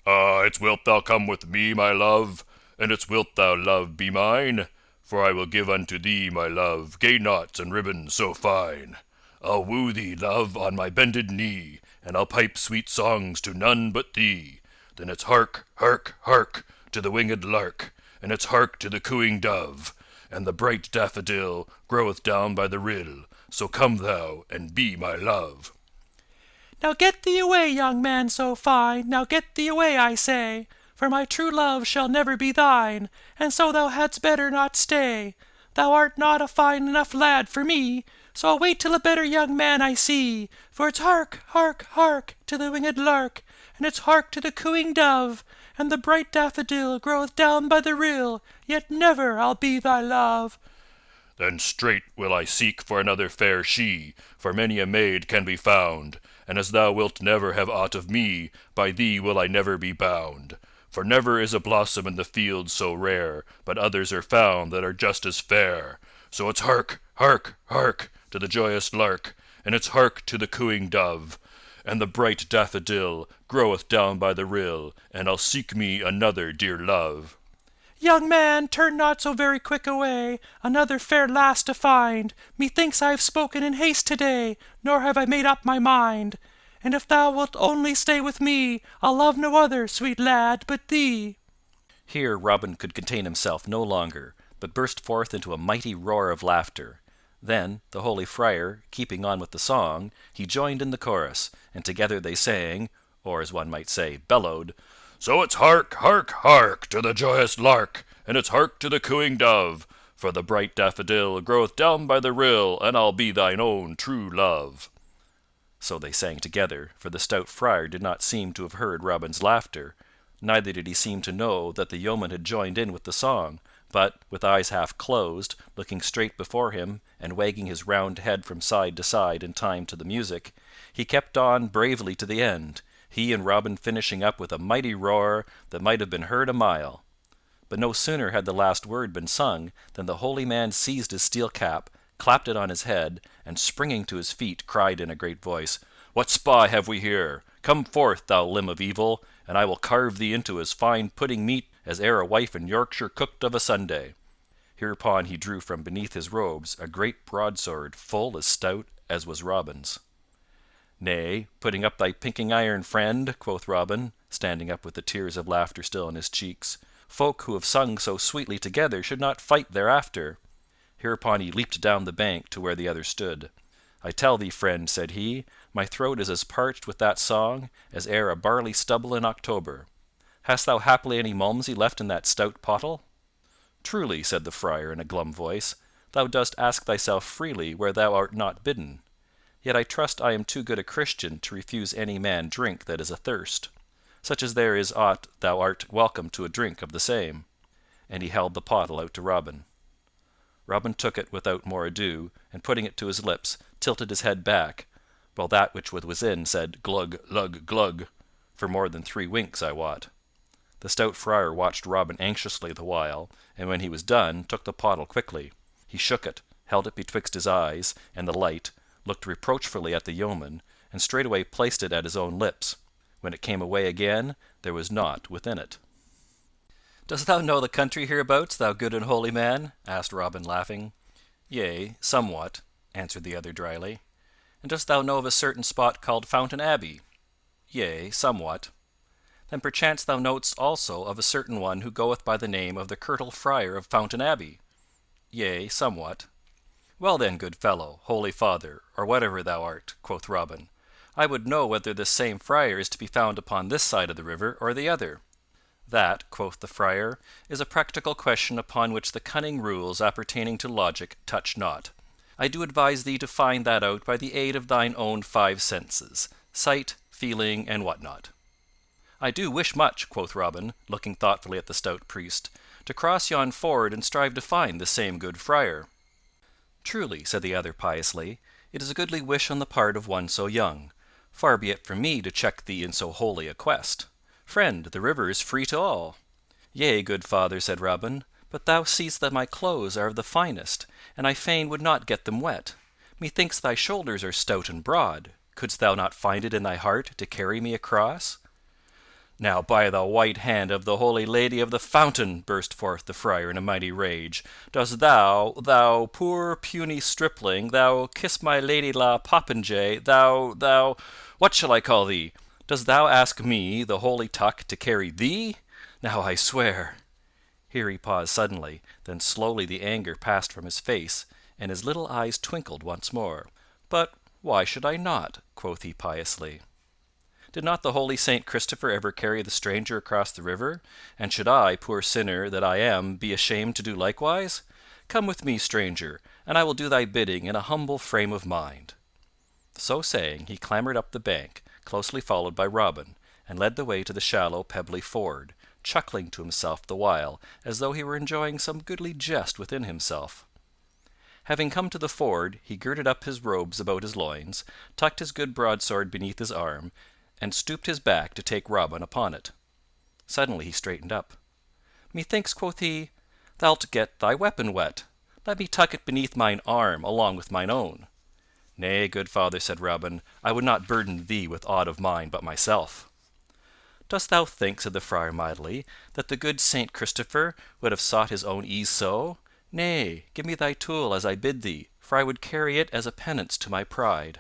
"Ah, it's wilt thou come with me, my love, and it's wilt thou, love, be mine? For I will give unto thee, my love, gay knots and ribbons so fine. I'll woo thee, love, on my bended knee, and I'll pipe sweet songs to none but thee. Then it's hark, hark, hark, to the winged lark, and it's hark to the cooing dove, and the bright daffodil groweth down by the rill. So come thou and be my love." "Now get thee away, young man so fine, now get thee away, I say, for my true love shall never be thine, and so thou hadst better not stay. Thou art not a fine enough lad for me, so I'll wait till a better young man I see. For it's hark, hark, hark, to the winged lark, and it's hark to the cooing dove, and the bright daffodil groweth down by the rill, yet never I'll be thy love." "Then straight will I seek for another fair she, for many a maid can be found, and as thou wilt never have aught of me, by thee will I never be bound. For never is a blossom in the field so rare, but others are found that are just as fair. So it's hark, hark, hark, to the joyous lark, and it's hark to the cooing dove, and the bright daffodil groweth down by the rill, and I'll seek me another dear love." "Young man, turn not so very quick away, another fair lass to find. Methinks I have spoken in haste today, nor have I made up my mind. And if thou wilt only stay with me, I'll love no other, sweet lad, but thee." Here Robin could contain himself no longer, but burst forth into a mighty roar of laughter. Then, the holy friar keeping on with the song, he joined in the chorus, and together they sang, or as one might say, bellowed, "So it's hark, hark, hark, to the joyous lark, and it's hark to the cooing dove, for the bright daffodil groweth down by the rill, and I'll be thine own true love." So they sang together, for the stout friar did not seem to have heard Robin's laughter, neither did he seem to know that the yeoman had joined in with the song, but, with eyes half closed, looking straight before him, and wagging his round head from side to side in time to the music, he kept on bravely to the end, he and Robin finishing up with a mighty roar that might have been heard a mile. But no sooner had the last word been sung than the holy man seized his steel cap, clapped it on his head, and springing to his feet, cried in a great voice, "What spy have we here? Come forth, thou limb of evil, and I will carve thee into as fine pudding meat as e'er a wife in Yorkshire cooked of a Sunday." Hereupon he drew from beneath his robes a great broadsword full as stout as was Robin's. "Nay, putting up thy pinking iron, friend," quoth Robin, standing up with the tears of laughter still in his cheeks. "Folk who have sung so sweetly together should not fight thereafter." Hereupon he leaped down the bank to where the other stood. "I tell thee, friend," said he, "my throat is as parched with that song as e'er a barley stubble in October. Hast thou haply any Malmsey left in that stout pottle?" "Truly," said the Friar in a glum voice, "thou dost ask thyself freely where thou art not bidden. Yet I trust I am too good a Christian to refuse any man drink that is athirst. Such as there is aught thou art welcome to a drink of the same." And he held the pottle out to Robin. Robin took it without more ado, and putting it to his lips, tilted his head back, while that which was within said glug, lug, glug, for more than 3 winks, I wot. The stout friar watched Robin anxiously the while, and when he was done, took the pottle quickly. He shook it, held it betwixt his eyes and the light, looked reproachfully at the yeoman, and straightway placed it at his own lips. When it came away again, there was naught within it. "Dost thou know the country hereabouts, thou good and holy man?" asked Robin, laughing. "Yea, somewhat," answered the other dryly. "And dost thou know of a certain spot called Fountain Abbey?" "Yea, somewhat." "Then perchance thou knowest also of a certain one who goeth by the name of the Curtal Friar of Fountain Abbey?" "Yea, somewhat." "Well then, good fellow, holy father, or whatever thou art," quoth Robin, "I would know whether this same friar is to be found upon this side of the river or the other." "That," quoth the Friar, "is a practical question upon which the cunning rules appertaining to logic touch not. I do advise thee to find that out by the aid of thine own 5 senses, sight, feeling, and what not." "I do wish much," quoth Robin, looking thoughtfully at the stout priest, "to cross yon ford and strive to find this same good friar." "Truly," said the other piously, "it is a goodly wish on the part of one so young. Far be it from me to check thee in so holy a quest. Friend, the river is free to all." "Yea, good father," said Robin, "but thou seest that my clothes are of the finest, and I fain would not get them wet. Methinks thy shoulders are stout and broad. Couldst thou not find it in thy heart to carry me across?" "Now, by the white hand of the Holy Lady of the Fountain," burst forth the Friar in a mighty rage, "dost thou, poor puny stripling, thou kiss my lady la popinjay, thou, what shall I call thee? Dost thou ask me, the holy tuck, to carry thee? Now I swear—" Here he paused suddenly, then slowly the anger passed from his face, and his little eyes twinkled once more. "But why should I not?" quoth he piously. "Did not the holy Saint Christopher ever carry the stranger across the river, and should I, poor sinner that I am, be ashamed to do likewise? Come with me, stranger, and I will do thy bidding in a humble frame of mind." So saying, he clambered up the bank, closely followed by Robin, and led the way to the shallow, pebbly ford, chuckling to himself the while as though he were enjoying some goodly jest within himself. Having come to the ford, he girded up his robes about his loins, tucked his good broadsword beneath his arm, and stooped his back to take Robin upon it. Suddenly he straightened up. "Methinks," quoth he, "thou'lt get thy weapon wet. Let me tuck it beneath mine arm along with mine own." "Nay, good father," said Robin, "I would not burden thee with aught of mine but myself." "Dost thou think," said the Friar mildly, "that the good Saint Christopher would have sought his own ease so? Nay, give me thy tool as I bid thee, for I would carry it as a penance to my pride."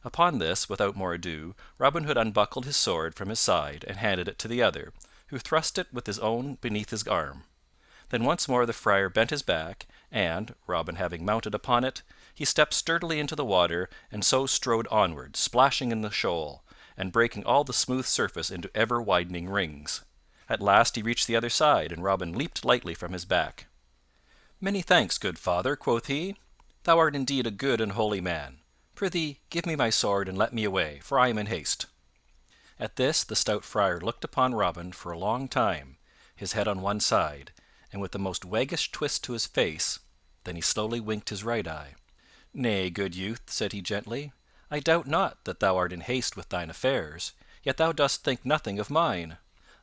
Upon this, without more ado, Robin Hood unbuckled his sword from his side and handed it to the other, who thrust it with his own beneath his arm. Then once more the Friar bent his back, and, Robin having mounted upon it, he stepped sturdily into the water and so strode onward, splashing in the shoal, and breaking all the smooth surface into ever widening rings. At last he reached the other side, and Robin leaped lightly from his back. "Many thanks, good father," quoth he. "Thou art indeed a good and holy man. Prithee, give me my sword and let me away, for I am in haste." At this the stout friar looked upon Robin for a long time, his head on one side, and with the most waggish twist to his face. Then he slowly winked his right eye. "Nay, good youth," said he gently, "I doubt not that thou art in haste with thine affairs, yet thou dost think nothing of mine.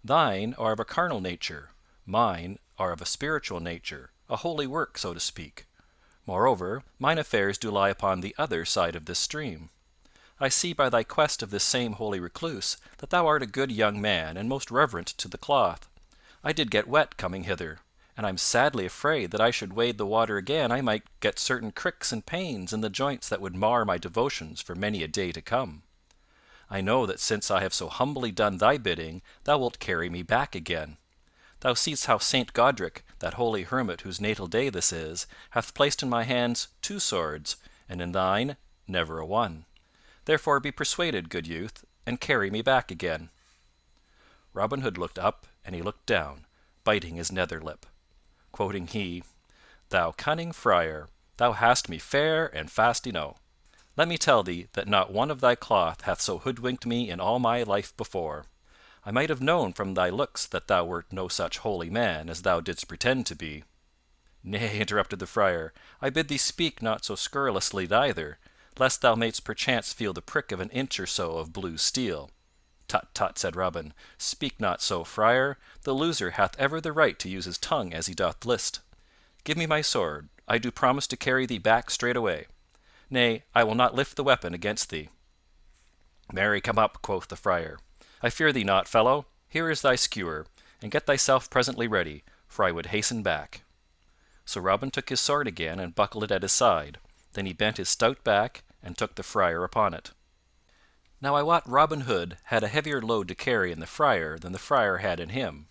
Thine are of a carnal nature, mine are of a spiritual nature, a holy work, so to speak. Moreover, mine affairs do lie upon the other side of this stream. I see by thy quest of this same holy recluse that thou art a good young man and most reverent to the cloth. I did get wet coming hither, and I'm sadly afraid that I should wade the water again I might get certain cricks and pains in the joints that would mar my devotions for many a day to come. I know that since I have so humbly done thy bidding, thou wilt carry me back again. Thou seest how Saint Godric, that holy hermit whose natal day this is, hath placed in my hands 2 swords, and in thine never a one. Therefore be persuaded, good youth, and carry me back again. Robin Hood looked up and he looked down, biting his nether lip. Quoting he, Thou cunning friar, thou hast me fair and fast enow. Let me tell thee that not one of thy cloth hath so hoodwinked me in all my life before. I might have known from thy looks that thou wert no such holy man as thou didst pretend to be. Nay, interrupted the friar, I bid thee speak not so scurrilously neither, lest thou mayst perchance feel the prick of an inch or so of blue steel. Tut, tut, said Robin, speak not so, friar. The loser hath ever the right to use his tongue as he doth list. Give me my sword. I do promise to carry thee back straightway. Nay, I will not lift the weapon against thee. Marry, come up, quoth the friar. I fear thee not, fellow. Here is thy skewer, and get thyself presently ready, for I would hasten back. So Robin took his sword again and buckled it at his side. Then he bent his stout back and took the friar upon it. Now I wot Robin Hood had a heavier load to carry in the friar than the friar had in him.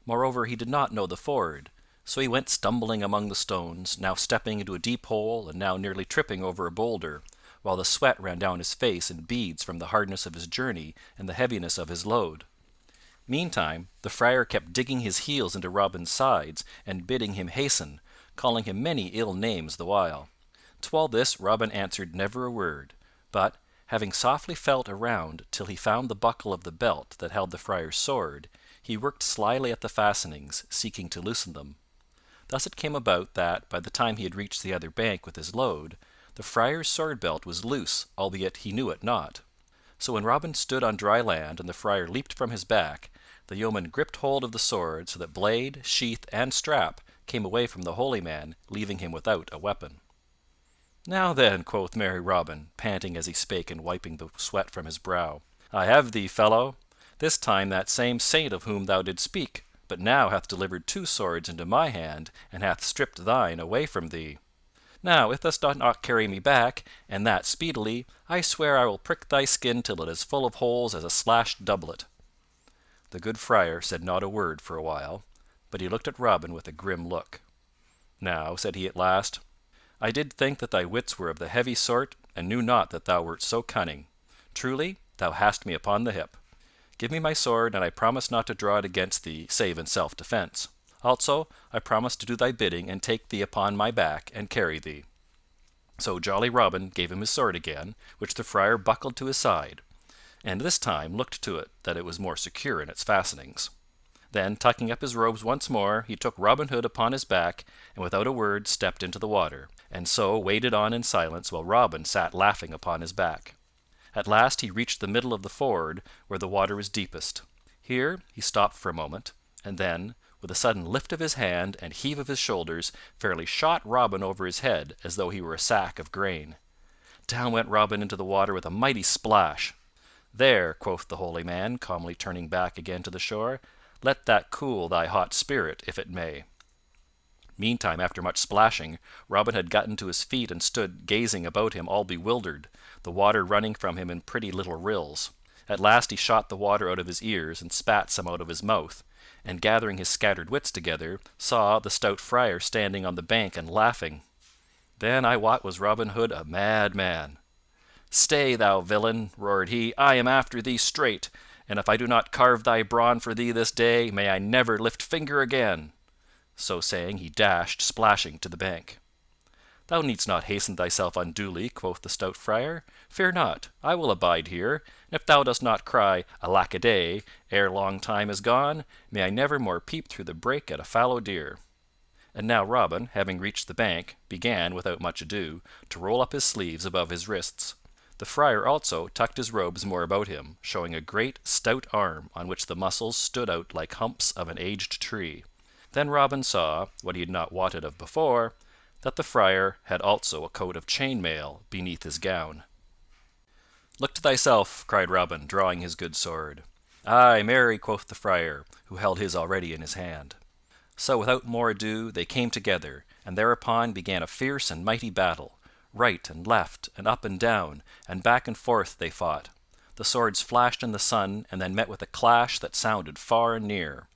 Moreover, he did not know the ford, so he went stumbling among the stones, now stepping into a deep hole and now nearly tripping over a boulder, while the sweat ran down his face in beads from the hardness of his journey and the heaviness of his load. Meantime, the friar kept digging his heels into Robin's sides and bidding him hasten, calling him many ill names the while. To all this Robin answered never a word, but, having softly felt around till he found the buckle of the belt that held the friar's sword, he worked slyly at the fastenings, seeking to loosen them. Thus it came about that, by the time he had reached the other bank with his load, the friar's sword belt was loose, albeit he knew it not. So when Robin stood on dry land and the friar leaped from his back, the yeoman gripped hold of the sword so that blade, sheath, and strap came away from the holy man, leaving him without a weapon. Now then, quoth merry Robin, panting as he spake and wiping the sweat from his brow, I have thee, fellow. This time that same saint of whom thou didst speak, but now hath delivered 2 swords into my hand, and hath stripped thine away from thee. Now, if thou dost not carry me back, and that speedily, I swear I will prick thy skin till it is full of holes as a slashed doublet. The good friar said not a word for a while, but he looked at Robin with a grim look. Now, said he at last, I did think that thy wits were of the heavy sort, and knew not that thou wert so cunning. Truly, thou hast me upon the hip. Give me my sword, and I promise not to draw it against thee, save in self-defence. Also, I promise to do thy bidding and take thee upon my back and carry thee. So jolly Robin gave him his sword again, which the friar buckled to his side, and this time looked to it that it was more secure in its fastenings. Then, tucking up his robes once more, he took Robin Hood upon his back, and without a word stepped into the water, and so waded on in silence while Robin sat laughing upon his back. At last he reached the middle of the ford, where the water was deepest. Here he stopped for a moment, and then, with a sudden lift of his hand and heave of his shoulders, fairly shot Robin over his head as though he were a sack of grain. Down went Robin into the water with a mighty splash. There, quoth the holy man, calmly turning back again to the shore, let that cool thy hot spirit, if it may. Meantime, after much splashing, Robin had gotten to his feet and stood gazing about him all bewildered, the water running from him in pretty little rills. At last he shot the water out of his ears and spat some out of his mouth, and gathering his scattered wits together, saw the stout friar standing on the bank and laughing. Then I wot was Robin Hood a mad man. Stay, thou villain, roared he, I am after thee straight, and if I do not carve thy brawn for thee this day, may I never lift finger again. So saying, he dashed, splashing, to the bank. Thou needst not hasten thyself unduly, quoth the stout friar. Fear not, I will abide here, and if thou dost not cry alack-a-day ere long time is gone, may I never more peep through the brake at a fallow deer. And now Robin, having reached the bank, began, without much ado, to roll up his sleeves above his wrists. The friar also tucked his robes more about him, showing a great stout arm on which the muscles stood out like humps of an aged tree. Then Robin saw, what he had not wotted of before, that the friar had also a coat of chain mail beneath his gown. Look to thyself, cried Robin, drawing his good sword. Ay, marry, quoth the friar, who held his already in his hand. So without more ado they came together, and thereupon began a fierce and mighty battle. Right and left, and up and down, and back and forth they fought. The swords flashed in the sun, and then met with a clash that sounded far and near.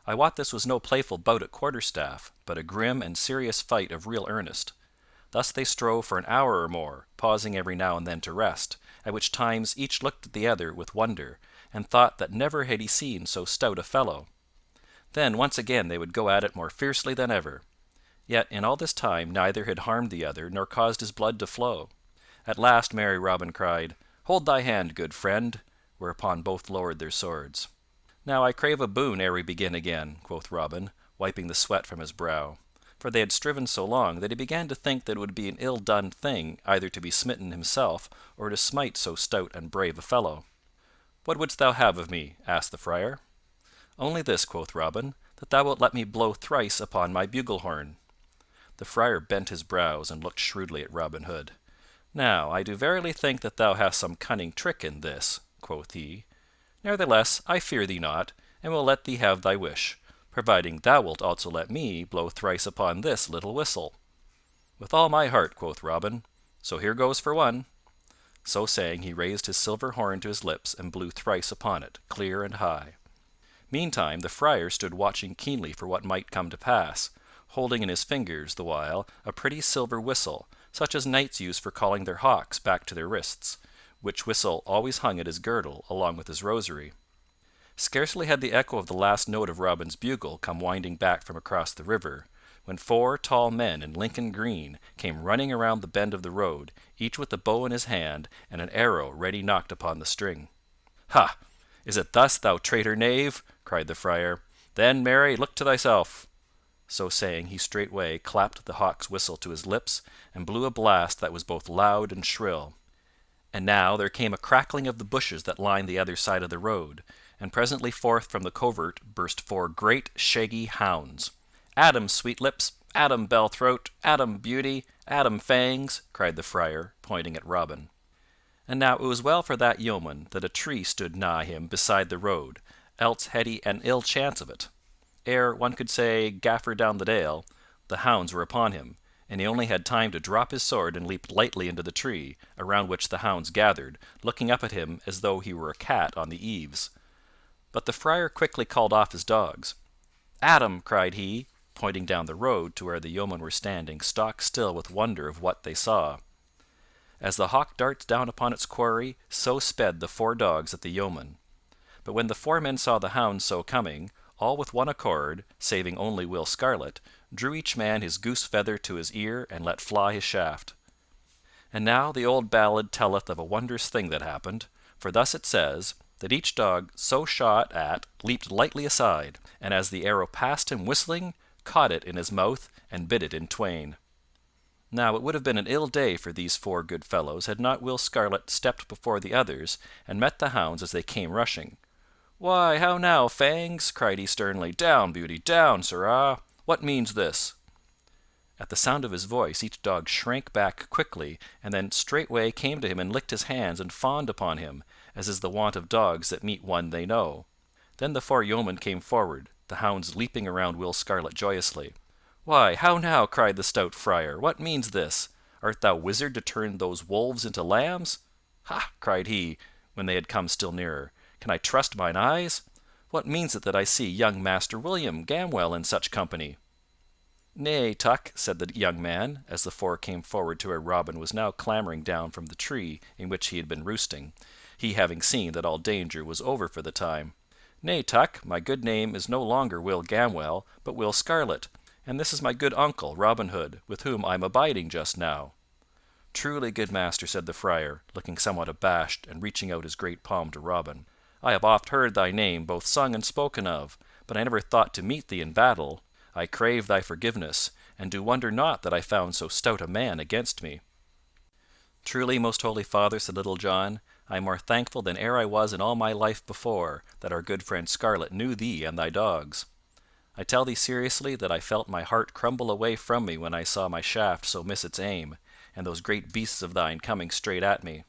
I wot this was no playful bout at quarterstaff, but a grim and serious fight of real earnest. Thus they strove for an hour or more, pausing every now and then to rest, at which times each looked at the other with wonder, and thought that never had he seen so stout a fellow. Then once again they would go at it more fiercely than ever. Yet in all this time neither had harmed the other nor caused his blood to flow. At last merry Robin cried, "Hold thy hand, good friend," whereupon both lowered their swords. "Now I crave a boon ere we begin again," quoth Robin, wiping the sweat from his brow, for they had striven so long that he began to think that it would be an ill done thing either to be smitten himself or to smite so stout and brave a fellow. "What wouldst thou have of me?" asked the friar. "Only this," quoth Robin, "that thou wilt let me blow thrice upon my bugle horn." The friar bent his brows and looked shrewdly at Robin Hood. "Now I do verily think that thou hast some cunning trick in this," quoth he. "Ne'ertheless I fear thee not, and will let thee have thy wish, providing thou wilt also let me blow thrice upon this little whistle." "With all my heart," quoth Robin. "So here goes for one." So saying he raised his silver horn to his lips and blew thrice upon it, clear and high. Meantime the friar stood watching keenly for what might come to pass, holding in his fingers the while a pretty silver whistle, such as knights use for calling their hawks back to their wrists, which whistle always hung at his girdle along with his rosary. Scarcely had the echo of the last note of Robin's bugle come winding back from across the river, when four tall men in Lincoln green came running around the bend of the road, each with a bow in his hand and an arrow ready nocked upon the string. "Ha! Is it thus, thou traitor knave?" cried the friar. "Then, marry, look to thyself." So saying, he straightway clapped the hawk's whistle to his lips and blew a blast that was both loud and shrill. And now there came a crackling of the bushes that lined the other side of the road, and presently forth from the covert burst four great shaggy hounds. "At 'em, Sweetlips! At 'em, Bellthroat! At 'em, Beauty! At 'em, Fangs!" cried the friar, pointing at Robin. And now it was well for that yeoman that a tree stood nigh him beside the road, else had he an ill chance of it. Ere one could say "Gaffer down the dale," the hounds were upon him, and he only had time to drop his sword and leap lightly into the tree, around which the hounds gathered, looking up at him as though he were a cat on the eaves. But the friar quickly called off his dogs. "At 'em!" cried he, pointing down the road to where the yeomen were standing stock still with wonder of what they saw. As the hawk darts down upon its quarry, so sped the four dogs at the yeoman. But when the four men saw the hounds so coming, all with one accord, saving only Will Scarlet, drew each man his goose feather to his ear and let fly his shaft. And now the old ballad telleth of a wondrous thing that happened, for thus it says, that each dog so shot at leaped lightly aside, and as the arrow passed him whistling, caught it in his mouth and bit it in twain. Now it would have been an ill day for these four good fellows had not Will Scarlet stepped before the others and met the hounds as they came rushing. "Why, how now, Fangs?" cried he sternly. "Down, Beauty, down, sirrah! What means this?" At the sound of his voice each dog shrank back quickly, and then straightway came to him and licked his hands and fawned upon him, as is the wont of dogs that meet one they know. Then the four yeomen came forward, the hounds leaping around Will Scarlet joyously. "Why, how now?" cried the stout friar. "What means this? Art thou wizard to turn those wolves into lambs?" "Ha!" cried he, when they had come still nearer. "Can I trust mine eyes? What means it that I see young Master William Gamwell in such company?" "Nay, Tuck," said the young man, as the four came forward to where Robin was now clambering down from the tree in which he had been roosting, he having seen that all danger was over for the time. "Nay, Tuck, my good name is no longer Will Gamwell, but Will Scarlet, and this is my good uncle, Robin Hood, with whom I am abiding just now." "Truly, good master," said the friar, looking somewhat abashed and reaching out his great palm to Robin, "I have oft heard thy name both sung and spoken of, but I never thought to meet thee in battle. I crave thy forgiveness, and do wonder not that I found so stout a man against me." "Truly, most holy father," said Little John, "I am more thankful than e'er I was in all my life before, that our good friend Scarlet knew thee and thy dogs. I tell thee seriously that I felt my heart crumble away from me when I saw my shaft so miss its aim, and those great beasts of thine coming straight at me.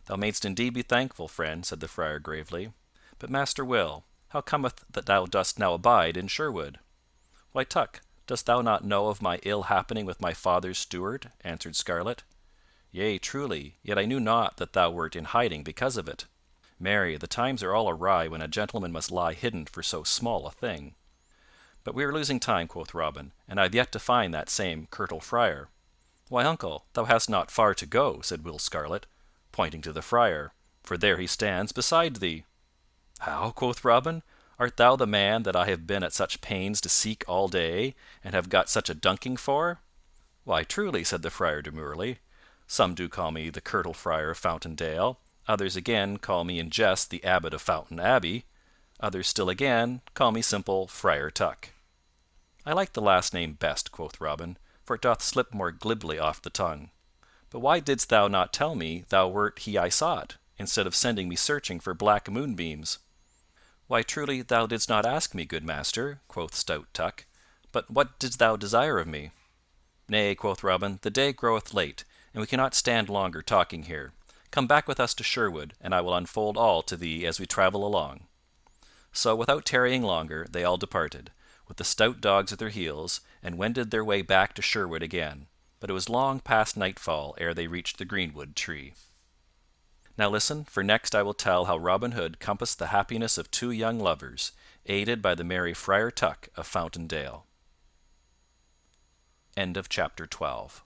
Thou mayst indeed be thankful, friend, said the Friar gravely. But Master Will, how cometh that thou dost now abide in Sherwood? Why, Tuck, dost thou not know of my ill happening with my father's steward? Answered Scarlet. Yea, truly, yet I knew not that thou wert in hiding because of it. Marry, the times are all awry when a gentleman must lie hidden for so small a thing. But we are losing time, quoth Robin, and I have yet to find that same Curtal Friar. Why, uncle, thou hast not far to go, said Will Scarlet, pointing to the Friar, for there he stands beside thee. How, quoth Robin, art thou the man that I have been at such pains to seek all day, and have got such a dunking for? Why, truly, said the Friar demurely. Some do call me the Curtal Friar of Fountain Dale, others again call me in jest the Abbot of Fountain Abbey, others still again call me simple Friar Tuck. I like the last name best, quoth Robin, for it doth slip more glibly off the tongue. But why didst thou not tell me thou wert he I sought, instead of sending me searching for black moonbeams? Why, truly, thou didst not ask me, good master, quoth stout Tuck. But what didst thou desire of me? Nay, quoth Robin, the day groweth late, and we cannot stand longer talking here. Come back with us to Sherwood, and I will unfold all to thee as we travel along. So, without tarrying longer, they all departed, with the stout dogs at their heels, and wended their way back to Sherwood again. But it was long past nightfall ere they reached the greenwood tree. Now listen, for next I will tell how Robin Hood compassed the happiness of two young lovers, aided by the merry Friar Tuck of Fountain Dale. End of chapter 12.